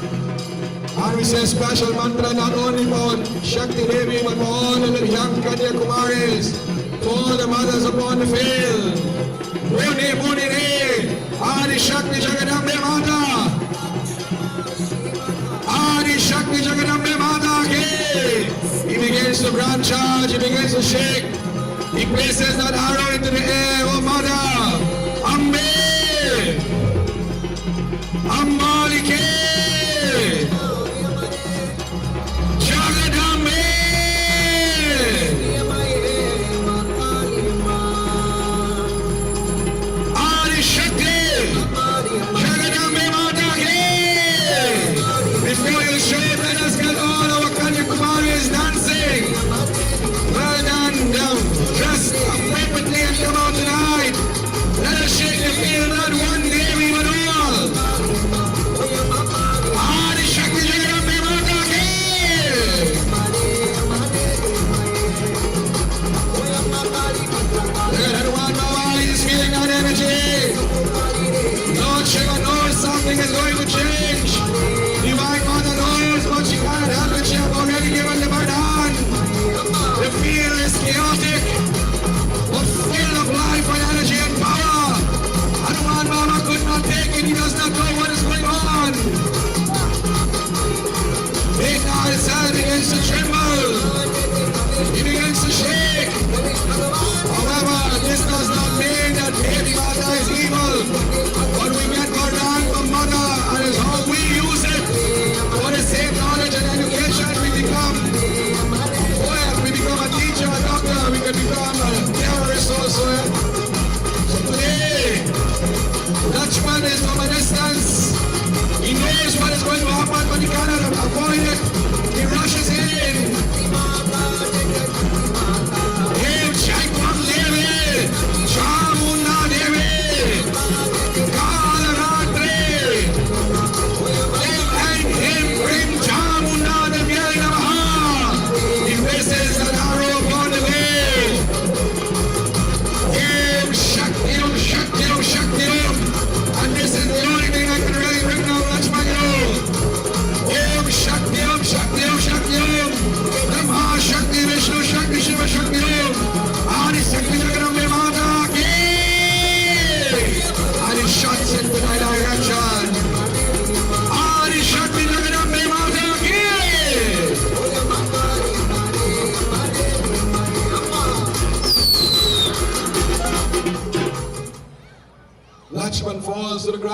And we say special mantra not only for Shakti Devi but for all the young Kanya Kumaris, for all the mothers upon the field. Muni Muni Re, Adi Shakti Jagadambe Mata. Adi Shakti Jagadambe Mata Ki. He begins to branch out, he begins to shake. He places that arrow into the air, oh Mother. Ambe! Ambalike! Jagadambe! Adi Shakti! Jagadambe Mata Ki! Before you show it, let us get all our Kanyakumaris dancing. Well done, dressed appropriately and come out tonight. Let us shake the field not one day we but all. Adi Shakti Jagadambe Mata Ki! Look at Hanuman Baba, he's feeling that energy. Lord Shiva knows something is going to change. Divine Mother knows, but she can't help it. She has already given the bird hand. The field is chaotic, but full of life and energy and power. Hanuman Baba could not take it. He does not know what is going on. Meghnad himself begins to tremble. He begins to shake. However, this does not mean that Devi Mata is evil. But we get Vardhan from Mother, and it's how we use it. For the same knowledge and education, we become a poet, we become a teacher, a doctor, we can become a terrorist also. So today, Lakshman is from a distance. He knows what is going to happen, but he cannot avoid it. He rushes in. Hey, Chaitwan Devi, Chamunda Devi, Kala Ratri. Him, bring Chamunda Devi Namaha. He places an arrow upon the way. Om Shakti, Om Shakti, Om Shakti, Om. And this is the only thing I can really bring down Lakshman.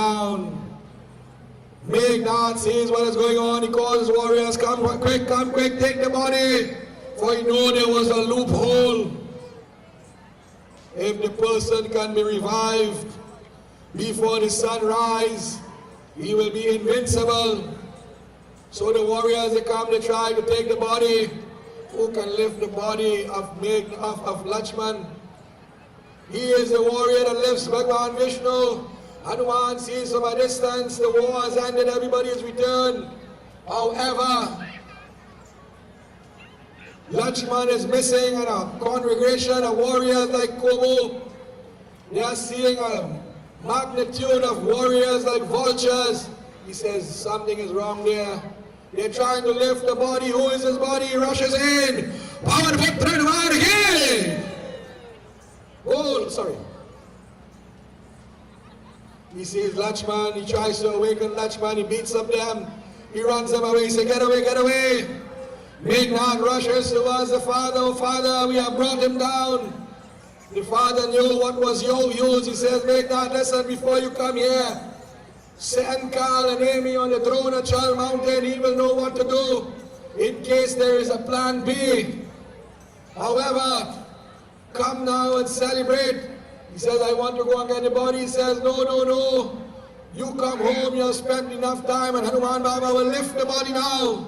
down. Meghnad sees what is going on. He calls his warriors, come quick, take the body. For he knew there was a loophole. If the person can be revived before the sunrise, he will be invincible. So the warriors, they come, they try to take the body. Who can lift the body of Lakshman? He is the warrior that lifts Bhagavan Vishnu. Hanuman sees from a distance, the war has ended, everybody is returned. However, Lakshman is missing, and a congregation of warriors like Kobo, they are seeing a magnitude of warriors like vultures. He says something is wrong there. They're trying to lift the body. Who is his body? He rushes in. Power again. Oh, sorry. He sees Lakshman. He tries to awaken Lakshman. He beats up them. He runs them away. He says, get away, get away. Meghnad rushes towards the father. Oh, father, we have brought him down. The father knew what was your use. He says, Meghnad, listen, before you come here, send Kal and Amy on the throne of Chal Mountain. He will know what to do in case there is a plan B. However, come now and celebrate. He says, I want to go and get the body. He says, no, no, no. You come home, you have spent enough time, and Hanuman Baba will lift the body now.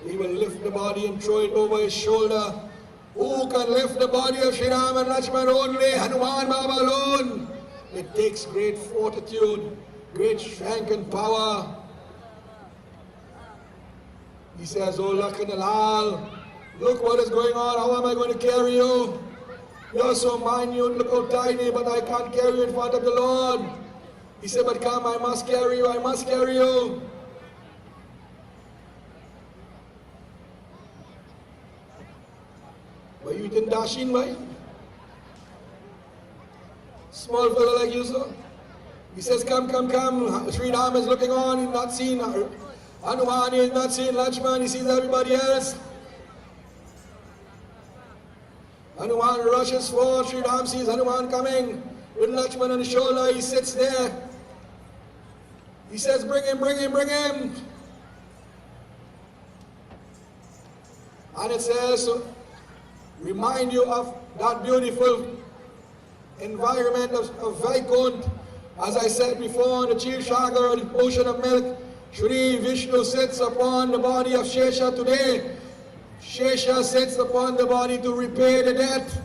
He will lift the body and throw it over his shoulder. Who can lift the body of Shri Ram and Lakshman? Only Hanuman Baba alone. It takes great fortitude, great strength and power. He says, oh Lakhanalal, look what is going on. How am I going to carry you? You're so minute, look how tiny, but I can't carry you in front of the Lord. He said, but come, I must carry you, I must carry you. But you didn't dash in, right? Small fellow like you, sir. He says, come, come, come. Shri Ram is looking on, he's not seen Hanuman, he's not seen Lakshman, he sees everybody else. Hanuman rushes forward. Shri Ram sees Hanuman coming with Lakshman on his shoulder. He sits there. He says, bring him, bring him, bring him. And it says, remind you of that beautiful environment of Vaikunt. As I said before, the Chief Sagar, the ocean of milk, Shri Vishnu sits upon the body of Shesha today. Shesha sits upon the body to repay the debt.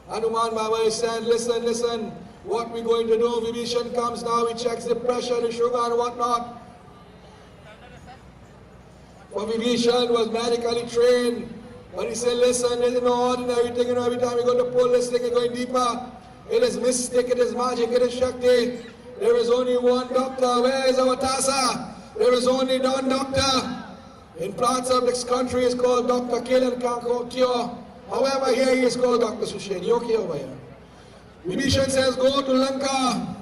Hanuman Baba is saying, listen, listen, what we're going to do, Vibhishan comes now, he checks the pressure, the sugar and whatnot. For Vibhishan was medically trained, but he said, listen, there's no ordinary thing, you know, every time you're going to pull this thing, you're going deeper. It is mystic, it is magic, it is Shakti. There is only one doctor. Where is our Tasa? There is only one doctor. In parts of this country, it's called Dr. Kill and can't cure. However, here he is called Dr. Sushen. You're okay over here. Vibhishan says, go to Lanka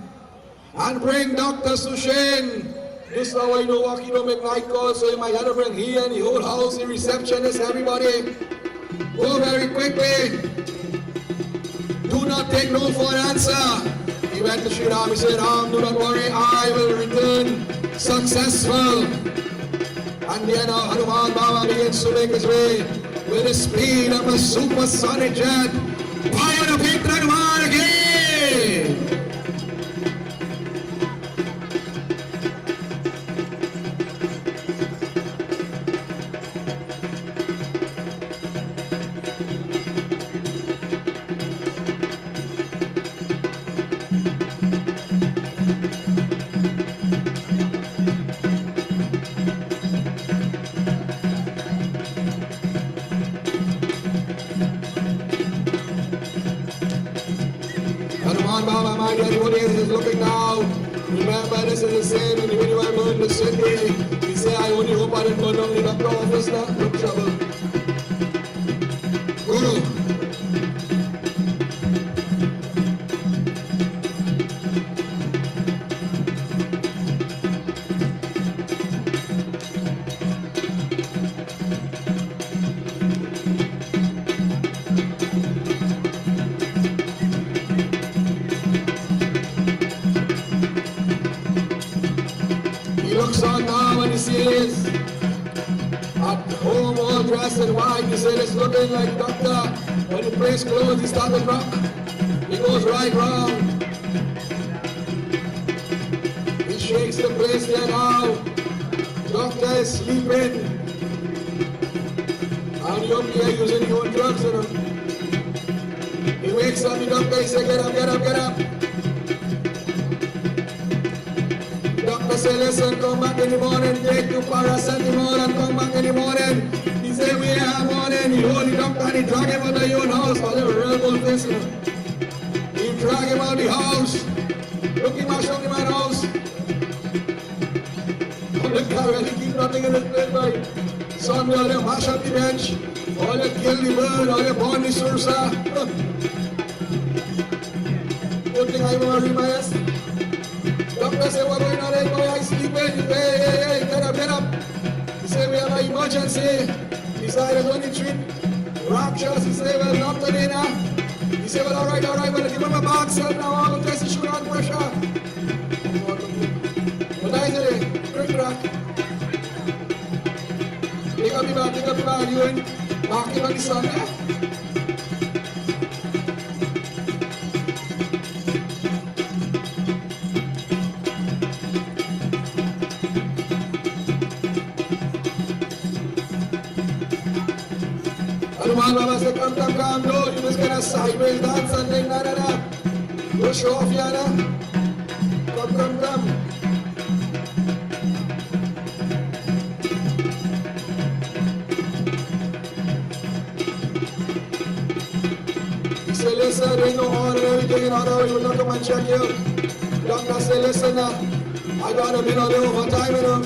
and bring Dr. Sushen. This is how I know what you don't make night calls, so you might have to bring he and the whole house, the receptionist, everybody. Go very quickly. Do not take no for an answer. He went to Shri Ram, he said, Ram, do not worry, I will return successful. And then Hanuman Baba begins to make his way with the speed of a supersonic jet. Fire the Pit Hanuman again! Everybody else is looking now. Remember, this is the same when you were going to city. He said, I only hope I didn't go down to the doctor office now. No trouble. Guru. dressed in white. He said it's looking like doctor. When the place closed, he started rock. He goes right round. He shakes the place there now. Doctor is sleeping. And you up here using your own drugs, you know. He wakes up, the doctor, he says, get up, get up, get up. The doctor says, listen, come back in the morning, take 2 paracetamol and come back in the morning. He said, we are morning. He hold the doctor and he drag him out of your own house. Oh, they're real bull face, you know. He drag him out of the house. Look, he mash up the man's house. Oh, the car really keep nothing in his place, boy. Son, all they mash up the bench. All they kill the bird, all they burn the sursa. Good thing I want to read my ass. Doctor said, what's going on there, boy? I sleeping. Hey, get up, get up. He said, we have an emergency. He said, there's only 3 raptures. He said, well, not today now. He said, well, all right, well, give him a box now. I'm going to test the sugar and pressure. What is it? Quick crack. Pick up the bag, you in. Mark him on the sun there. Baba said, come, no, you just gonna sideways dance and thing, nah. Go show off, Yana. Come. He said, listen, there ain't no order, everything in order, you will not come and check you. Doctor said, listen, I got a bit of the overtime, you know.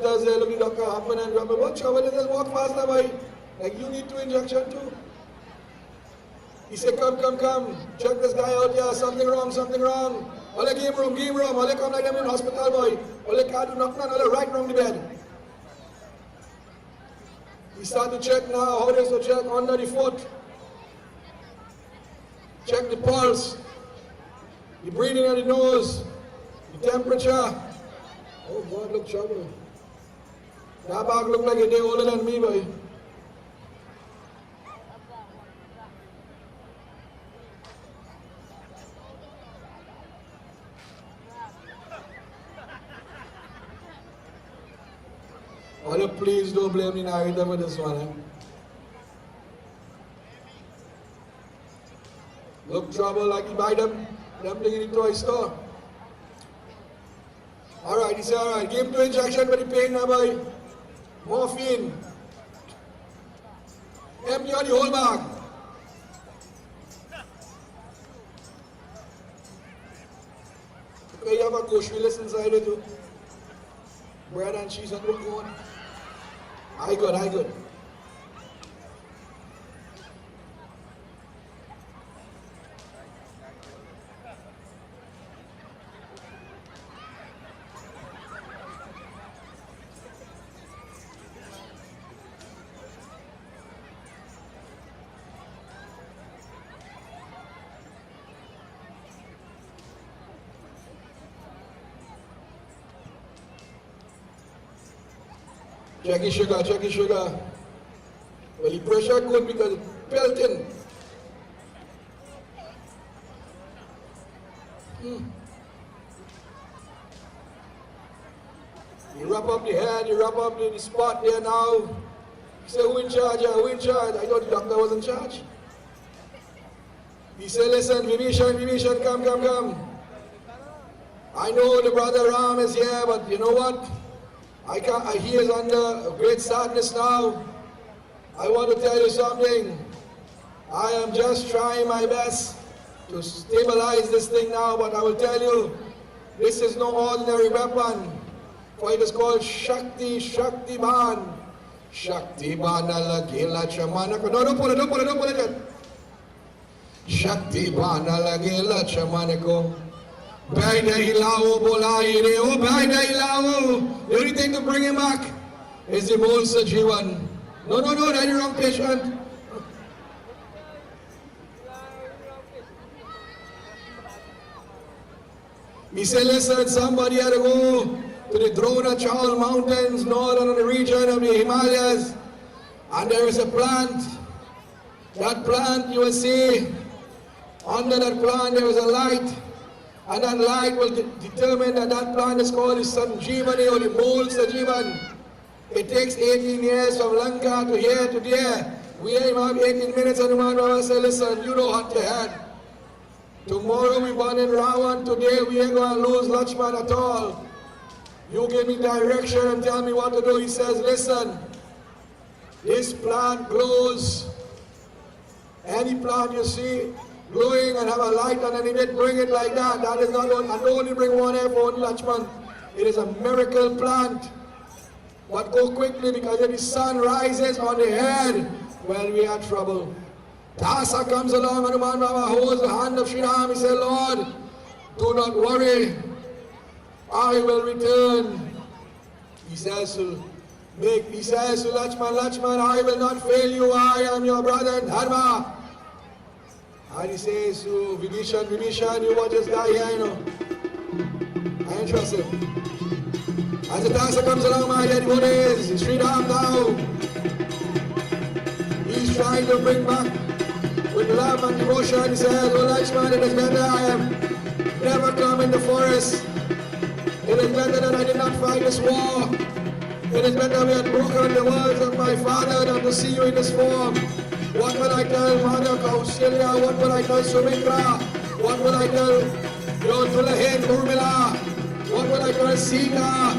Does they look at doctor happen and drop it? What trouble is this? Walk faster, boy. Like you need 2 injections too. He said, come. Check this guy out here. Something wrong. All the game room. All they come like them in hospital, boy. All they can't do nothing, all they right wrong the bed. He start to check now. How does to check under the foot? Check the pulse. The breathing on the nose. The temperature. Oh God, look trouble. That bag look like a day older than me, boy. Oh, please don't blame the narrator for this one, eh? Look trouble like he buy them thing in the toy store. Alright, he said, alright, give him 2 injections for the pain now, boy. Morphine. Empty out the whole bag. Okay, you have a kush fillet inside it too. Bread and cheese and look good. I good. Check his sugar. Well, the pressure good because it's pelting. You wrap up the head, you wrap up the spot there now. You say, who in charge? I thought the doctor was in charge. He said, listen, Vivishan, come. I know the brother Raam is here, but you know what? He is under great sadness now. I want to tell you something. I am just trying my best to stabilize this thing now, but I will tell you, this is no ordinary weapon. For it is called Shakti Ban. Shakti Ban Alagila Chamanako. No, don't pull it yet. Shakti Ban Alagila Chamanako. Baida Ilao Bolaire, oh Baida Ilao. The only thing to bring him back is the Bolsa Jiwan. No, that's the wrong patient. He said, listen, somebody had to go to the Dronachal Mountains, northern the region of the Himalayas, and there is a plant. That plant, you will see, under that plant there is a light, and that light will determine that that plant is called the Sanjeevani or the Mool Sanjeevan. It takes 18 years from Lanka to here to there. We aim have 18 minutes, and the man will say, listen, you don't have to head. Tomorrow we born in Rawan, today we ain't going to lose Lakshman at all. You give me direction and tell me what to do. He says, listen, this plant glows. Any plant you see glowing and have a light and then he did bring it like that. That is not one, I don't only bring one here for one Lakshman. It is a miracle plant. But go quickly because if the sun rises on the head, well, we are trouble. Tasa comes along and the man holds the hand of Shri Ram. He said, Lord, do not worry. I will return. He says to Lakshman, I will not fail you. I am your brother in Dharma. And he says to Vibhishan, you watch this guy here, you know. I ain't trust him. As the Tasa comes along, my dear devotees, Shri Ram now. He's trying to bring back with love and devotion. He says, oh Lakshman, it is better I have never come in the forest. It is better that I did not fight this war. It is better we had broken the words of my father than to see you in this form. What will I tell Mother Kausalya? What will I tell Sumitra? What will I tell your Tulahen Urmila? What will I tell Sita?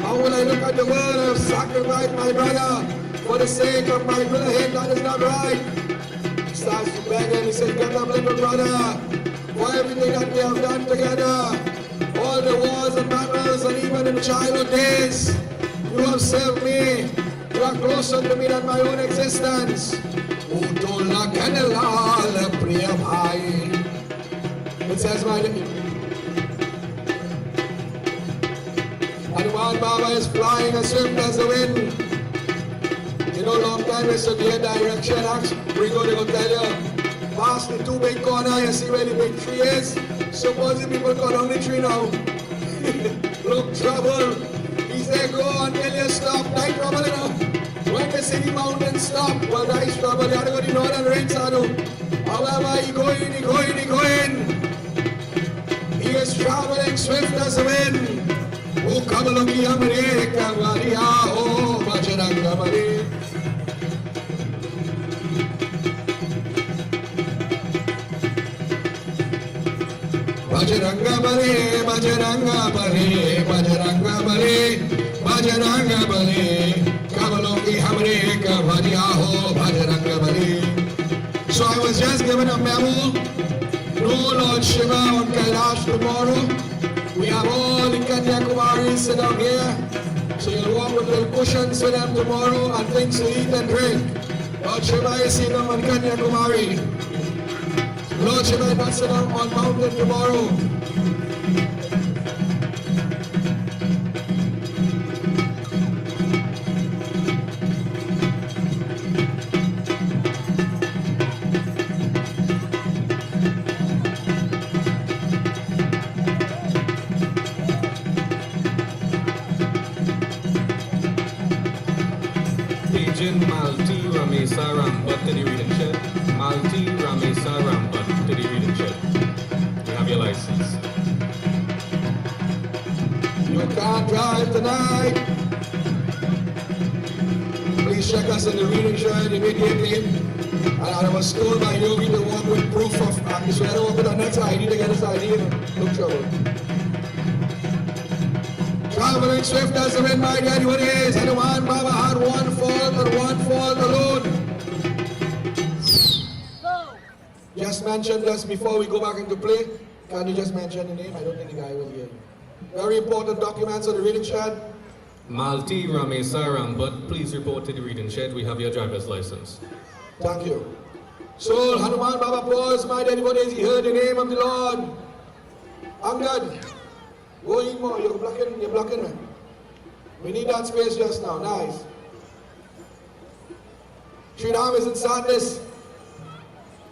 How will I look at the world and sacrifice my brother for the sake of my Tulahen? That is not right. He starts to beg and he says, get up, little brother, for everything that we have done together, all the wars and battles, and even in childhood days, you have served me. You are closer to me than my own existence. It says, my Hanuman Baba is flying as swift as the wind. You know, long time is to clear direction. Bring out, they will tell you. Past the two big corner, you see where the big tree is. Suppose the people cut down the tree now. Look, trouble. He said, go until you stop. Night trouble, you know. When the city mountains stop, well, nice trouble. You have to go to the northern range, however, he going. He is traveling swift as the wind. Oh, Kamaloki Amare, Kavaria, oh, Vajanangamare. Bajranga Bale, Bajranga Bale, Bajranga Bale, Bajranga Bale, Kavaloki Hamre, Kavadiaho, Bajranga Bale. So I was just given a memo. No Lord Shiva on Kailash tomorrow. We have all the Kanyakumaris sit down here. So you'll walk with little cushions with them tomorrow and things to eat and drink. Lord Shiva is sitting on Kanyakumari. Lord Shiva is not sitting on mountain tomorrow. Malti Rame Saram, but to the reading shed. Malti Rame Saram, but to the reading shed. You have your license. You can't drive tonight. Please check us in the reading shed immediately. And I was told by Yogi to walk with proof of practice. So I don't walk with the next ID to get this ID. No trouble. Traveling swift as the wind, my dear, what is? Hanuman Baba had one fault and one fault alone. Just mention this before we go back into play. Can you just mention the name? I don't think the guy will hear you. Very important documents on the reading shed. Malti Rame Saram, but please report to the reading shed. We have your driver's license. Thank you. So Hanuman Baba paused, my dear devotees. He heard the name of the Lord. Angad. Go in more, you're blocking it. We need that space just now, nice. Shri Ram is in sadness.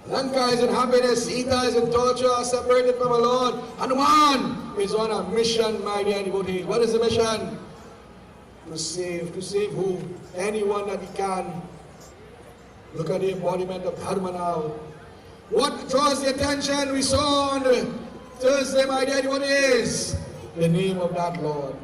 Lanka is in happiness, Sita is in torture, separated from the Lord. Hanuman is on a mission, my dear devotees. What is the mission? To save who? Anyone that he can. Look at the embodiment of Dharma now. What draws the attention? We saw on the Thursday, my dear devotees, the name of that Lord.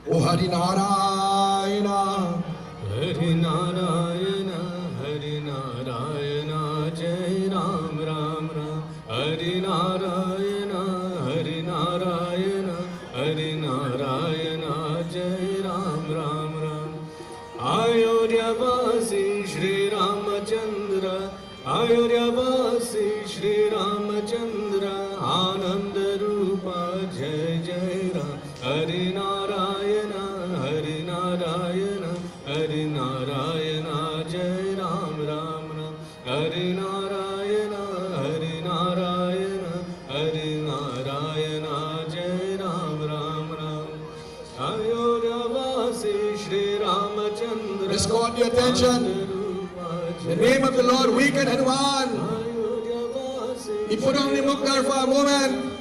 O Hari Narayana, Hari Narayana, Hari Narayana, Jai Ram Ram Ram. Hari Narayana, Hari Narayana, Hari Narayana, Jai Ram Ram Ram. Ayodhyavasi Shri Ramachandra, Ayodhyavasi Shri Ramachandra, Ananda Rupa, Jai Jai Ram. Hari Narayana, Hari Narayana, Hari Narayana, Jai Ram Ram Ram. Hari Narayana, Hari Narayana, Hari Narayana, Jai Ram Ram Ram. Ayodhyavasi Shri Ramachandra. This caught the attention. The name of the Lord weakened Hanuman. He put on the muktar for a moment.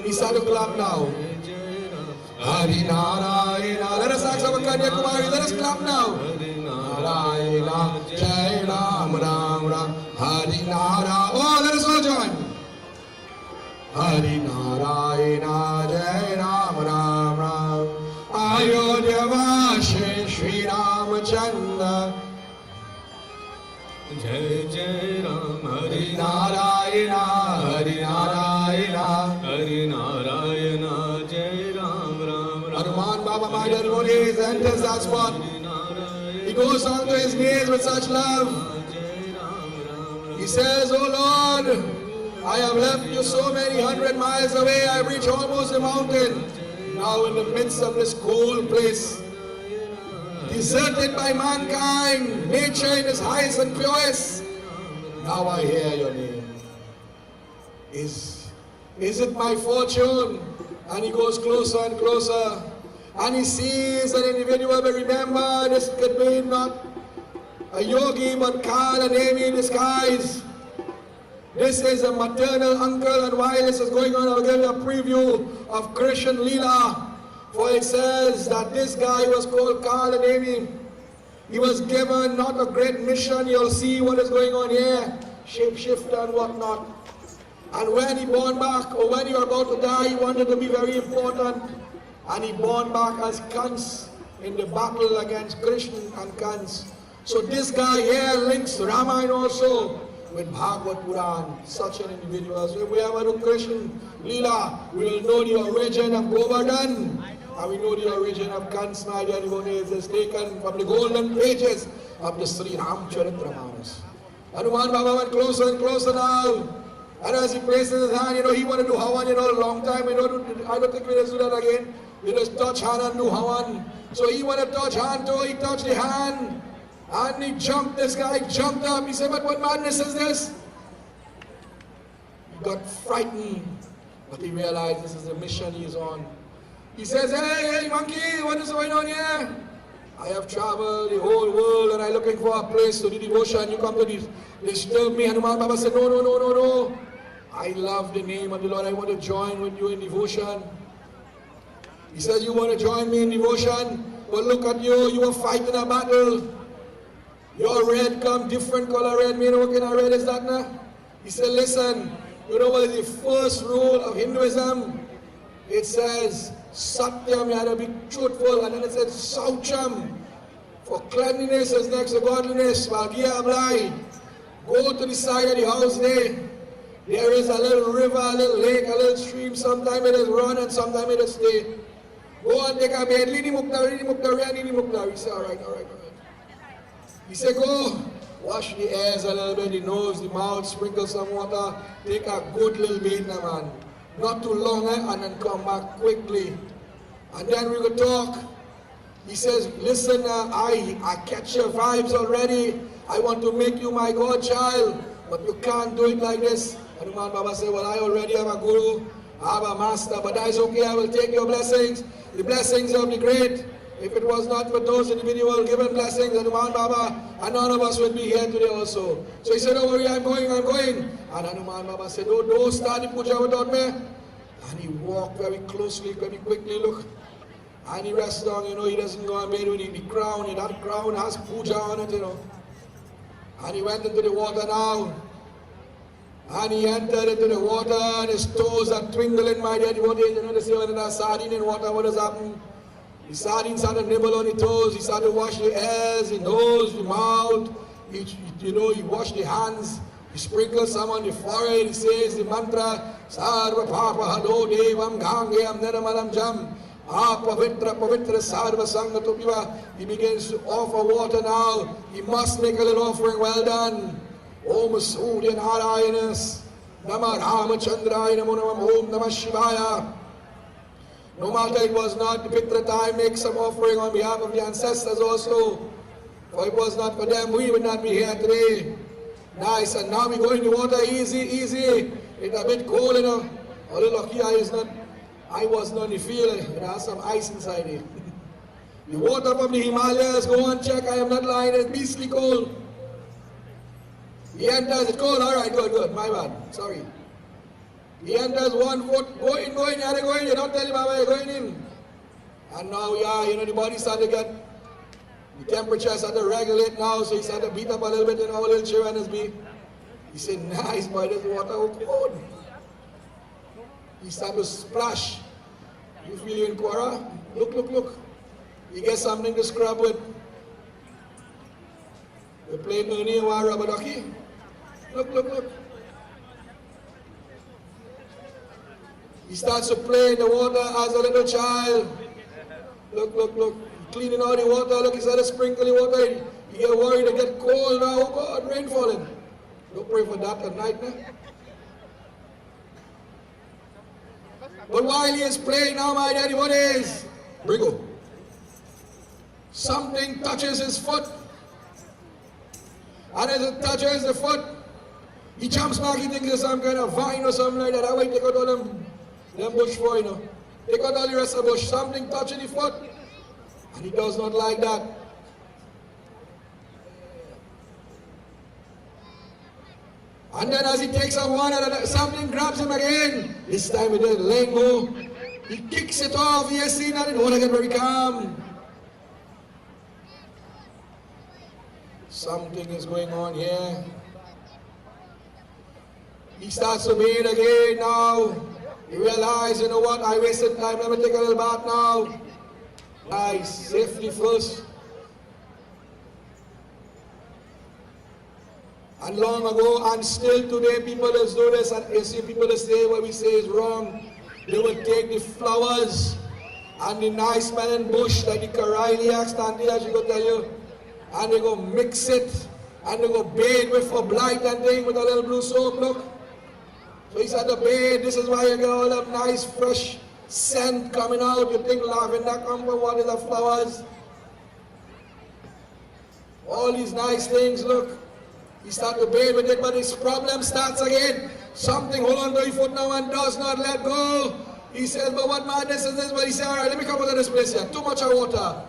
He started to clap now. Hari Narayana. Let us ask our Kanya Kumari. Let us clap now. Narayana, Jai Ram Ram Ram. Hari Narayana. Oh, let us all join. Hari Narayana, Jai Ram Ram Ram. Ayodhyavasi Shri Ramachandra. Jai Jai Ram. Hari Narayana, Hari Narayana. Hari Narayana, Jai Ram Ram Ram. Hanuman Baba, my dear devotees, enters that spot. He goes on to his knees with such love. He says, Oh Lord, I have left you so many 100 miles away. I reach almost the mountain. Now in the midst of this cold place, deserted by mankind, nature in its highest and purest. Now I hear your name. Is it my fortune? And he goes closer and closer. And he sees an individual, but remember, this could be not a yogi, but Kala Devi in disguise. This is a maternal uncle, and while this is going on, I'll give you a preview of Krishna Leela. For it says that this guy was called Kala Devi. He was given not a great mission. You'll see what is going on here. Shapeshifter and whatnot. And when he born back, or when you are about to die, he wanted to be very important. And he born back as Kans in the battle against Krishna and Kans. So this guy here links Ramayana also with Bhagavad Puran. Such an individual. So if we ever do Krishna Leela, we will know the origin of Govardhan. And we know the origin of Kans, my dear devotees, is taken from the golden pages of the Sri Ramcharitamanas. Hanuman Baba went closer and closer now. And as he places his hand, he wanted to do Havan, a long time. I don't think we will do that again. We just touch hand and do Havan. So he wanted to touch hand too. He touched the hand. And he jumped, this guy jumped up. He said, but what madness is this? He got frightened. But he realized this is the mission he is on. He says, hey, monkey, what is going on here? I have traveled the whole world and I'm looking for a place to do devotion. You come to disturb me. Hanuman Baba said, no. I love the name of the Lord. I want to join with you in devotion. He says, you want to join me in devotion? But look at you. You are fighting a battle. Your red come different color red. Me know what kind of red is that now? He said, listen, you know what is the first rule of Hinduism? It says, Satyam, you had to be truthful, and then it says Saucham. For cleanliness is next to godliness. Go to the side of the house there. There is a little river, a little lake, a little stream. Sometimes it is run and sometimes it is stay. Go and take a bed. Lidi Muktar. He said, all right. He said, go wash the ears a little bit, the nose, the mouth, sprinkle some water. Take a good little bath now, man. Not too long, and then come back quickly. And then we will talk. He says, listen, I catch your vibes already. I want to make you my godchild, but you can't do it like this. Hanuman Baba said, well, I already have a guru, I have a master, but that is okay, I will take your blessings. The blessings of the great If it was not for those individual given blessings, Hanuman Baba, and none of us would be here today also. So he said, don't worry, I'm going. And Hanuman Baba said, oh, don't start the puja without me. And he walked very closely, very quickly, look. And he rests down, you know, he doesn't go and made with the crown, and that crown has puja on it, you know. And he went into the water now. And he entered into the water, and his toes are twinkling, my dear devotees. You know, they say when there's sardine in water, what does happen? The sardines started to nibble on the toes, he started to wash the ears, the nose, the mouth, he washed the hands, he sprinkled some on the forehead, he says the mantra, Sarva Papa Hado Devam Gangyam Niramalam Jam, Pavitra Pavitra Sarva Sangatupiva. He begins to offer water now. He must make a little offering. Well done. Om Surya Narayanas, Nama Ramachandraya Namo Om Namah Shivaya. No matter it was not the Pitra time, make some offering on behalf of the ancestors also. For it was not for them, we would not be here today. Nice, and now we go in the water easy. It's a bit cold, you know. A little lucky I was not in the field, there has some ice inside it. The water from the Himalayas, go and check, I am not lying, it's beastly cold. He enters, it's cold, alright, good, my bad, sorry. He enters 1 foot, go in, you don't tell him how you're going in. And now we are, you know, the body started to get, the temperature started to regulate now, so he started to beat up a little bit in our little children as be. He said, nice boy, this water is cold. He started to splash. You feel you in Quora? Look. You get something to scrub with. We're playing Ernie and rubber ducky. Look. He starts to play in the water as a little child. Look. Cleaning all the water. Look, he started sprinkling water. You get worried to get cold now. Oh God, rain falling. Don't pray for that at night, man. But while he is playing now, my daddy, what is? Brigo. Something touches his foot. And as it touches the foot, he jumps back, he thinks it's some kind of vine or something like that. I wait, take out all them bush for, you know. Take out all the rest of the bush. Something touching the foot. And he does not like that. And then as he takes up one, something grabs him again. This time he doesn't let go. He kicks it off. He has seen that it won't get very calm. Something is going on here. He starts to bathe again now. He realizes, you know what, I wasted time. Let me take a little bath now. Nice, safely first. And long ago, and still today, people just do this, and you see people that say what we say is wrong. They will take the flowers and the nice smelling bush, like the Kareliac standing, as you go tell you, and they go mix it, and they go bathe with for blight and thing with a little blue soap, look. So he said to bathe, this is why you get all that nice fresh scent coming out. You think lavender come from what is the flowers? All these nice things, look. He starts to bathe with it, but his problem starts again. Something hold on to your foot now and does not let go. He says, but what madness is this? But he said, all right, let me come out of this place here. Too much water.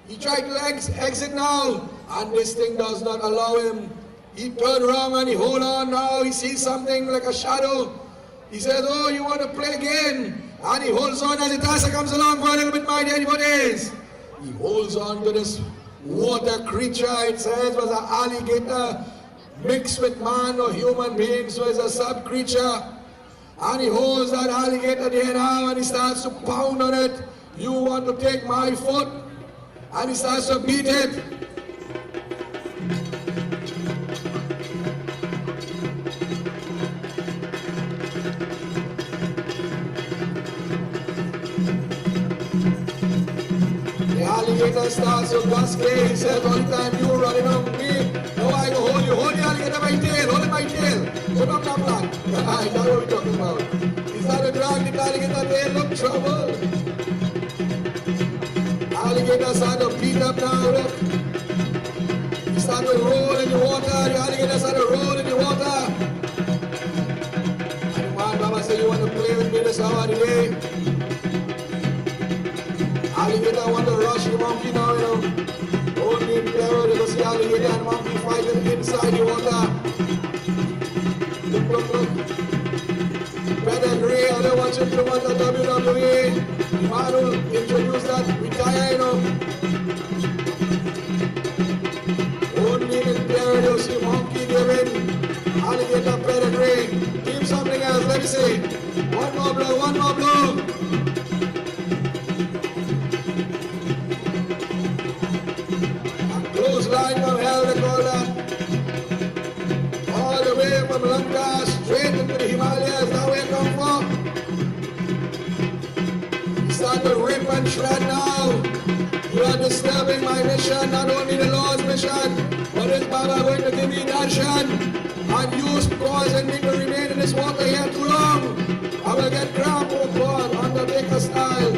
He tried to exit now, and this thing does not allow him. He turned around and he hold on now. He sees something like a shadow. He says, oh, you want to play again? And he holds on as the dancer comes along for a little bit, my dear devotees. He holds on to this water creature. It says was an alligator mixed with man or human being, so it's a sub creature. And he holds that alligator there now and he starts to pound on it. You want to take my foot? And he starts to beat it. The alligator starts to cascade. He says, all the time you running on me. No, I go hold you. Hold the alligator by tail. Hold it by tail. So don't come back. That's what we're talking about. He started dragging the alligator tail. Look, trouble. Alligator started to beat up now, look. He started to roll in the water. The alligator started to roll in the water. And one Baba said, you want to play with me this hour of the day? Alligator want to rush the monkey now, you know. Only in Pierre, they go see alligator and monkey fighting inside the water. Look. Pedigree, I don't want you to want the WWE. The man who introduced that, retire, you know. Only in Pierre, you see monkey giving alligator pedigree. Give something else, let me see. One more blow. Line from hell, they call that. All the way from Lanka, straight into the Himalayas, that's where it come from. You start to rip and shred now. You are disturbing my mission, not only the Lord's mission, but this Baba going to give me darshan. And you causing me to remain in this water here too long. I will get cramp, oh God, Undertaker style.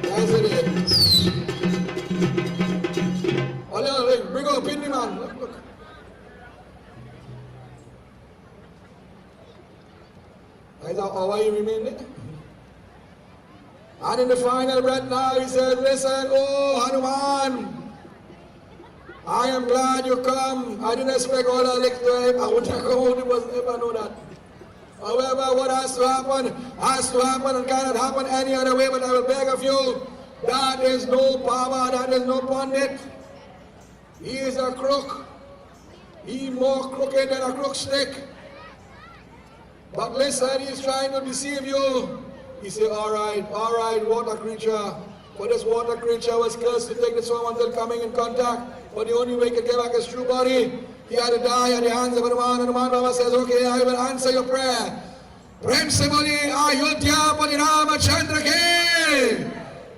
That's it. Bring up in the man. Look. That's how you remain there. And in the final breath now, he says, listen, oh Hanuman, I am glad you come. I didn't expect all that next time. I wouldn't have come out, it was never know that. However, what has to happen and cannot happen any other way, but I will beg of you, that is no Baba, that is no Pandit. He is a crook. He more crooked than a crook stick. But listen, he's trying to deceive you. He said, all right, water creature. For this water creature was cursed to take the soul until coming in contact. But the only way he could get back his true body, he had to die at the hands of the man. And the man Baba says, okay, I will answer your prayer. Principally, Ayodhya Pati Ramachandra Ke.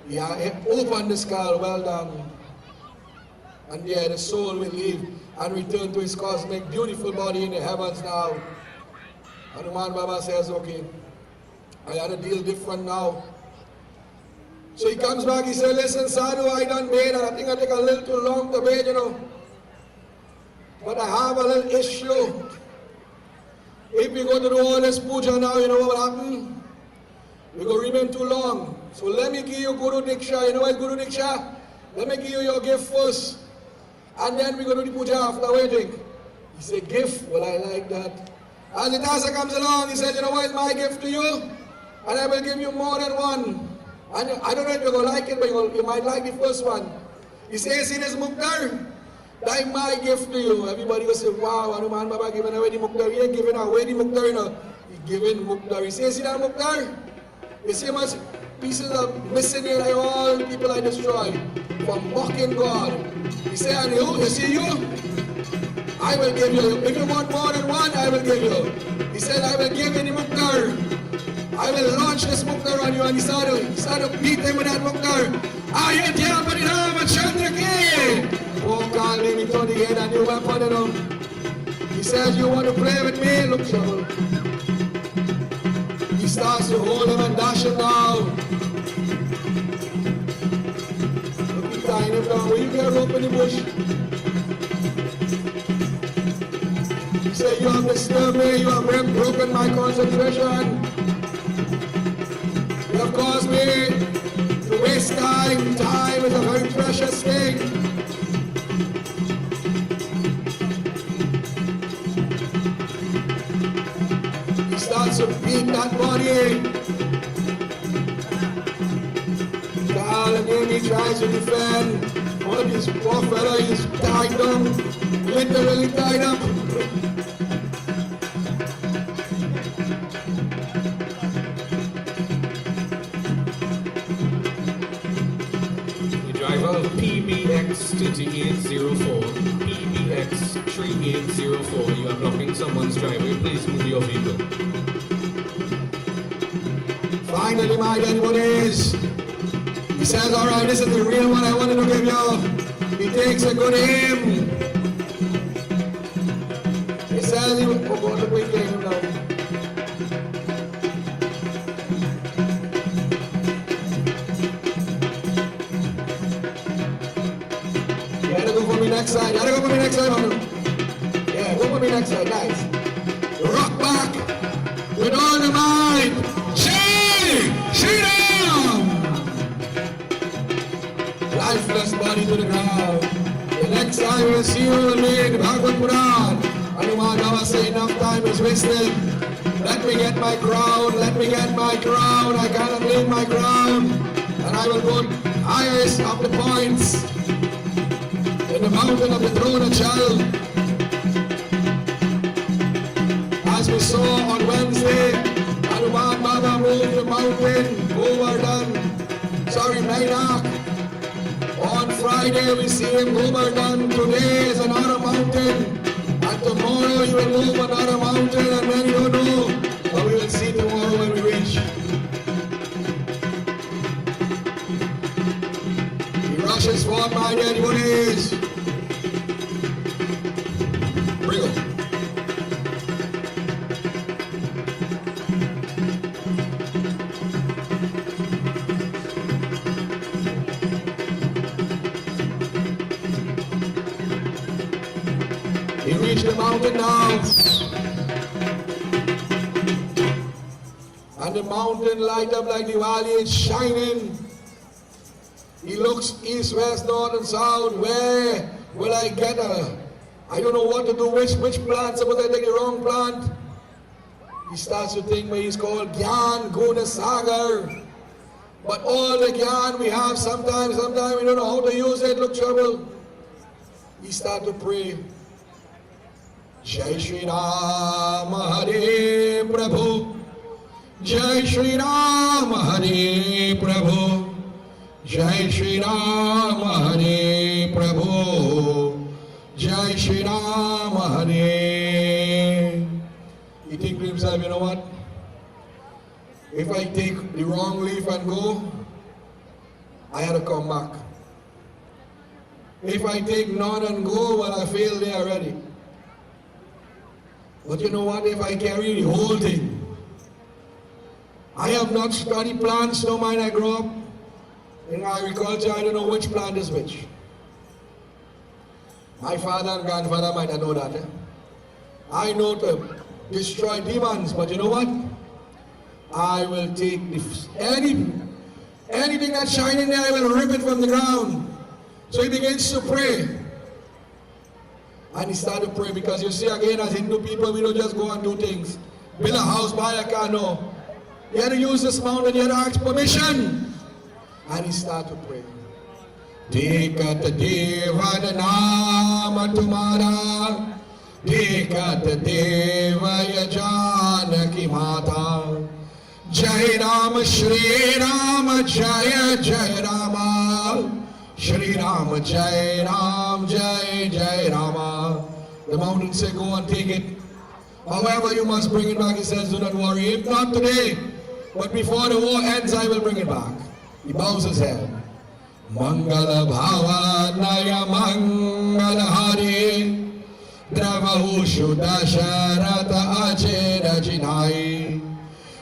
Yeah, he opened the skull, well done. And yeah, the soul will leave and return to his cosmic, beautiful body in the heavens now. And the man Baba says, okay, I had to deal different now. So he comes back, he says, listen, Sadhu, I done made, and I think I take a little too long to bed, you know. But I have a little issue. If we go to do all this puja now, you know what will happen? We go remain too long. So let me give you Guru Diksha. You know what Guru Diksha? Let me give you your gift first. And then we go to the puja after waiting. He said, gift? Well, I like that. As the Dasa comes along, he said, you know what is my gift to you? And I will give you more than one. And I don't know if you're going to like it, but you might like the first one. He says, see this Mukhtar? That's my gift to you. Everybody will say, wow, Hanuman Baba giving away the Mukhtar. He ain't giving away the Mukhtar, you know. He's giving Mukhtar. He says, see that Mukhtar? You see how much pieces of missing here, like all the people I destroy for mocking God. He said, and you see you? I will give you. If you want more than one, I will give you. He said, I will give you the Mukhtar. I will launch this Mukhtar on you. And he started to beat him with that Mukhtar. Ayodhya Pati Ramachandra Ke. Oh God, let me turn again a new weapon, you know. He says, you want to play with me? Look, trouble. He starts to hold him and dash him down. Look, he's tying him down. Will you get a rope in the bush? He said, you have disturbed me. You have broken my concentration. You have caused me to waste time. Time is a very precious thing. Starts to beat that body. Gal and then he tries to defend. One of these poor fellows is tied down, literally tied up. The driver PBX 2804, PBX 3804, you are blocking someone's driveway, please move your vehicle. Finally, my devotees. He says, all right, this is the real one I wanted to give you. He takes a good aim. He says, he will go to quick game now. You gotta go for me next side. You gotta go for me next side, Manu. Yeah, go for me next side. Nice. Rock back with all the might. Shri! Shri Raam! will see you will read Bhagavad Puran. Hanuman Baba say enough time is wasted. Let me get my crown, let me get my crown. I cannot leave my crown. And I will go highest of the points in the mountain of the throne of child. As we saw on Wednesday, Hanuman Baba moved the mountain, Govardhan, Mainak. On Friday we see him Govardhan. Today is another mountain. And tomorrow he will move another mountain, and then you don't know. But we will see tomorrow when we reach. He rushes forward, my dear devotees. Bring it. He reached the mountain now. And the mountain light up like Diwali, it's shining. He looks east, west, north, and south. Where will I get her? I don't know what to do. Which plant? Suppose I take the wrong plant. He starts to think where he's called Gyan Guna Sagar. But all the Gyan we have, sometimes we don't know how to use it. Look trouble. He starts to pray. Jai Shri Ram Hare Prabhu. Jai Shri Ram Hare Prabhu. Jai Shri Ram Hare Prabhu. Jai Shri Ram Hare. He thinks to himself, you know what? If I take the wrong leaf and go, I had to come back. If I take none and go, well, I failed there already. But you know what? If I carry the whole thing, I have not studied plants, no mind I grew up in agriculture, I don't know which plant is which. My father and grandfather might not know that. I know to destroy demons, but you know what? I will take anything that's shining there, I will rip it from the ground. So he begins to pray. And he started to pray because you see again as Hindu people, we don't just go and do things. Build a house, buy a car, no. You had to use this mountain, you had to ask permission. And he started to pray. Dekat Devan Nama Tumara, Dekat Devaya Janaki Mata, Jai Ram Shri Ram Jaya Jai Rama, Shri Ram Jai Ram Jai Jai Rama. The mountain said, go and take it. However, you must bring it back. He says, do not worry. If not today, but before the war ends, I will bring it back. He bows his head. Mangala Bhava Naya Mangala Hari Dravahu Shudasharata Achera Jinai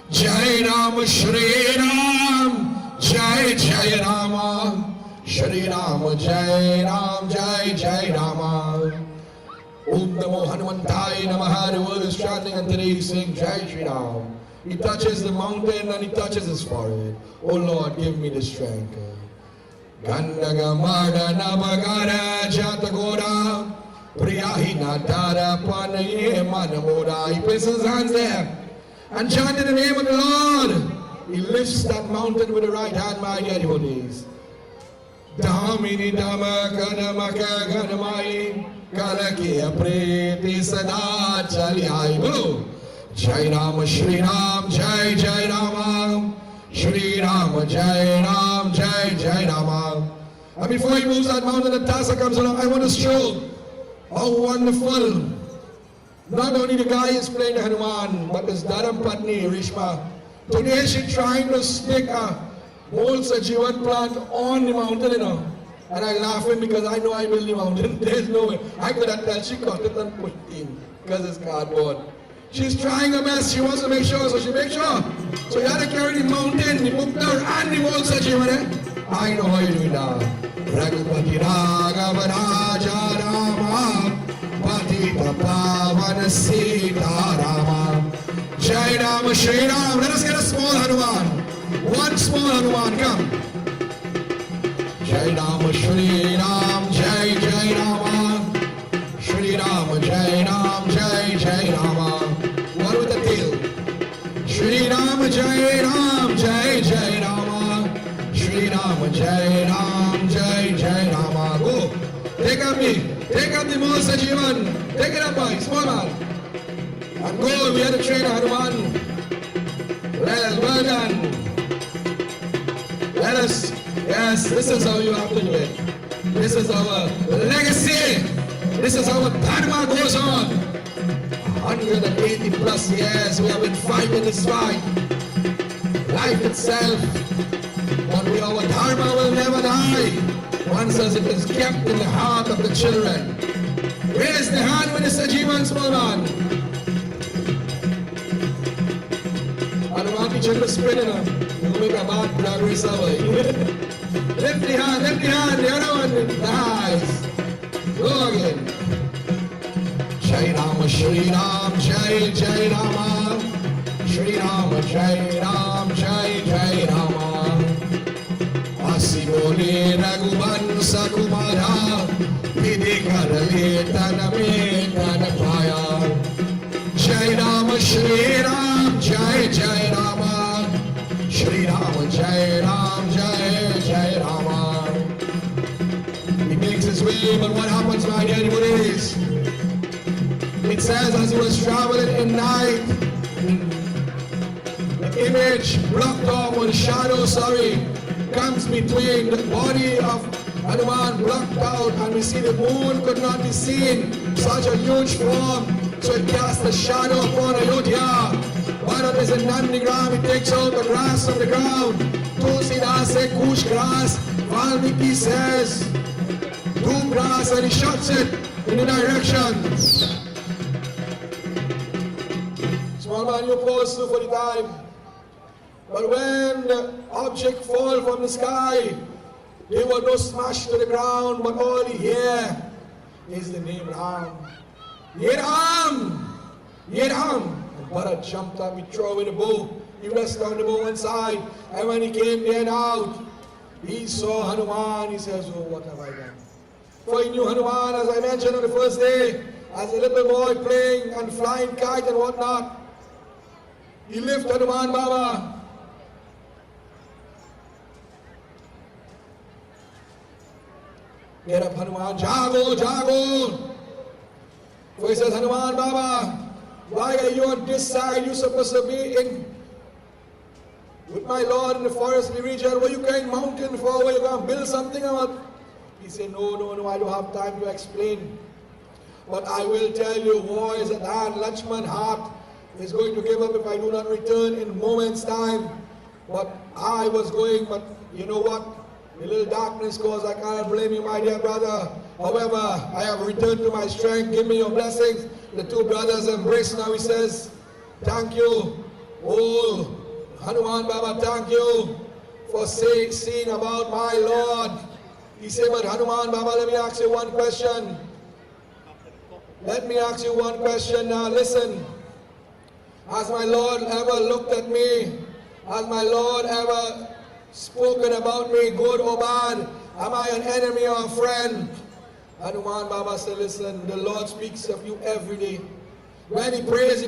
Jai Ram Shri Ram Jai Jai Rama Shri Ram Jai Ram Jai Jai Rama. Om Namo Hanumantai Namaha. The world is chanting and today he's saying Jai Shri Ram. He touches the mountain and he touches his forehead. Oh Lord, give me the strength. Gandaga Marda Nabagara Jatagora Priyahina Dara Panaye Manamoda. He places his hands there and chanted the name of the Lord. He lifts that mountain with the right hand, my dear devotees. Dhamini Dhamma Kadamaka Kadamai Kalaki Apreti Sada Chalyai. Bolo Jai Ram Shri Ram Jai Jai Rama Shri Ram Jai Ram Jai Jai Rama. And before he moves that mountain, the Tassa comes along. I want to show how wonderful. Not only the guy is playing the Hanuman, but his Dharam Patni Rishma. Today she's trying to stick a whole Sajivan plant on the mountain, you know. And I laughing because I know I built the mountain. There's no way. I could have tell she cut it and put it in because it's cardboard. She's trying her best. She wants to make sure, so she makes sure. So you have to carry the mountain, the Muktar, and the whole Sajivan. I know how you do it now. Raghupati Raghava Raja Rama Patita Pavana Sita Rama Jai Rama Shri Ram. Let us get a small Hanuman. One small Hanuman, come. Jai Rama Shri Ram Jai Jai Rama Shri Ram Jai Ram Jai Jai Rama. Shri Ram Jai Ram Jai Jai Rama. Go. Take up the Mosa Jivan. Take it up, boy, small man. And go, we are the trainer, Hanuman. Well done. Let us, yes, this is how you have to do it. This is our legacy. This is how Dharma goes on. 180 plus years we have been fighting this fight. Life itself. But our Dharma will never die. Once as it is kept in the heart of the children. Raise the hand when it's a Jivan small man. Hanuman teacher to spin it up. You make a bad progress away. Lift the hand, the other one. Nice. Go again. Jai Rama, Shri Ram, Jai Jai Rama. Shri Rama, Jai Ram, Jai Jai Rama. Asi bole Raghuvansa Kumara, Vidhi karale taname tanapaya. Jai Rama, Shri Ram, Jai Jai Rama. Shri Rama, Jai Ram, Jai Jai Rama. He makes his way, but what happens, my dear devotees? It says as he was traveling in night, the image blocked off, or the shadow, comes between the body of Hanuman blocked out, and we see the moon could not be seen, such a huge form, so it cast a shadow upon Ayodhya. Bharat is in Nandigram, he takes out the grass from the ground. Tulsidas says, Kush grass. Valmiki says, do grass, and he shuts it in the direction. Small man, you pause for the time. But when the object fall from the sky, they were not smashed to the ground, but all you hear is the name Ram. Ye Ram! Ye Ram! And Bharat jumped up, he threw in the bow. He rested on the bow one side, and when he came there out, he saw Hanuman. He says, oh, what have I done? For he knew Hanuman, as I mentioned on the first day, as a little boy playing and flying kite and whatnot. He lifted Hanuman Baba. Get up, Hanuman, Jago, Jago. So he says, Hanuman Baba, why are you on this side? You're supposed to be in with my Lord in the forestry region. Where you going mountain for? Where you going to build something or what? He said, no, I don't have time to explain. But I will tell you, war is at hand. Lakshman heart is going to give up if I do not return in moments time. But I was going, but you know what? The little darkness cause I cannot blame you, my dear brother. However, I have returned to my strength. Give me your blessings. The two brothers embrace now. He says, thank you. Oh, Hanuman Baba, thank you for seeing about my Lord. He said, but Hanuman Baba, let me ask you one question. Let me ask you one question now. Listen. Has my Lord ever looked at me? Has my Lord ever spoken about me, good or bad? Am I an enemy or a friend? Hanuman Baba said, listen, the Lord speaks of you every day. When he prays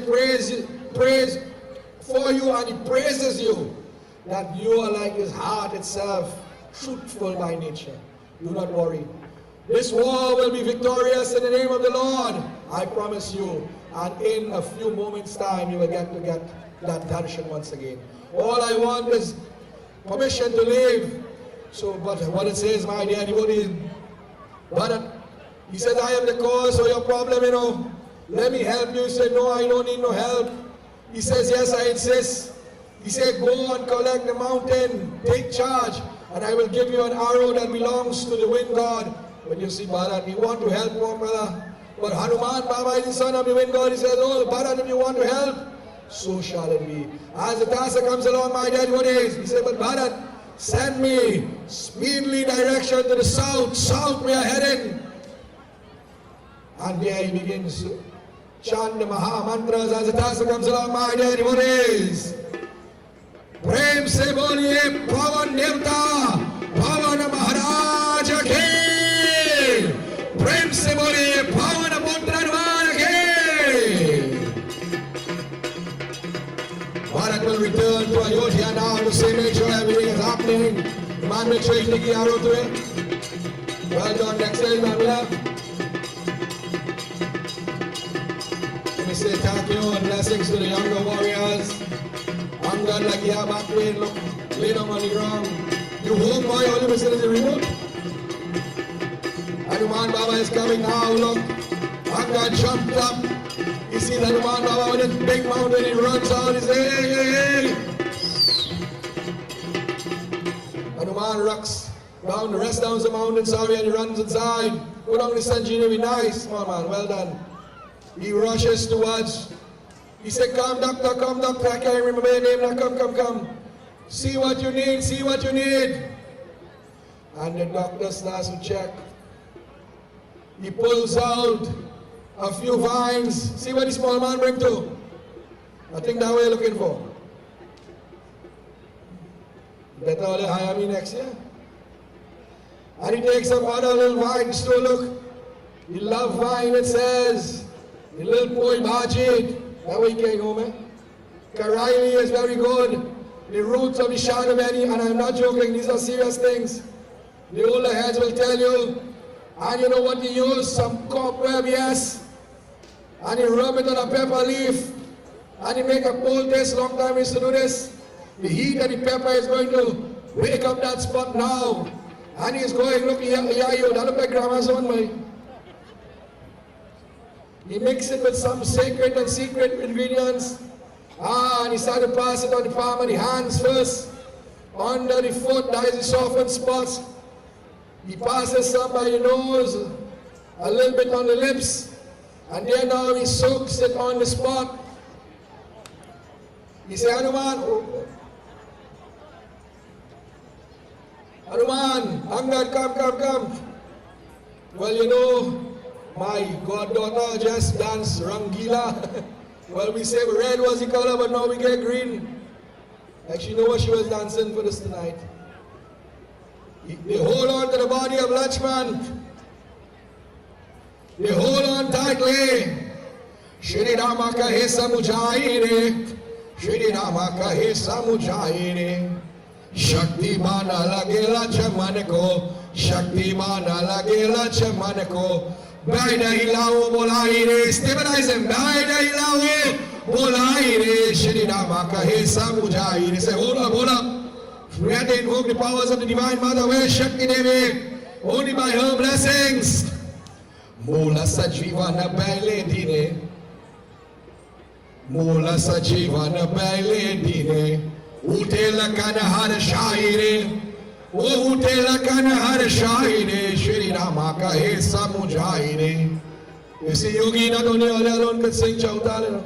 for you, and he praises you, that you are like his heart itself, truthful by nature. Do not worry. This war will be victorious in the name of the Lord. I promise you. And in a few moments' time, you will get that darshan once again. All I want is permission to leave. So, but what it says, my dear devotee, but he said, I am the cause of your problem, you know. Let me help you. He said, no, I don't need no help. He says, yes, I insist. He said, go and collect the mountain, take charge, and I will give you an arrow that belongs to the wind god. But you see, Bharat, we want to help, poor brother. But Hanuman Baba is the son of the wind god. He says, oh, Bharat, if you want to help, so shall it be. As the task comes along, my dear devotees, he said, but Bharat, send me speedily direction to the south. South we are heading. And there he begins to chant the Maha Mantras as the task comes along, my dear devotees. Prem se boliye Pavan Devta, Pavan Maharaj ke. Prem se boliye Pavan Putra Hanuman ke. Bharat will return to Ayodhya now to say, make sure everything is happening. The man, make sure you take the arrow to it. Well done, next day, Ramleela. Let me say thank you and blessings to the younger warriors. I'm done like you have back pain, look, lay down on the ground. You home boy, all you missing is the remote. Hanuman Baba is coming now, look. Anga jumped up. You see that Hanuman Baba with his big mountain, he runs out, he says, hey, hey, hey. Hanuman rocks down, the rest down the mountain, sorry, and he runs inside. Go down the Sanjeevi, nice, come on man, well done. He rushes towards, he said, come doctor, I can't remember your name, now come. See what you need, see what you need. And the doctor starts to check. He pulls out a few vines. See what the small man bring to? I think that what you're looking for. Better only hire me next year. And he takes some other little vines to look. The love vine, it says. The little boy Bajid. That way he came home, eh? Karaili is very good. The roots of the Shadamani, and I'm not joking, these are serious things. The older heads will tell you. And you know what you use? Some cobweb, yes. And you rub it on a pepper leaf. And you make a poultice. Long time we used to do this. The heat of the pepper is going to wake up that spot now. And he's going, look here, you, that look like grandma's own way. He mixes it with some sacred and secret ingredients. And he started to pass it on the palm of the hands first. Under the foot, that is the softened spots. He passes some by the nose, a little bit on the lips, and then now he soaks it on the spot. He said, Hanuman, Angad, come. Well, you know, my goddaughter just danced Ramleela. Well, we say red was the color, but now we get green. Actually, you know what she was dancing for this tonight? They hold on to the body of Lakshman. They hold on tightly. Shri Rama kahe samujhaine. Shri Rama kahe samujhaine. Shakti mana lagela chaman ko. Shakti mana lagela chaman ko. Baida hilao bolaire. Stabilize him. Baida hilao bolaire. Shri Rama kahe samujhaine. Say, hold up. We have to invoke the powers of the Divine Mother. Where is Shakti Devi? Only by her blessings. Mula Sajivana Baile Dine. Mula Sajivana Baile Dine. Utela Kanahara Shaire. O Utela Kanahara Shaire. Shri Rama Kahe Samujhaire. You see, Yogi not only all alone can sing Chautala.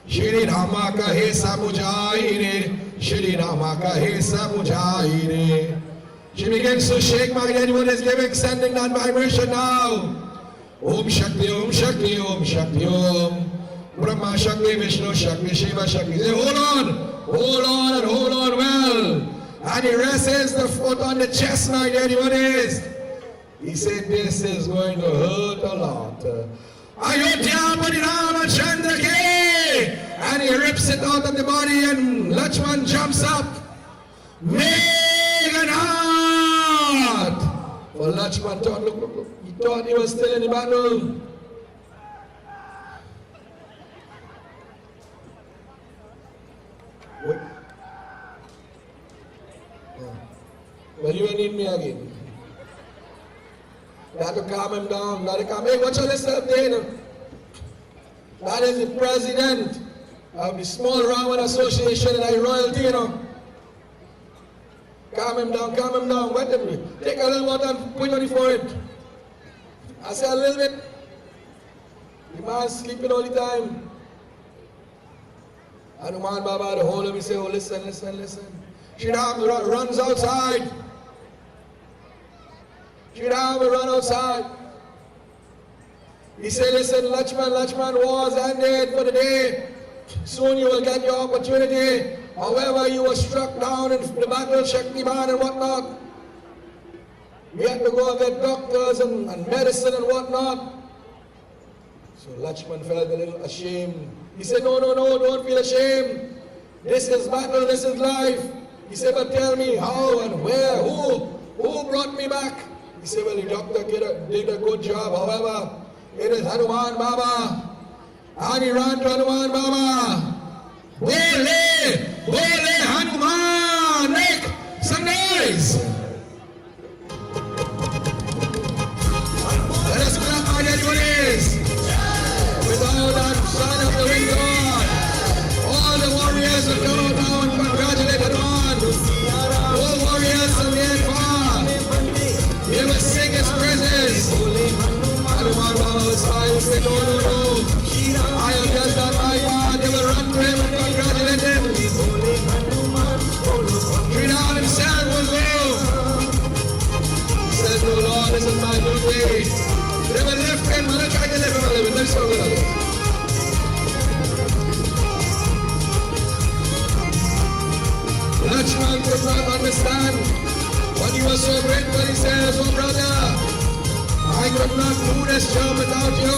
Shri Rama kahe samujhaine, Shri Rama kahe samujhaine. She begins to shake. My anyone is giving, sending that vibration now. Om Shakti, Om Shakti, Om Shakti, Om. Brahma Shakti, Vishnu Shakti, Shiva Shakti. Say, hold on well. And he rests the foot on the chest, my anyone is. He said, this is going to hurt a lot. Ayodhya Parinama Chandra Ke. And he rips it out of the body and Lakshman jumps up. Meganath! Well, Lakshman thought, look. He thought he was still in the battle. Wait. Well, you ain't need me again. You have to calm him down. Hey, watch out yourself there. That is the president of the Small Raman Association and the royalty, you know. Calm him down. Wait a minute. Take a little water and put it on the forehead. I say a little bit. The man's sleeping all the time. Hanuman Baba, the whole of me say, oh, listen. Shri Ram runs outside. Shri Ram will run outside. He said, listen, Lakshman, war's ended for the day. Soon you will get your opportunity. However, you were struck down in the battle, Shaktiman and whatnot. We had to go and get doctors and medicine and whatnot. So Lakshman felt a little ashamed. He said, no, don't feel ashamed. This is battle, this is life. He said, but tell me how and where, who brought me back? He said, well, the doctor did a good job. However, it is Hanuman Baba. And he ran to Hanuman Baba. Bole Hanuman, make some noise. Let us clap our dead bodies. Without that son of the wind God, all the warriors will go now and congratulate Hanuman. All warriors from near and far, they will sing his praises. Hanuman Baba will smile and say, no. I have just done my part. They will run to him and congratulate him. Shri Ram himself will go. He says, no Lord, this is my duty. They will lift him, and I try to lift him a little bit. Let's go with it. Lakshman could not understand what he was so grateful. He says, oh brother, I could not do this job without you.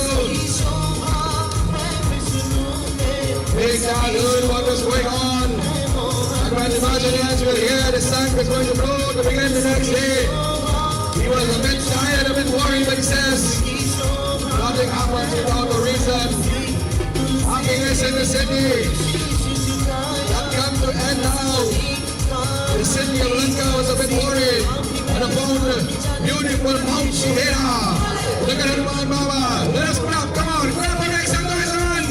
They can't heard what was going on. And when the Imaginarians will hear the sun was going to blow to begin the next day, he was a bit tired, a bit worried, but he says, nothing happens without a reason. Happiness in the city that come to end now. The city of Lanka was a bit worried and found beautiful Mount Suhera. Look at Hanuman Baba. Let us clap. Come on, clap and make some noise, man.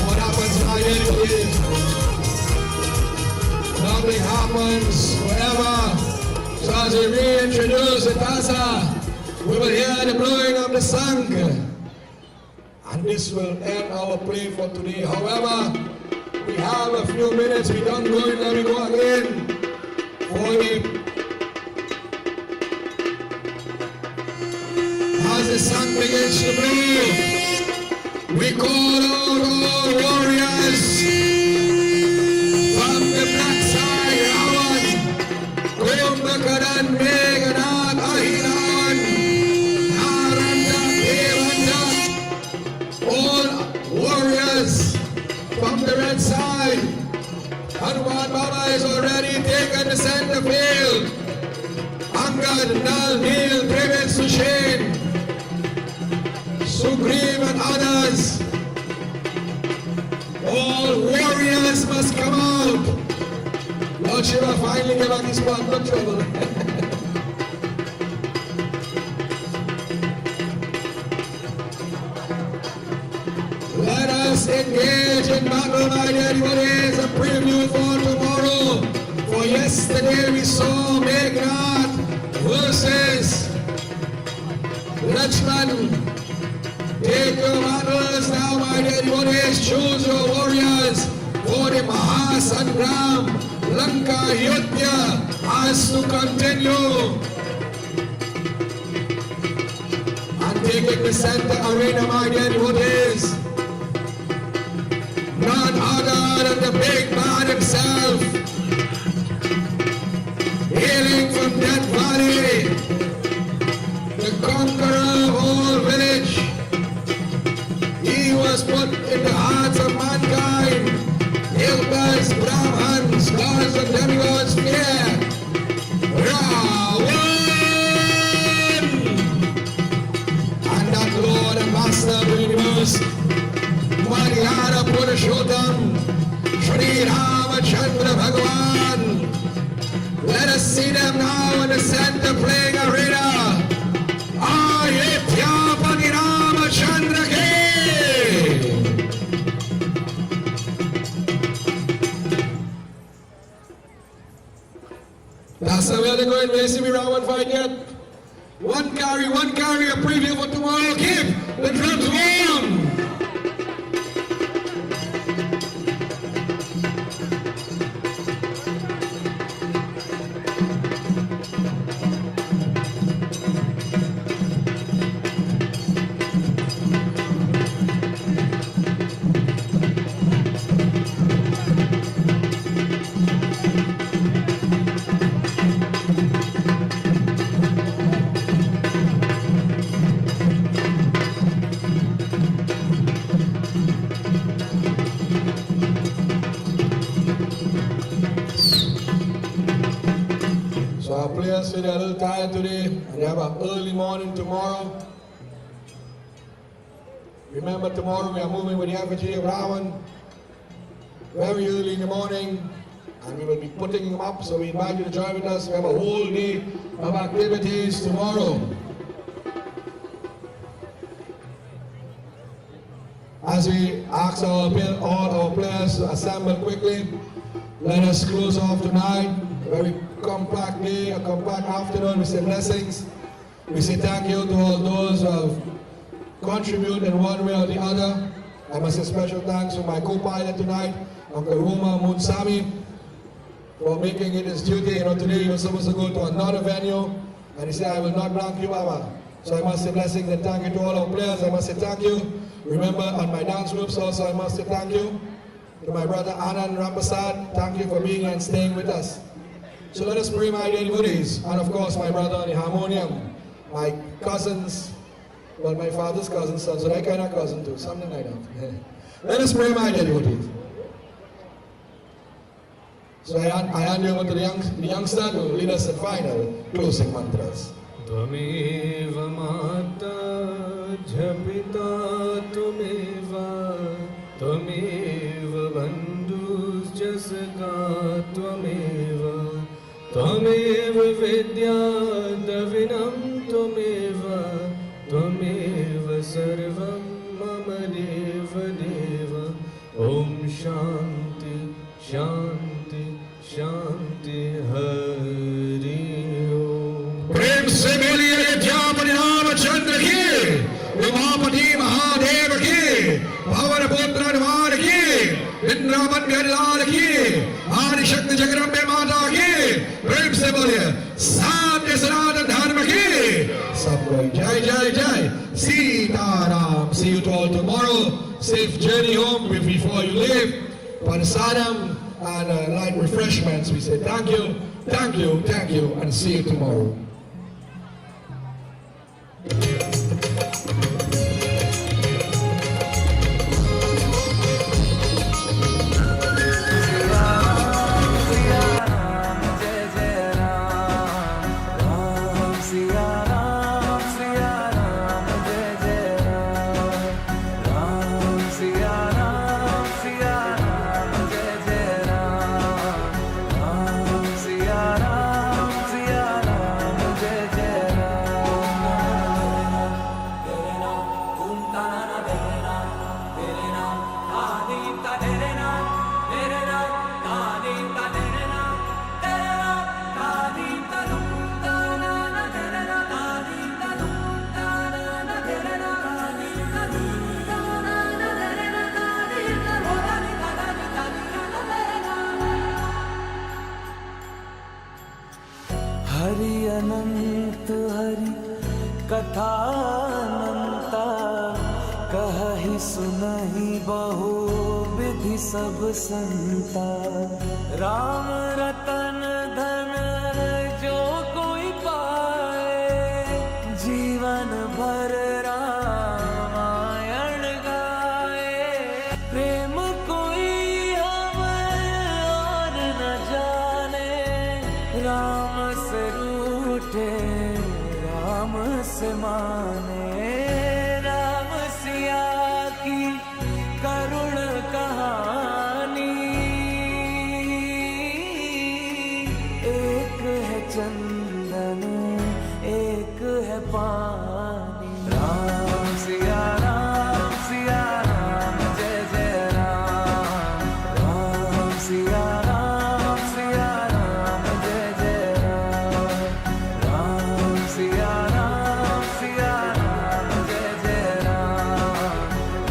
What happens now, anyway? Nothing happens forever. So as we reintroduce the Tasa, we will hear the blowing of the song. And this will end our play for today. However, we have a few minutes. We don't go in, let me go again. As the sun begins to blow, we call out all warriors from the black side, Ravan, Kumbhakaran, Meghanad, Ahilan, Naranda, Devanda, all warriors from the red side. Hanuman Baba is already taken the center field. Angad, Nal, Neel, Privet, Sushen, Sugriv and others. All warriors must come out. Lord Shiva finally gave back his spot, no trouble. Let us engage in battle, my dear devotees, a preview for tomorrow. For yesterday we saw Meghnad versus Lakshman. Take your battles now, my dear devotees. Choose your warriors for the Mahasangram. Lanka Ayodhya has to continue. And taking the center arena, my dear devotees, none other than the big man himself, hailing from Death Valley, the conqueror of all village. He was put in the hearts of mankind. Hildas, Brahmans, gods and demigods fear. Ravan! And that Lord and Master of the universe, Madhyara Purushottam, Shri Ramachandra Bhagavan. Let us see them now in the center playing arena. Ayodhya Pati Ramachandra Ke. That's how they're going. May see me Ravan fight yet. One carry, a preview for tomorrow. Keep the drums warm. early morning tomorrow. Remember, tomorrow we are moving with the effigy of Raam very early in the morning, and we will be putting him up, so we invite you to join with us. We have a whole day of activities tomorrow. As we ask all our players to assemble quickly, let us close off tonight. A very compact day, a compact afternoon. We say blessings. We say thank you to all those who have contributed in one way or the other. I must say special thanks to my co-pilot tonight, Uncle Ruma Munsami, for making it his duty. You know, today he was supposed to go to another venue, and he said, I will not blank you, Baba. So I must say blessings and thank you to all our players. I must say thank you. Remember, on my dance groups also, I must say thank you to my brother Anand Rampasad. Thank you for being here and staying with us. So let us pray my daily goodies. And of course, my brother on the harmonium, my cousins, well, my father's cousin's son, so that kind of cousin too, something like that. Let us pray my daily goodies. So I hand you over to the youngster to lead us in final closing mantras. त्वमेव माता जपिता त्वमेव बन्धुश्च सखा त्वमेव विद्या दविनं त्वमेव सर्वं मम देव ॐ शान्ति शान्ति शान्ति हरि ओम। प्रेम से बोलिए विद्यापति रामचंद्र की, उमापति महादेव की, पवन पुत्र हनुमान की, वृंदावन बिहारी लाल की, आदि शक्ति जगदम्बे माता की। प्रेम से बोलिए सत्य सनातन धर्म की। सबको जय जय जय Sitaram. See you all tomorrow. Safe journey home before you leave. Prasadam and light refreshments. We say thank you, thank you, thank you, and see you tomorrow. Hari अनंत हरि कथानंता, कहहि सुनहि बहु विधि सब संता। राम रतन धन जो कोई पाए, जीवन भर रामायण गाए। प्रेम कोई हमें और न जाने, राम से रूठे राम से माने। राम सिया की करुण कहानी, एक है चंदन एक है पानी। राम सिया राम जय जय राम। राम सिया राम जय जय राम। राम सिया राम जय जय राम।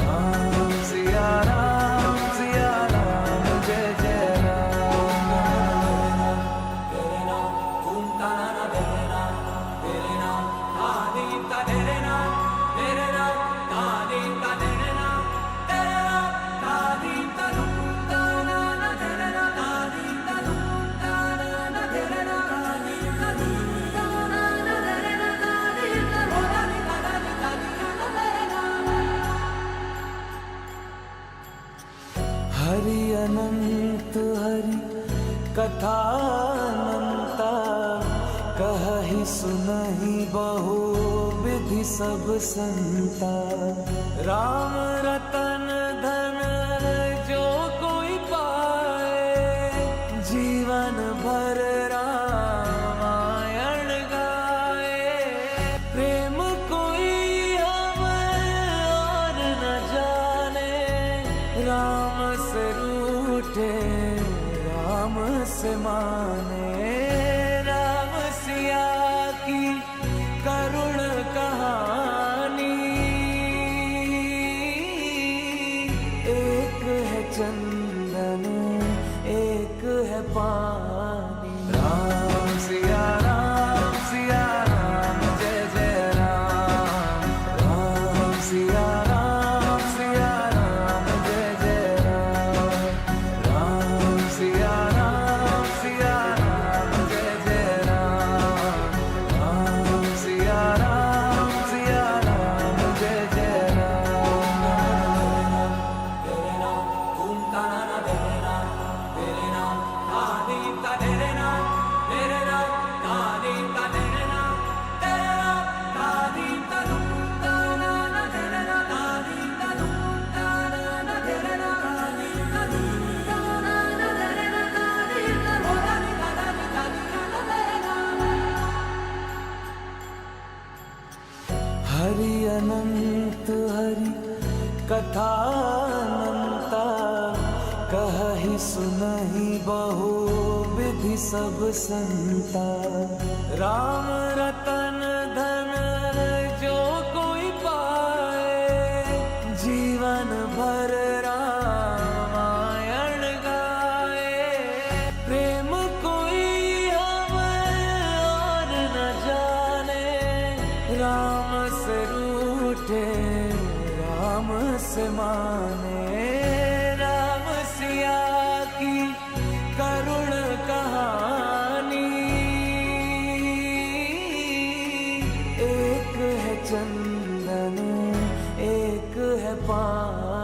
राम सिया राम जय जय राम। तेरे नाम घूमता ना तेरे नाम आदि का तेरे नाम आदि का तेरे नाम आदि का घूमता ना तेरे नाम आदि का घूमता ना तेरे नाम आदि का घूमता ना तेरे नाम आदि का होता निकाला ना तेरे नाम। हरि अनंत हरि कथानंता, कहहि सुनहि बहु विधि सब संता। राम रतन धन जो कोई पाए, जीवन भर रामायण गाए। प्रेम कोई हमें और न जाने, राम से रूठे राम से माने। राम सिया की करुण कहानी, एक है चंदन एक है पानी। राम सिया राम जय जय राम। राम सिया राम जय जय राम। राम सिया राम जय जय राम। राम सिया राम जय जय राम। तेरे नाम ओम ताना तेरे नाम आदि का तेरे नाम तेरे नाम आदि का तेरे नाम तेरे नाम आदि का ताना तेरे नाम आदि का ताना तेरे नाम आदि का ताना तेरे नाम आदि का बोलानी ताना तेरे नाम। हरि अनंत हरि कथा अनंता, कहहि सुनहि बहु विधि सब संता। राम रतन धन जो कोई पाए, जीवन भर रामायण गाए। प्रेम कोई हमें और न जाने, राम से रूठे राम से माने। राम सिया की करुण कहानी, एक है चंदन एक है पानी।